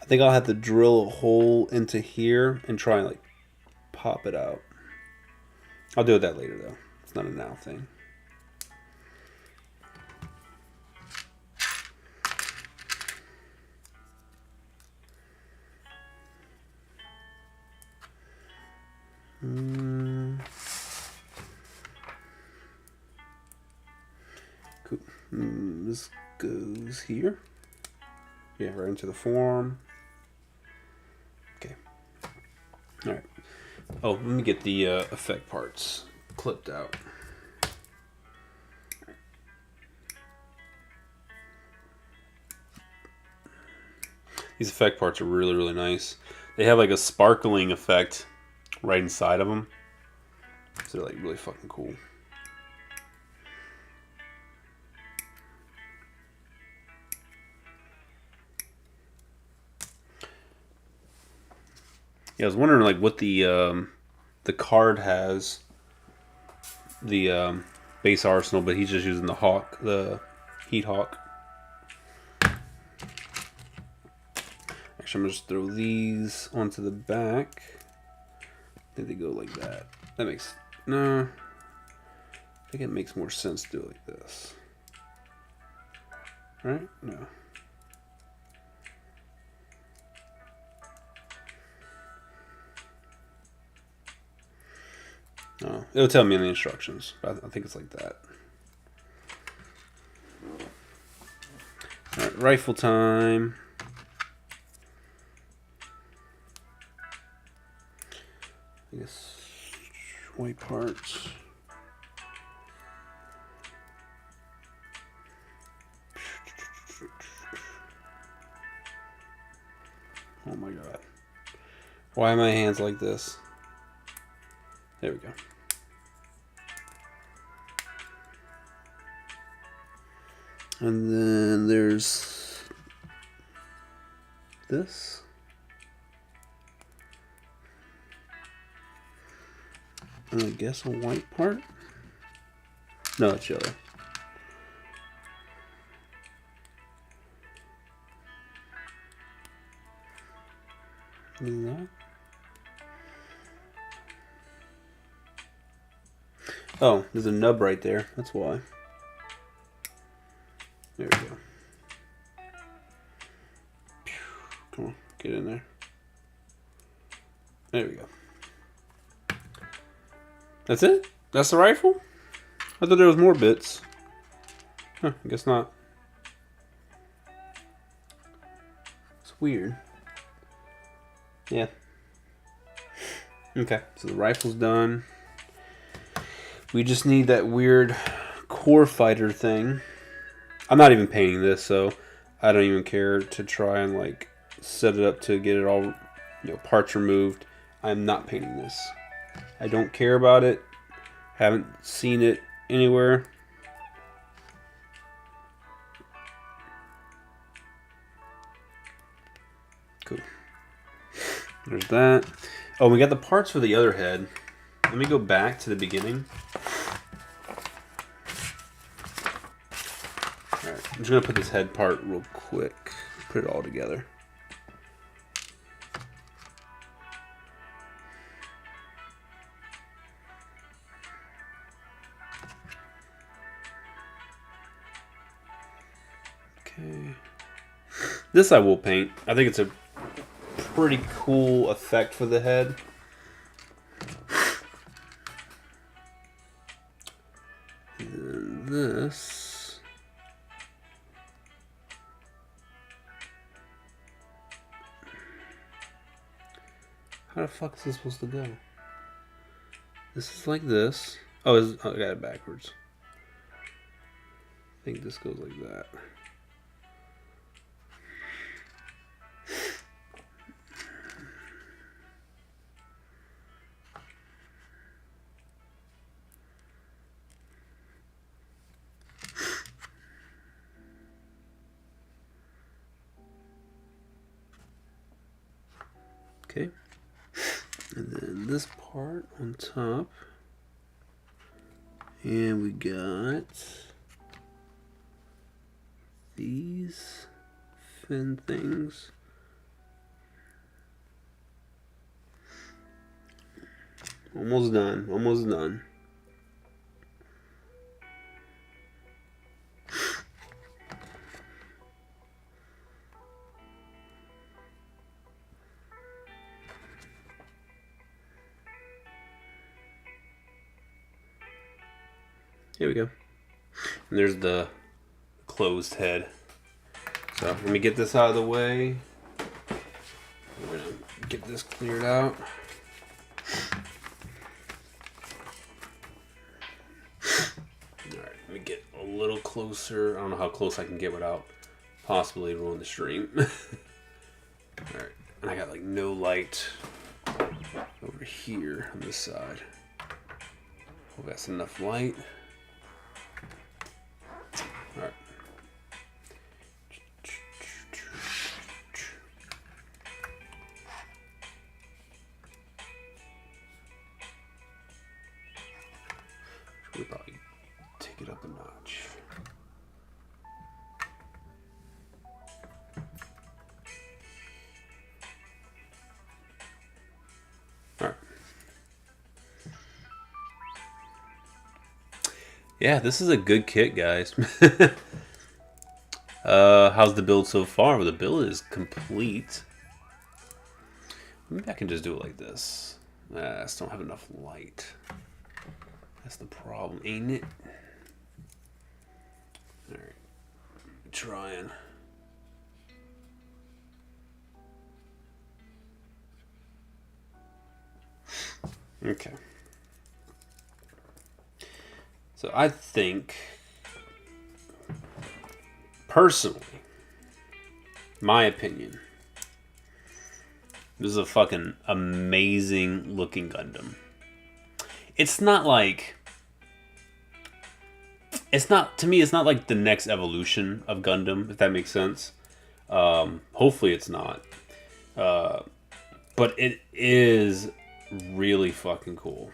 [SPEAKER 2] I think I'll have to drill a hole into here and try and like pop it out. I'll do that later though. It's not a now thing. Cool. This goes here. Yeah, right into the form. Okay. All right. Oh, let me get the effect parts clipped out. These effect parts are really, really nice. They have like a sparkling effect right inside of them. So they're like really fucking cool. Yeah, I was wondering like what the card has. The base arsenal, but he's just using the Hawk, the Heat Hawk. Actually, I'm gonna just throw these onto the back. I think they go like that. That makes no. I think it makes more sense to do it like this. Right? No. Oh, it'll tell me in the instructions, but I think it's like that. All right, rifle time. I guess white parts. Oh my god. Why are my hands like this? There we go. And then there's this. And I guess a white part? No, it's yellow. That. Oh, there's a nub right there. That's why. There we go. Come on, get in there. There we go. That's it? That's the rifle? I thought there was more bits. Huh, I guess not. It's weird. Yeah. Okay, so the rifle's done. We just need that weird core fighter thing. I'm not even painting this, so I don't even care to try and like set it up to get it all, parts removed. I'm not painting this. I don't care about it. Haven't seen it anywhere. Cool. There's that. Oh, we got the parts for the other head. Let me go back to the beginning. Alright, I'm just going to put this head part real quick. Put it all together. Okay. This I will paint. I think it's a pretty cool effect for the head. And this. How the fuck is this supposed to go? This is like this. Oh, I got it backwards. I think this goes like that. Okay. And then this part on top. And we got these fin things. Almost done. Almost done. Here we go. And there's the closed head. So let me get this out of the way. We're gonna get this cleared out. Alright, let me get a little closer. I don't know how close I can get without possibly ruining the stream. Alright, and I got like no light over here on this side. Hope that's enough light. Alright. Should we probably take it up a notch? Alright. Yeah, this is a good kit, guys. How's the build so far? Well, the build is complete. Maybe I can just do it like this. I just don't have enough light. That's the problem, ain't it? Alright. Trying. Okay. So I think, personally, my opinion, this is a fucking amazing looking Gundam. It's not like, to me, it's not like the next evolution of Gundam, if that makes sense. Hopefully it's not. But it is really fucking cool.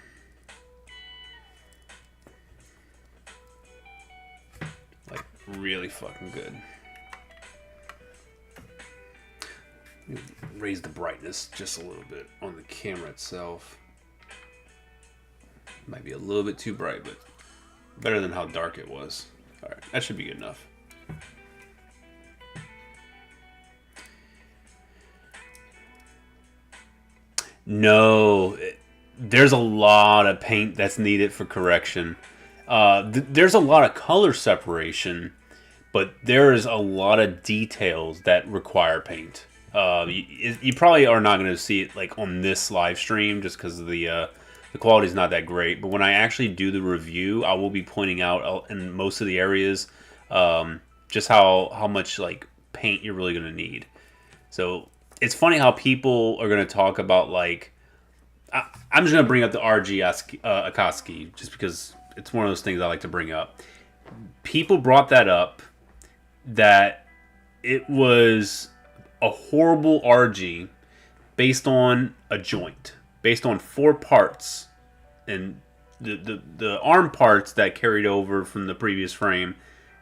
[SPEAKER 2] Like, really fucking good. Raise the brightness just a little bit on the camera itself. Might be a little bit too bright, but better than how dark it was. Alright, that should be good enough. No, there's a lot of paint that's needed for correction. There's a lot of color separation, but there's a lot of details that require paint. You probably are not going to see it like on this live stream just because of the quality is not that great. But when I actually do the review, I will be pointing out in most of the areas just how much like paint you're really going to need. So it's funny how people are going to talk about like I'm just going to bring up the RG Akatsuki just because it's one of those things I like to bring up. People brought that up that it was a horrible RG based on a joint, based on 4 parts, and the arm parts that carried over from the previous frame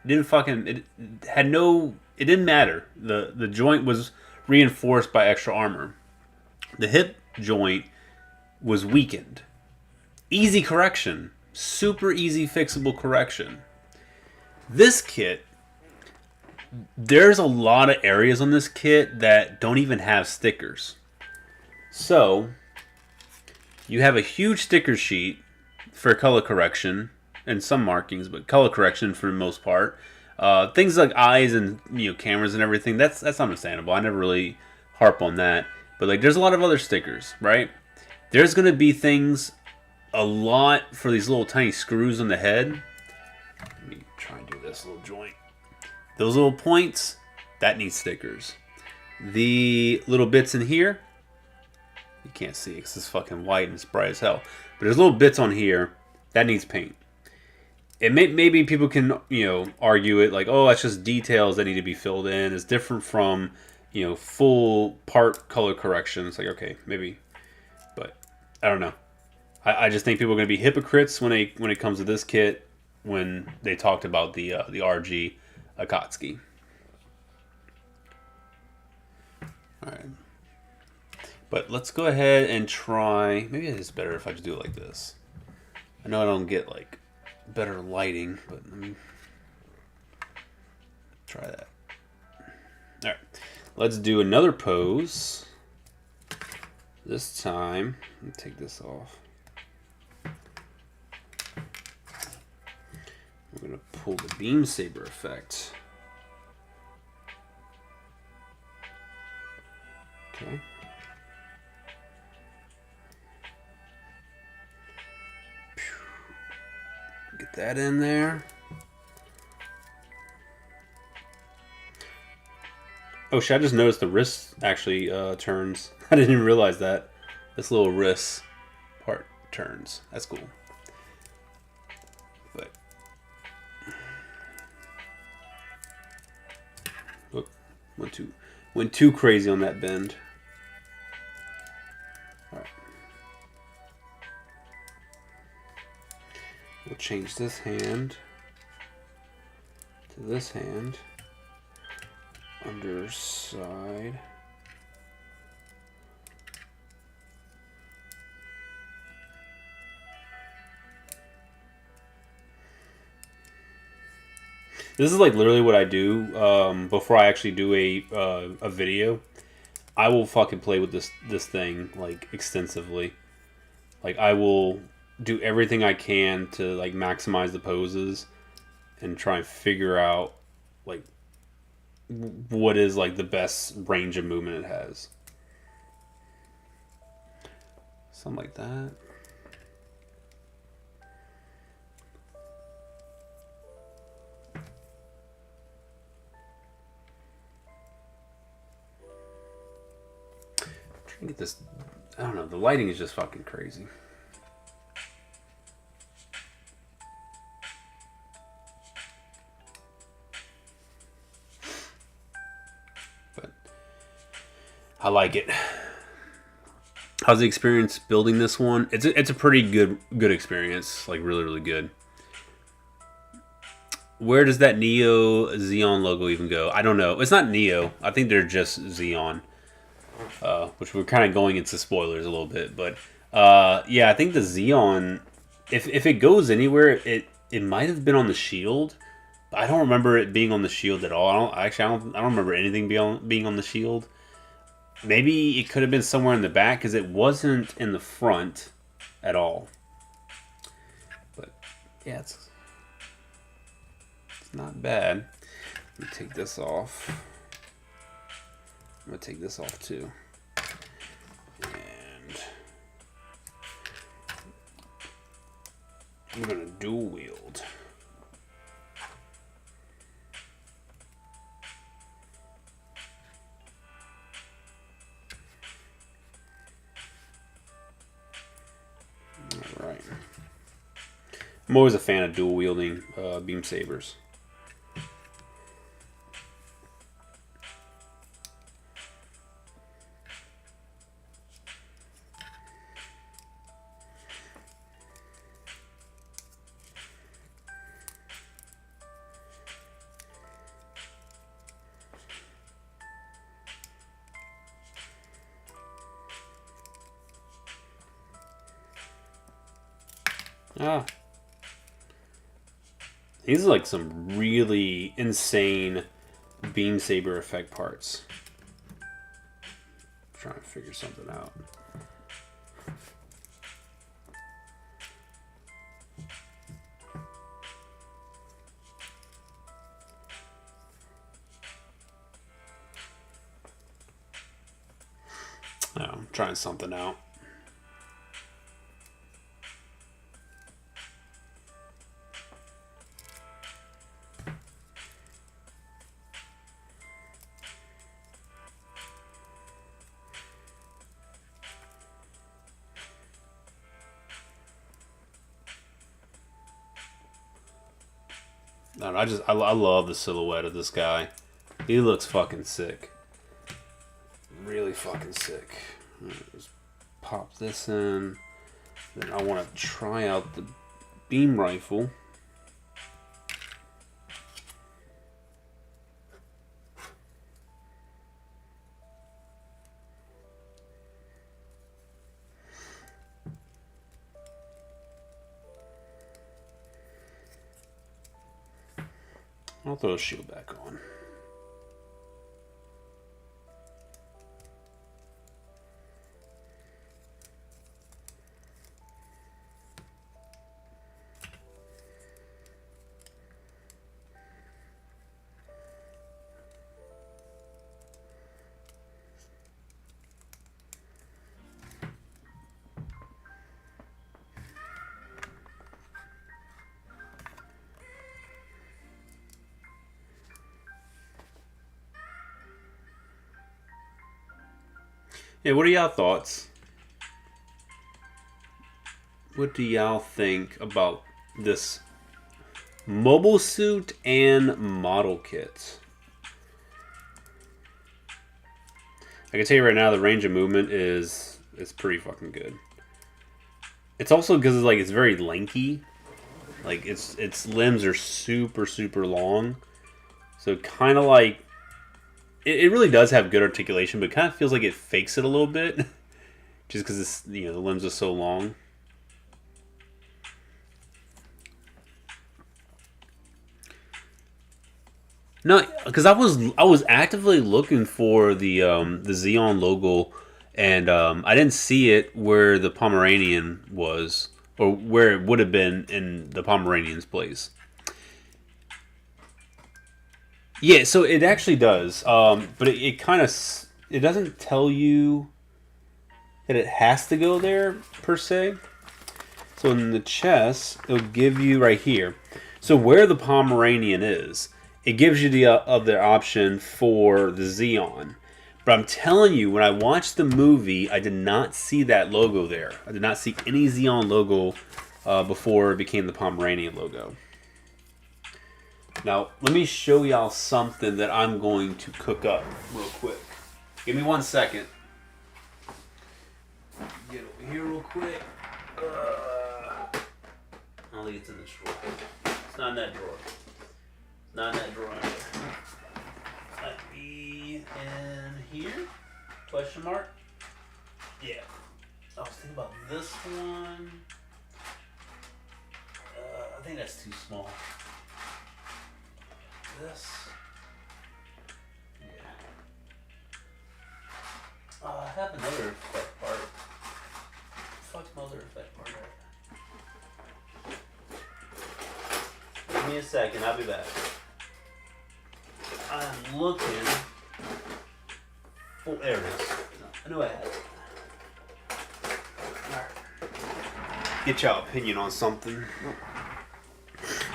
[SPEAKER 2] it didn't matter. The joint was reinforced by extra armor. The hip joint was weakened. Easy correction, super easy fixable correction. This kit, there's a lot of areas on this kit that don't even have stickers. So, you have a huge sticker sheet for color correction and some markings, but color correction for the most part. Things like eyes and cameras and everything, that's understandable. I never really harp on that. But like, there's a lot of other stickers, right? There's gonna be things a lot for these little tiny screws on the head. Let me try and do this little joint. Those little points, that needs stickers. The little bits in here, you can't see it because it's fucking white and it's bright as hell. But there's little bits on here, that needs paint. Maybe people can, argue it like, oh, that's just details that need to be filled in. It's different from, you know, full part color correction. It's like, okay, maybe, but I don't know. I just think people are going to be hypocrites when it comes to this kit when they talked about the RG Akatsuki. All right, but let's go ahead and try. Maybe it's better if I just do it like this. I know I don't get like better lighting, but let me try that. All right, let's do another pose. This time, let me take this off. We're going to pull the beam saber effect. Okay. Get that in there. Oh shit, I just noticed the wrist actually turns. I didn't even realize that. This little wrist part turns. That's cool. But whoop, went too crazy on that bend. Alright. We'll change this hand to this hand. Underside. This is like literally what I do before I actually do a video. I will fucking play with this thing like extensively. Like I will do everything I can to like maximize the poses and try and figure out like what is like the best range of movement it has. Something like that. Trying to get this. I don't know. The lighting is just fucking crazy. But I like it. How's the experience building this one? It's a pretty good experience. Like really good. Where does that Neo Xeon logo even go? I don't know. It's not Neo. I think they're just Xeon. Which we're kind of going into spoilers a little bit, but yeah, I think the Xeon, if it goes anywhere, it might have been on the shield. But I don't remember it being on the shield at all. I don't remember anything being on the shield. Maybe it could have been somewhere in the back because it wasn't in the front at all. But yeah, it's not bad. Let me take this off. I'm going to take this off too. And I'm going to dual wield. Alright. I'm always a fan of dual wielding beam sabers. Ah. These are like some really insane beam saber effect parts. I'm trying to figure something out. Oh, I'm trying something out. I love the silhouette of this guy. He looks fucking sick. really fucking sick. Just pop this in. Then I want to try out the beam rifle. I'll throw the shield back on. Yeah, what are y'all thoughts? What do y'all think about this mobile suit and model kits? I can tell you right now, the range of movement is pretty fucking good. It's also because it's very lanky. Like its limbs are super long, so kind of like it really does have good articulation, but it kind of feels like it fakes it a little bit, just because it's the limbs are so long. No, because I was actively looking for the Xeon logo, and I didn't see it where the Pomeranian was, or where it would have been in the Pomeranian's place. Yeah, so it actually does, but it kind of it doesn't tell you that it has to go there per se. So in the chest, it'll give you right here. So where the Pomeranian is, it gives you the other option for the Xeon. But I'm telling you, when I watched the movie, I did not see that logo there. I did not see any Xeon logo before it became the Pomeranian logo. Now, let me show y'all something that I'm going to cook up real quick. Give me 1 second. Get over here real quick. I don't think it's in this drawer. It's not in that drawer. It's not in that drawer either. Might be in here? Question mark? Yeah. I was thinking about this one. I think that's too small. This. Yeah. I have another effect part. Fuck's my other effect part at? Give me a second, I'll be back. I'm looking for. There it is. I knew I had it. Alright. Get y'all opinion on something.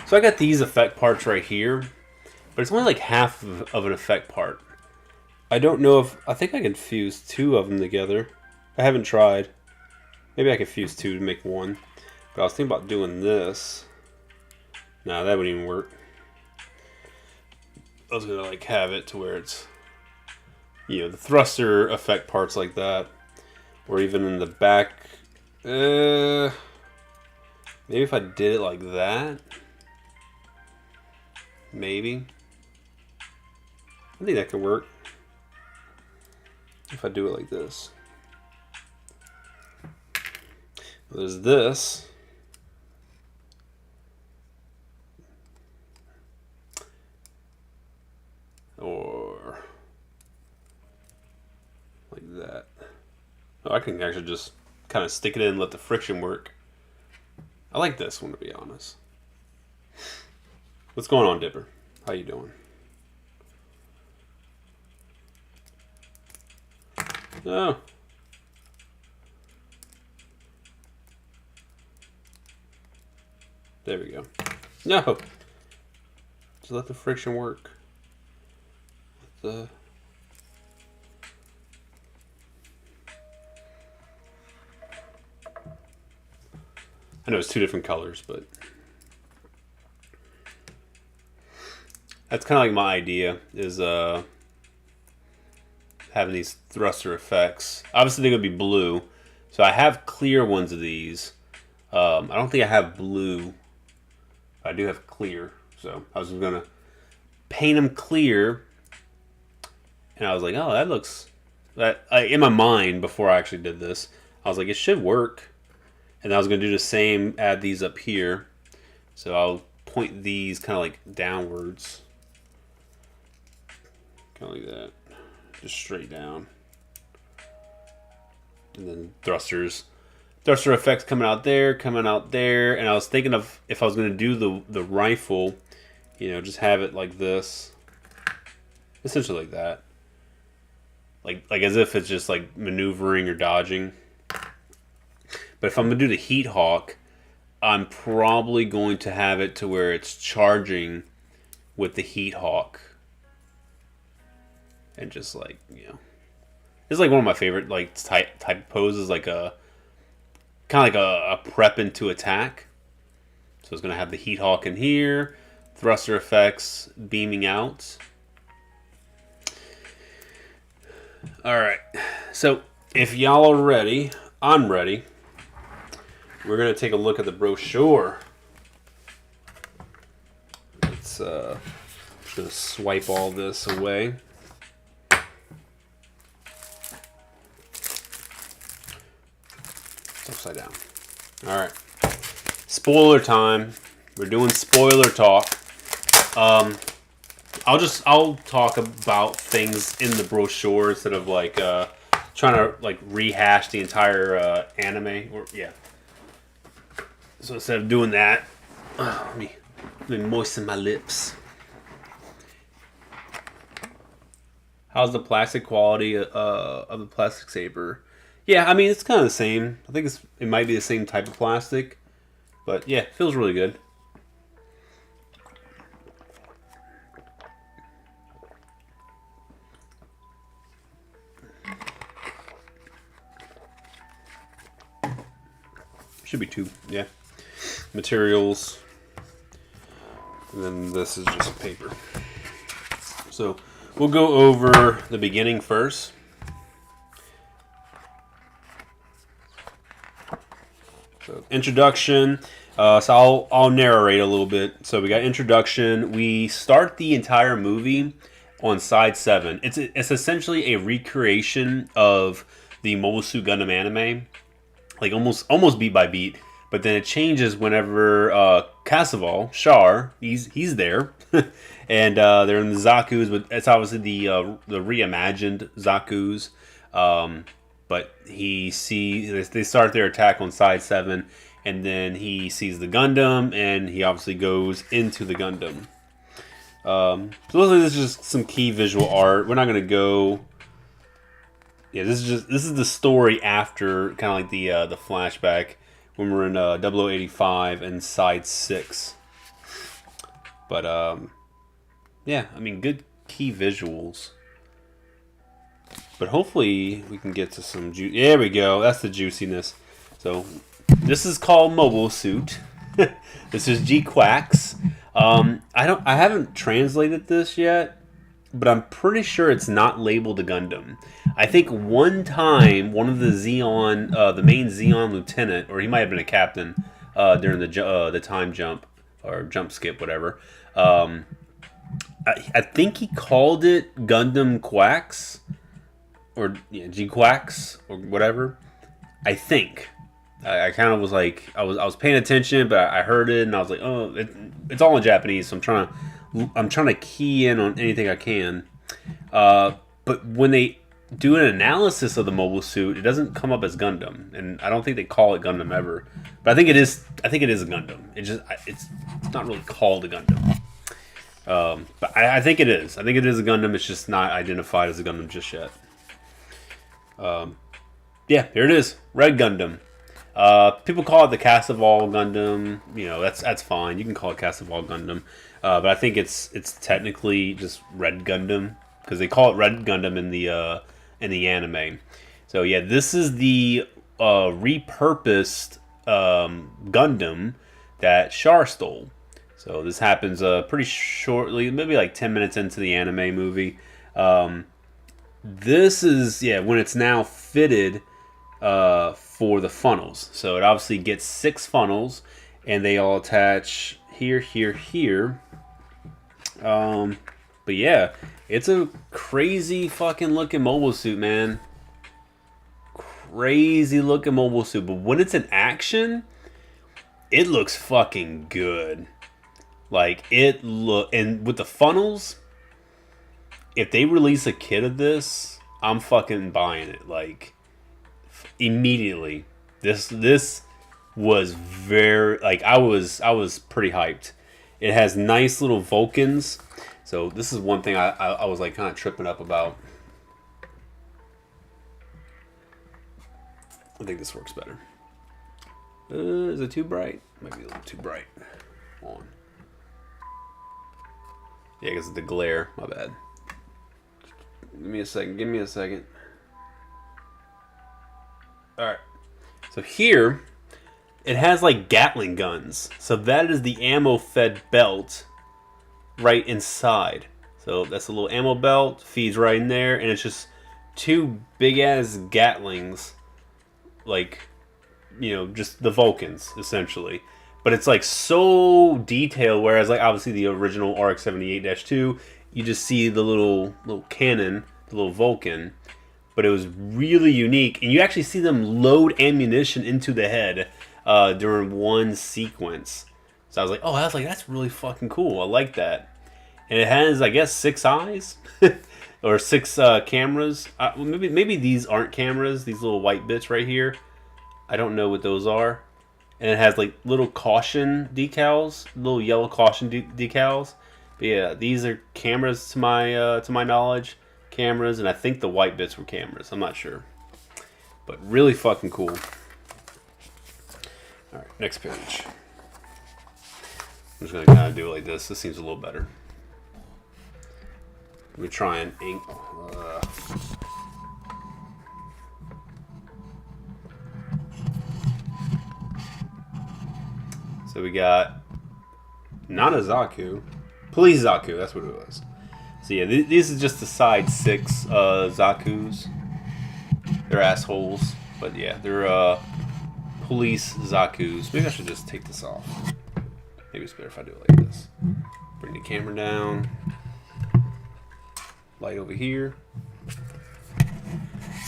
[SPEAKER 2] So I got these effect parts right here. But it's only like half of an effect part. I don't know if... I think I can fuse 2 of them together. I haven't tried. Maybe I could fuse 2 to make 1. But I was thinking about doing this. Nah, that wouldn't even work. I was going to have it to where it's... the thruster effect parts like that. Or even in the back. Maybe if I did it like that. Maybe. I think that could work if I do it like this. There's this. Or like that. Oh, I can actually just kind of stick it in and let the friction work. I like this one, to be honest. What's going on, Dipper? How you doing? Oh. There we go. No! Just let the friction work. I know it's 2 different colors, but... That's kind of like my idea, is having these thruster effects. Obviously, they're gonna be blue, so I have clear ones of these. I don't think I have blue. I do have clear, so I was just gonna paint them clear, and I was like, oh, that looks. That in my mind before I actually did this, I was like, it should work, and I was gonna do the same. Add these up here, so I'll point these kind of like downwards, kind of like that, just straight down, and then thruster effects coming out there, and I was thinking of if I was going to do the rifle, just have it like this, essentially like that, like as if it's just like maneuvering or dodging. But if I'm going to do the Heat Hawk, I'm probably going to have it to where it's charging with the Heat Hawk, and just like it's like one of my favorite like type of poses, like a kind of like a prep into attack. So it's going to have the Heat Hawk in here, thruster effects beaming out. Alright, so if y'all are ready, I'm ready. We're going to take a look at the brochure. Let's just going to swipe all this away. Upside down. Alright. Spoiler time. We're doing spoiler talk. I'll talk about things in the brochure instead of like trying to like rehash the entire anime. So instead of doing that, let me moisten my lips. How's the plastic quality of the plastic saber? Yeah, I mean, it's kind of the same. I think it might be the same type of plastic. But yeah, it feels really good. Should be 2, yeah. Materials. And then this is just paper. So we'll go over the beginning first. So introduction. So I'll narrate a little bit. So we got introduction. We start the entire movie on side 7. It's essentially a recreation of the Mobile Suit Gundam anime, like almost beat by beat. But then it changes whenever Casaval Char he's there, and they're in the Zaku's. But it's obviously the reimagined Zaku's. But they start their attack on side 7, and then he sees the Gundam, and he obviously goes into the Gundam. So this is just some key visual art. We're not gonna go. Yeah, this is the story after kind of like the flashback when we're in 0085 and side 6. But yeah, I mean, good key visuals. But hopefully we can get to some juice. There we go. That's the juiciness. So this is called Mobile Suit. This is GQuuuuuuX. I haven't translated this yet, but I'm pretty sure it's not labeled a Gundam. I think one time one of the the main Zeon lieutenant, or he might have been a captain during the time jump or jump skip, whatever. I think he called it Gundam Quacks. Or GQuuuuuX or whatever. I think I kind of was like I was paying attention, but I heard it and I was like, oh, it's all in Japanese, so I'm trying to key in on anything I can. But when they do an analysis of the mobile suit, it doesn't come up as Gundam, and I don't think they call it Gundam ever. But I think it is a Gundam. It's not really called a Gundam. But I think it is. I think it is a Gundam. It's just not identified as a Gundam just yet. Yeah, here it is. Red Gundam. People call it the Casaval Gundam. That's fine. You can call it Casaval Gundam. But I think it's technically just Red Gundam because they call it Red Gundam in the anime. So yeah, this is the repurposed Gundam that Char stole. So this happens pretty shortly, maybe like 10 minutes into the anime movie. This is, yeah, when it's now fitted for the funnels. So it obviously gets 6 funnels, and they all attach here, here, here. But yeah, it's a crazy fucking looking mobile suit, man. Crazy looking mobile suit. But when it's in action, it looks fucking good. Like, and with the funnels, if they release a kit of this, I'm fucking buying it. Like, immediately. This was very, like, I was pretty hyped. It has nice little Vulcans. So this is one thing I was like kind of tripping up about. I think this works better. Is it too bright? Might be a little too bright. On. Yeah, because of the glare. My bad. Give me a second. Give me a second. Alright. So here, it has like Gatling guns. So that is the ammo fed belt right inside. So that's a little ammo belt. Feeds right in there. And it's just 2 big ass Gatlings. Like, you know, just the Vulcans, essentially. But it's like so detailed, whereas like obviously the original RX-78-2, you just see the little cannon, the little Vulcan. But it was really unique, and you actually see them load ammunition into the head during one sequence. So I was like, oh, that's really fucking cool. I like that. And it has, I guess, 6 eyes or 6 cameras. Maybe these aren't cameras. These little white bits right here. I don't know what those are. And it has like little caution decals, little yellow caution decals. But yeah, these are cameras to my knowledge. Cameras, and I think the white bits were cameras. I'm not sure. But really fucking cool. Alright, next page. I'm just going to kind of do it like this. This seems a little better. Let me try and ink. So we got Nanazaku. Police Zaku, that's what it was. So yeah, this is just the side 6 Zakus. They're assholes. But yeah, they're police Zakus. Maybe I should just take this off. Maybe it's better if I do it like this. Bring the camera down. Light over here.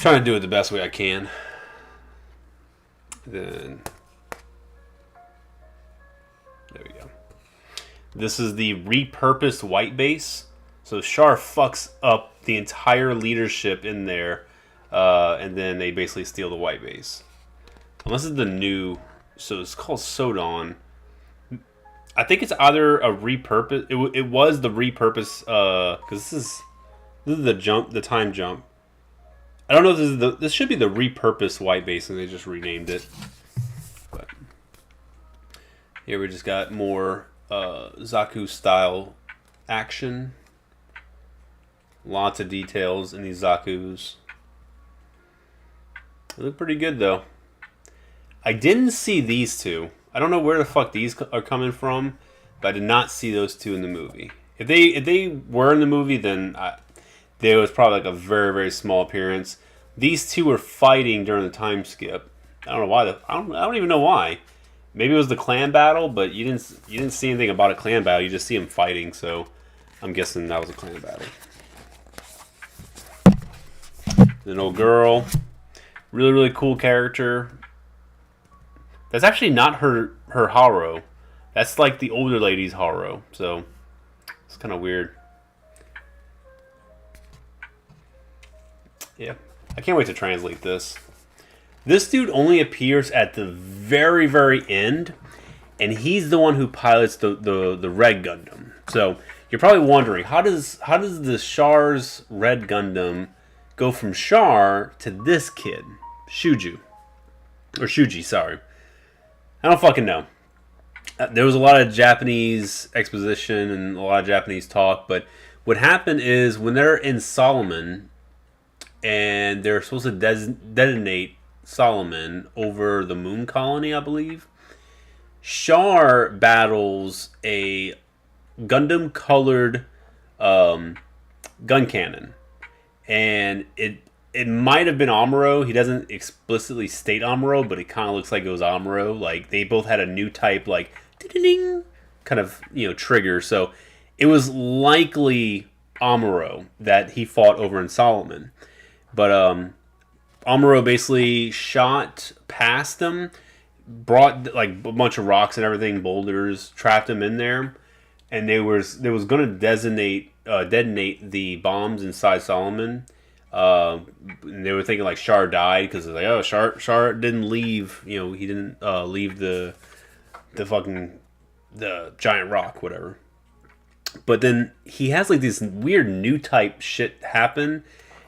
[SPEAKER 2] Trying to do it the best way I can. Then there we go. This is the repurposed white base. So Char fucks up the entire leadership in there, and then they basically steal the white base. Unless it's the new, so it's called Sodon. I think it's either a repurpose. It was the repurpose, because this is the time jump. I don't know if this should be the repurposed white base, and they just renamed it. But here we just got more Zaku style action. Lots of details in these Zakus. They look pretty good though. I didn't see these two. I don't know where the fuck these are coming from, but I did not see those two in the movie. If they were in the movie, then there was probably like a very, very small appearance. These two were fighting during the time skip. I don't know why. I don't even know why. Maybe it was the clan battle, but you didn't see anything about a clan battle. You just see them fighting, so I'm guessing that was a clan battle. An old girl, really, really cool character. That's actually not her Haro. That's like the older lady's Haro. So it's kind of weird. Yeah, I can't wait to translate this. This dude only appears at the very, very end, and he's the one who pilots the Red Gundam. So you're probably wondering, how does the Char's Red Gundam go from Char to this kid, Shuju, or Shuji? Sorry, I don't fucking know. There was a lot of Japanese exposition and a lot of Japanese talk, but what happened is when they're in Solomon and they're supposed to detonate Solomon over the moon colony, I believe, Char battles a Gundam colored gun cannon. and it might have been Amuro. He doesn't explicitly state Amuro, but it kind of looks like it was Amuro. Like they both had a new type, like ding, kind of trigger. So it was likely Amuro that he fought over in Solomon, but Amuro basically shot past them, brought like a bunch of rocks and everything, boulders, trapped him in there, and they was going to detonate the bombs inside Solomon. And they were thinking like Char died because like, oh, Char didn't leave. He didn't leave the giant rock, whatever. But then he has like this weird new type shit happen,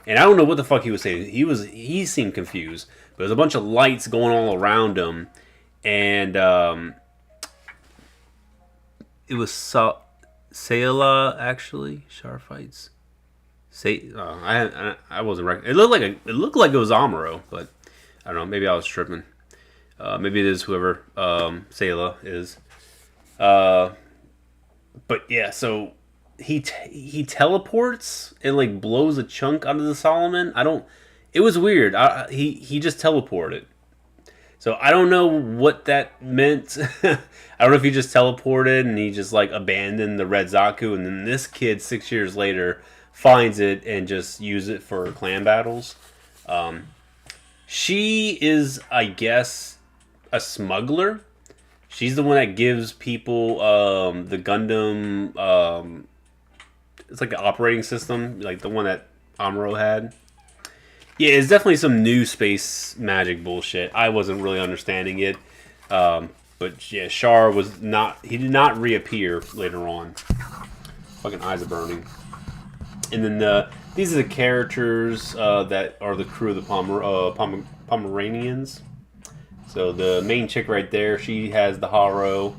[SPEAKER 2] and I don't know what the fuck he was saying. He seemed confused. But there's a bunch of lights going all around him, and it was Sayla actually. Char fights. I wasn't right. It looked like it was Amuro, but I don't know. Maybe I was tripping. Maybe it is whoever Sayla is. But yeah, so he teleports and like blows a chunk out of the Solomon. It was weird. He just teleported. So I don't know what that meant. I don't know if he just teleported and he just like abandoned the Red Zaku, and then this kid 6 years later finds it and just use it for clan battles. She is, I guess, a smuggler. She's the one that gives people the Gundam. It's like an operating system, like the one that Amuro had. Yeah, it's definitely some new space magic bullshit. I wasn't really understanding it. But yeah, Char was not. He did not reappear later on. Fucking eyes are burning. And then these are the characters that are the crew of the Pomeranians. So the main chick right there, she has the Haro.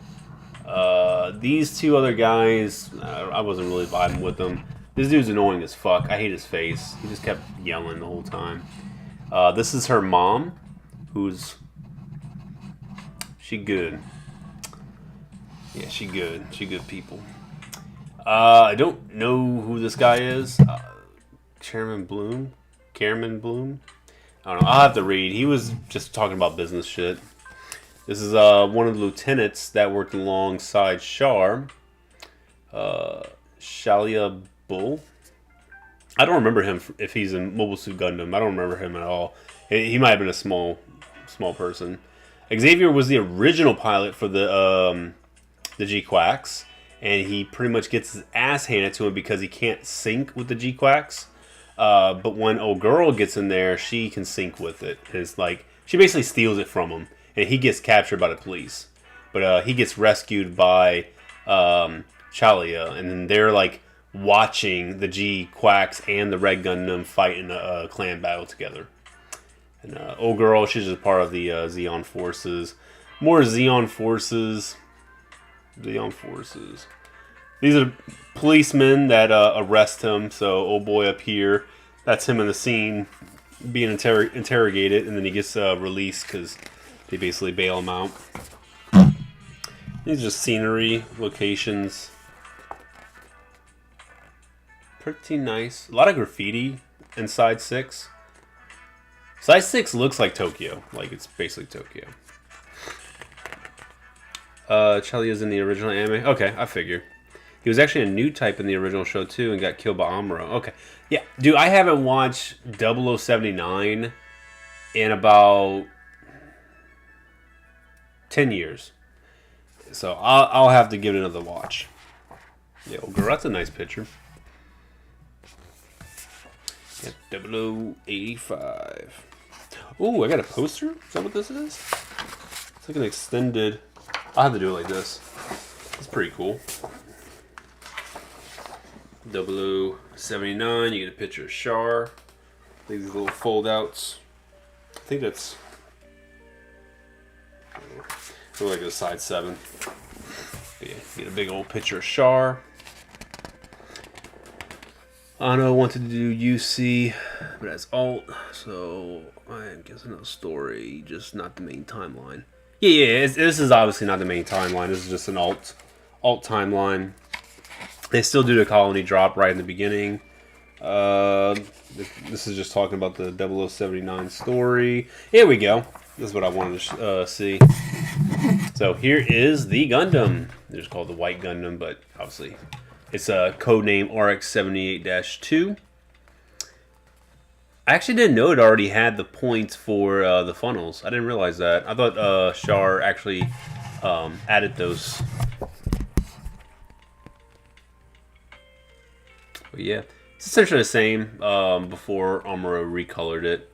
[SPEAKER 2] These two other guys, I wasn't really vibing with them. This dude's annoying as fuck. I hate his face. He just kept yelling the whole time. This is her mom, who's... She good. Yeah, she good. She good people. I don't know who this guy is. Chairman Bloom? Cameron Bloom? I don't know. I'll have to read. He was just talking about business shit. This is one of the lieutenants that worked alongside Char. Shalia Bull. I don't remember him if he's in Mobile Suit Gundam. I don't remember him at all. He might have been a small person. Xavier was the original pilot for the GQuuuuuX, and he pretty much gets his ass handed to him because he can't sync with the GQuuuuuX. But when old girl gets in there, she can sync with it. It's like she basically steals it from him, and he gets captured by the police. But he gets rescued by Chalia, and then they're like watching the GQuuuuuX and the Red Gundam fight in a clan battle together. And old girl, she's just part of the Zeon forces. More Zeon forces. Zeon forces. These are policemen that arrest him. So old boy up here, that's him in the scene being interrogated, and then he gets released because they basically bail him out. These are just scenery, locations. Pretty nice. A lot of graffiti inside 6. Side 6 looks like Tokyo. Like, it's basically Tokyo. Chalia's in the original anime. Okay, I figure. He was actually a new type in the original show, too, and got killed by Amuro. Okay. Yeah, dude, I haven't watched 0079 in about 10 years. So, I'll have to give it another watch. Yeah, well, girl, that's a nice picture. Yeah, 0085. Ooh, I got a poster? Is that what this is? It's like an extended... I'll have to do it like this. It's pretty cool. 0079, you get a picture of Char. These little fold-outs. I think that's... Look like a side 7. But yeah, you get a big old picture of Char. Ano wanted to do UC, but that's alt, so I'm guessing a story, just not the main timeline. Yeah, this is obviously not the main timeline. This is just an alt timeline. They still do the colony drop right in the beginning. This is just talking about the 0079 story. Here we go. This is what I wanted to see. So here is the Gundam. It's called the White Gundam, but obviously it's a codename RX-78-2. I actually didn't know it already had the points for the funnels. I didn't realize that. I thought Char actually added those. But yeah, it's essentially the same before Amuro recolored it.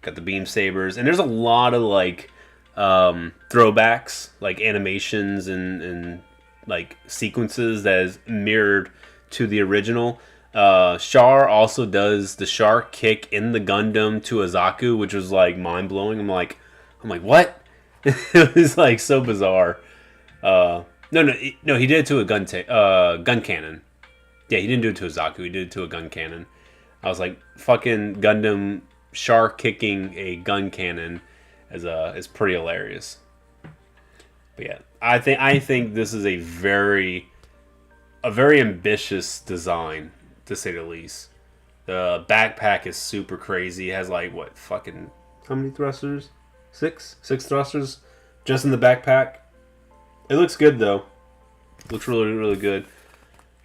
[SPEAKER 2] Got the beam sabers, and there's a lot of like throwbacks, like animations and like sequences that is mirrored to the original. Char also does the shark kick in the Gundam to Azaku, which was like mind blowing. I'm like, what? It was like so bizarre. No, he did it to a gun cannon. Yeah, he didn't do it to Azaku. He did it to a gun cannon. I was like, fucking Gundam shark kicking a gun cannon is pretty hilarious. But yeah, I think this is a very ambitious design, to say the least. The backpack is super crazy. It has like what fucking how many thrusters? Six thrusters just in the backpack. It looks good though. It looks really, really good.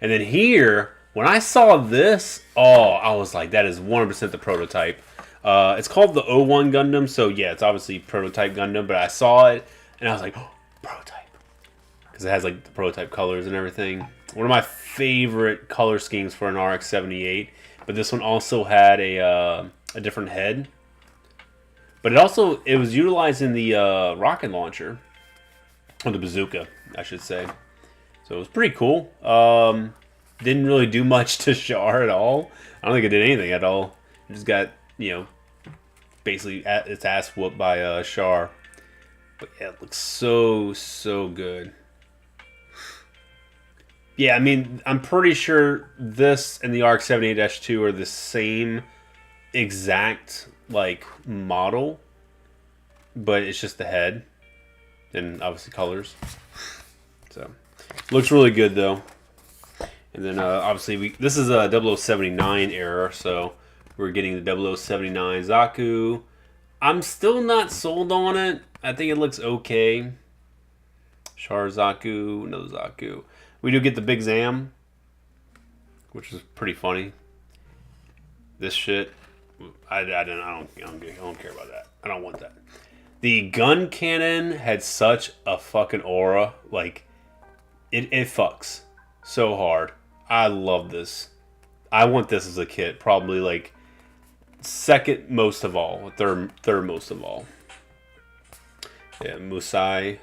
[SPEAKER 2] And then here, when I saw this, I was like, that is 100% the prototype. It's called the O1 Gundam, so yeah, it's obviously prototype Gundam. But I saw it and I was like, prototype, because it has like the prototype colors and everything. One of my favorite color schemes for an RX-78, but this one also had a different head. But it was utilizing the rocket launcher, or the bazooka, I should say. So it was pretty cool. Didn't really do much to Char at all. I don't think it did anything at all. It just got, basically its ass whooped by Char. But yeah, it looks so good. Yeah, I mean, I'm pretty sure this and the RX-78-2 are the same exact, like, model. But it's just the head. And obviously colors. So, looks really good, though. And then, obviously, this is a 0079 era, so we're getting the 0079 Zaku. I'm still not sold on it. I think it looks okay. Char Zaku, no Zaku. We do get the Big Zam, which is pretty funny. This shit, I don't care about that. I don't want that. The gun cannon had such a fucking aura. Like, it fucks so hard. I love this. I want this as a kit. Probably like second most of all. Third most of all. Yeah, Musai.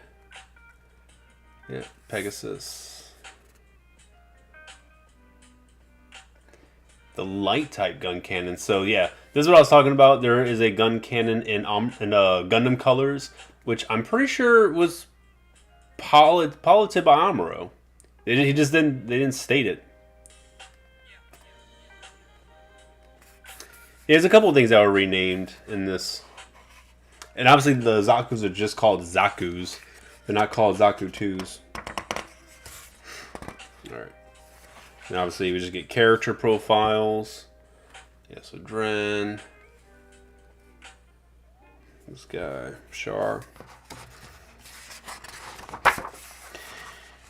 [SPEAKER 2] Yeah, Pegasus. The light type gun cannon. So yeah, this is what I was talking about. There is a gun cannon in Gundam colors, which I'm pretty sure was piloted by Amuro. They didn't state it. There's a couple of things that were renamed in this, and obviously the Zakus are just called Zakus. They're not called Zaku 2s. All right. And obviously, we just get character profiles. Yeah, so Dren. This guy, Char.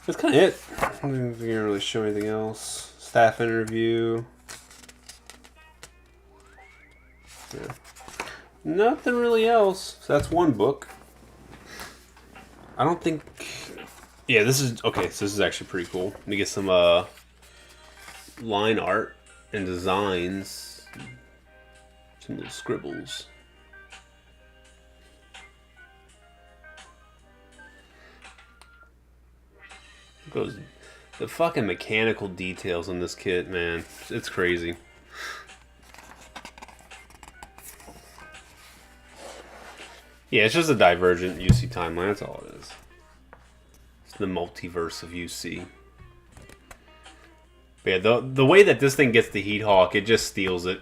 [SPEAKER 2] That's kind of it. I don't think we can really show anything else. Staff interview. Yeah. Nothing really else. So that's one book. I don't think... Yeah, this is... Okay, so this is actually pretty cool. Let me get some line art and designs. Some little scribbles. Goes the fucking mechanical details on this kit, man. It's crazy. Yeah, it's just a divergent UC timeline. That's all it is. It's the multiverse of UC. But yeah, the way that this thing gets the Heat Hawk, it just steals it.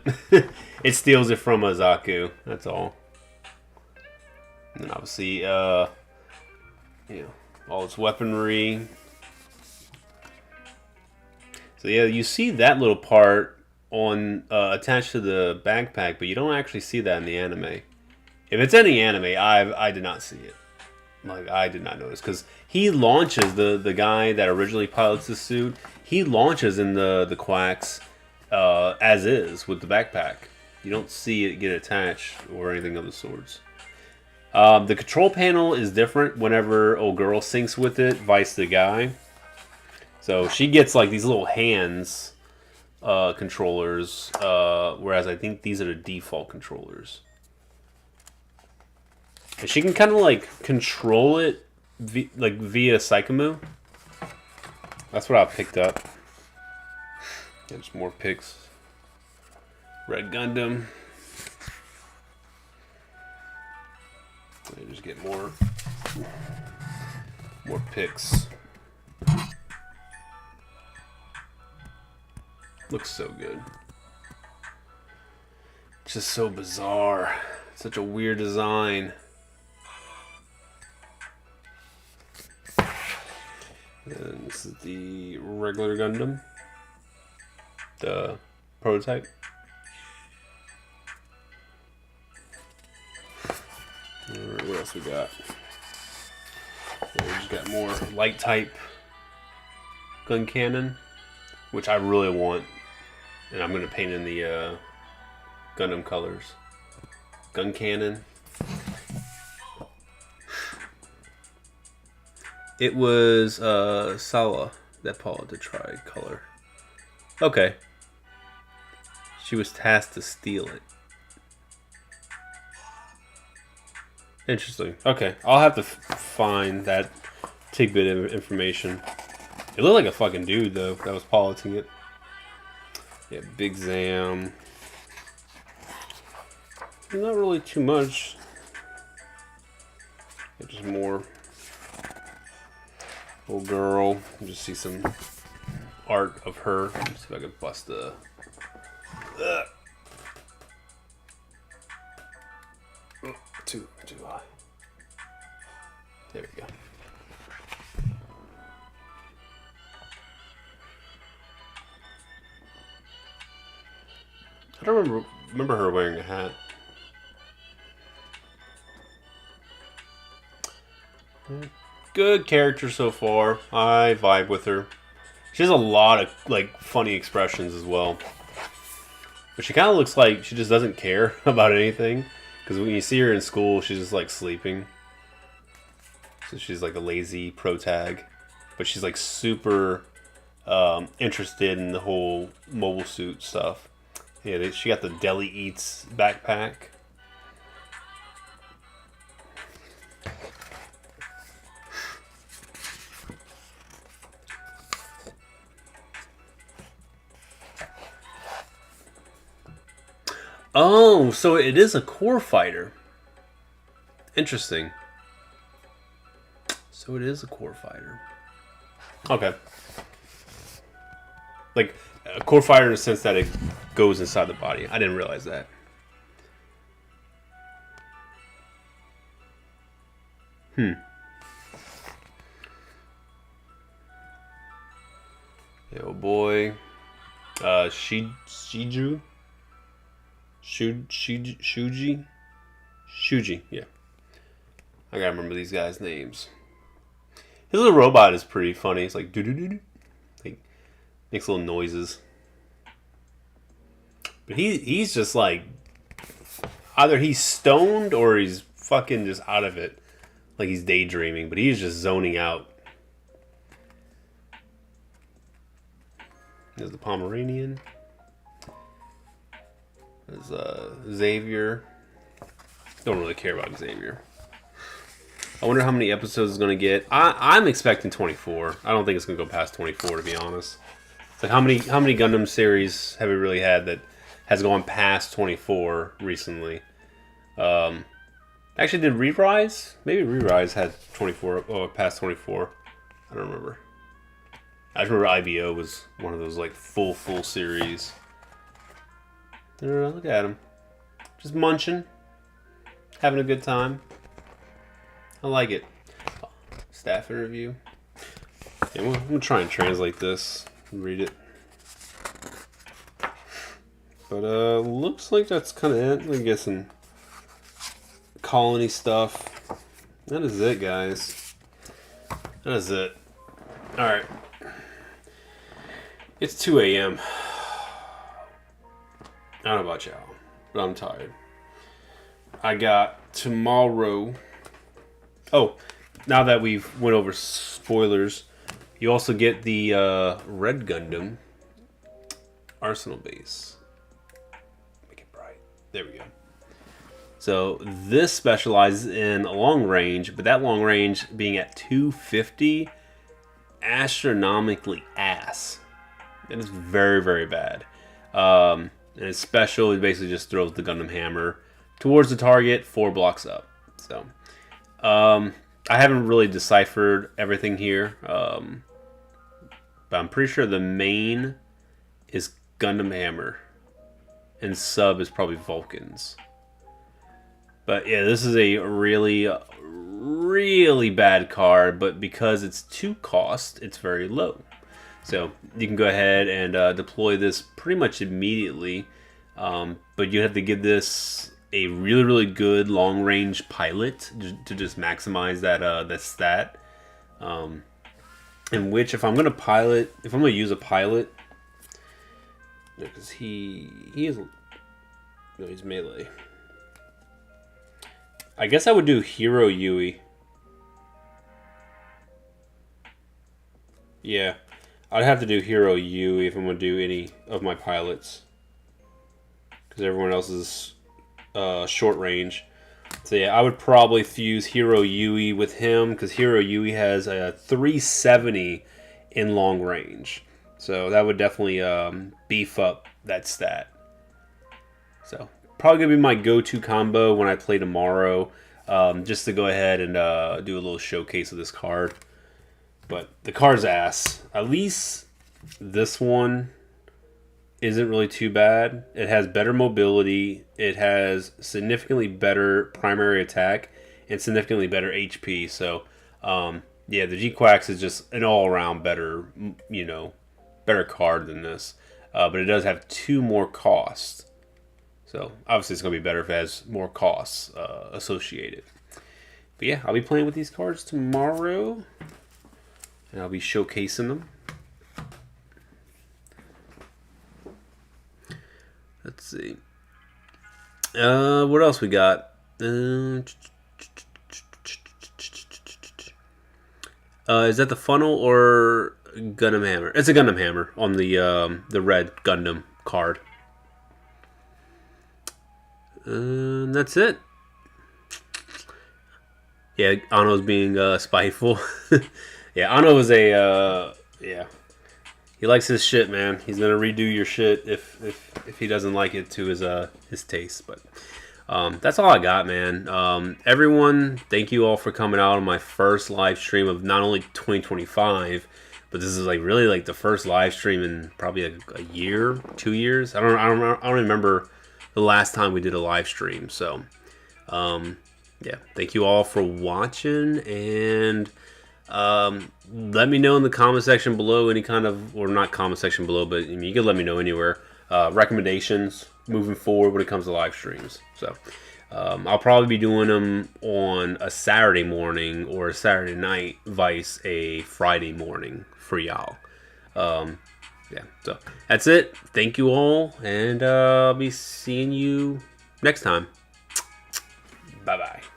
[SPEAKER 2] It steals it from Azaku. That's all. And then obviously, all its weaponry. So yeah, you see that little part
[SPEAKER 1] on attached to the backpack, but you don't actually see that in the anime. If it's any anime, I did not see it. Like, I did not notice, because he launches, the guy that originally pilots the suit, he launches in the quacks as is with the backpack. You don't see it get attached or anything of the sorts. The control panel is different whenever old girl syncs with it, vice the guy. So she gets like these little hands controllers, whereas I think these are the default controllers. And she can kind of like control it via Psychomu. That's what I picked up. There's more pics. Red Gundam. Let me just get more pics. Looks so good. It's just so bizarre. Such a weird design. And this is the regular Gundam. The prototype. Alright, what else we got? We just got more light type gun cannon, which I really want. And I'm going to paint in the Gundam colors. Gun cannon. It was Sala that Paula to try color. Okay. She was tasked to steal it. Interesting. Okay, I'll have to find that tidbit of information. It looked like a fucking dude, though, that was piloting it. Yeah, Big Zam. Not really too much. Yeah, just more. Little girl. Just see some art of her. Let's see if I can bust the. Too high. There we go. I don't remember her wearing a hat. Good character so far. I vibe with her. She has a lot of like funny expressions as well. But she kind of looks like she just doesn't care about anything. Because when you see her in school, she's just like sleeping. So she's like a lazy protag. But she's like super interested in the whole mobile suit stuff. Yeah, she got the Deli Eats backpack. Oh, so it is a core fighter. Interesting. So it is a core fighter. Okay. Like, a core fighter in the sense that it goes inside the body. I didn't realize that. Yeah, oh boy. Shuji, yeah. I gotta remember these guys' names. His little robot is pretty funny. It's like doo-doo-doo-doo. Like, makes little noises. But he's just like, either he's stoned or he's fucking just out of it. Like he's daydreaming, but he's just zoning out. There's the Pomeranian. There's Xavier. Don't really care about Xavier. I wonder how many episodes it's going to get. I'm expecting 24. I don't think it's going to go past 24, to be honest. It's like how many Gundam series have we really had that has gone past 24 recently? Actually, did Re-Rise? Maybe Re-Rise had 24 or past 24. I don't remember. I just remember IBO was one of those like full series. Look at him. Just munching. Having a good time. I like it. Staff interview. Yeah, I'm going to try and translate this and read it. But looks like that's kind of it. Let me get some colony stuff. That is it, guys. That is it. Alright. It's 2 a.m. I don't know about y'all, but I'm tired. I got tomorrow. Oh, now that we've went over spoilers, you also get the Red Gundam Arsenal base. Make it bright. There we go. So this specializes in long range, but that long range being at 250, astronomically ass. That is very, very bad. And it's special. It basically just throws the Gundam hammer towards the target 4 blocks up. So I haven't really deciphered everything here, but I'm pretty sure the main is Gundam hammer, and sub is probably Vulcans. But yeah, this is a really, really bad card, but because it's 2 cost, it's very low. So you can go ahead and deploy this pretty much immediately, but you have to give this a really, really good long-range pilot to just maximize that stat. In which, if I'm gonna use a pilot, because he is, no, he's melee. I guess I would do Hero Yui. Yeah, I'd have to do Hero Yui if I'm going to do any of my pilots, because everyone else is short range. So yeah, I would probably fuse Hero Yui with him, because Hero Yui has a 370 in long range. So that would definitely beef up that stat. So probably going to be my go-to combo when I play tomorrow, just to go ahead and do a little showcase of this card. But the card's ass. At least this one isn't really too bad. It has better mobility. It has significantly better primary attack and significantly better HP. So, yeah, the GQuuuuuX is just an all-around better, better card than this. But it does have 2 more costs. So, obviously, it's going to be better if it has more costs associated. But yeah, I'll be playing with these cards tomorrow. And I'll be showcasing them. Let's see. What else we got? Is that the funnel or Gundam hammer? It's a Gundam hammer on the red Gundam card. That's it. Yeah, Anno's being spiteful. Yeah, Anno is yeah. He likes his shit, man. He's gonna redo your shit if he doesn't like it to his taste. But that's all I got, man. Everyone, thank you all for coming out on my first live stream of not only 2025, but this is really the first live stream in probably a year, 2 years. I don't remember the last time we did a live stream. So yeah, thank you all for watching, and let me know in the comment section below any kind of, or not comment section below, but you can let me know anywhere, recommendations moving forward when it comes to live streams. So I'll probably be doing them on a Saturday morning or a Saturday night, vice a Friday morning for y'all. Yeah, so that's it. Thank you all, and I'll be seeing you next time. Bye bye.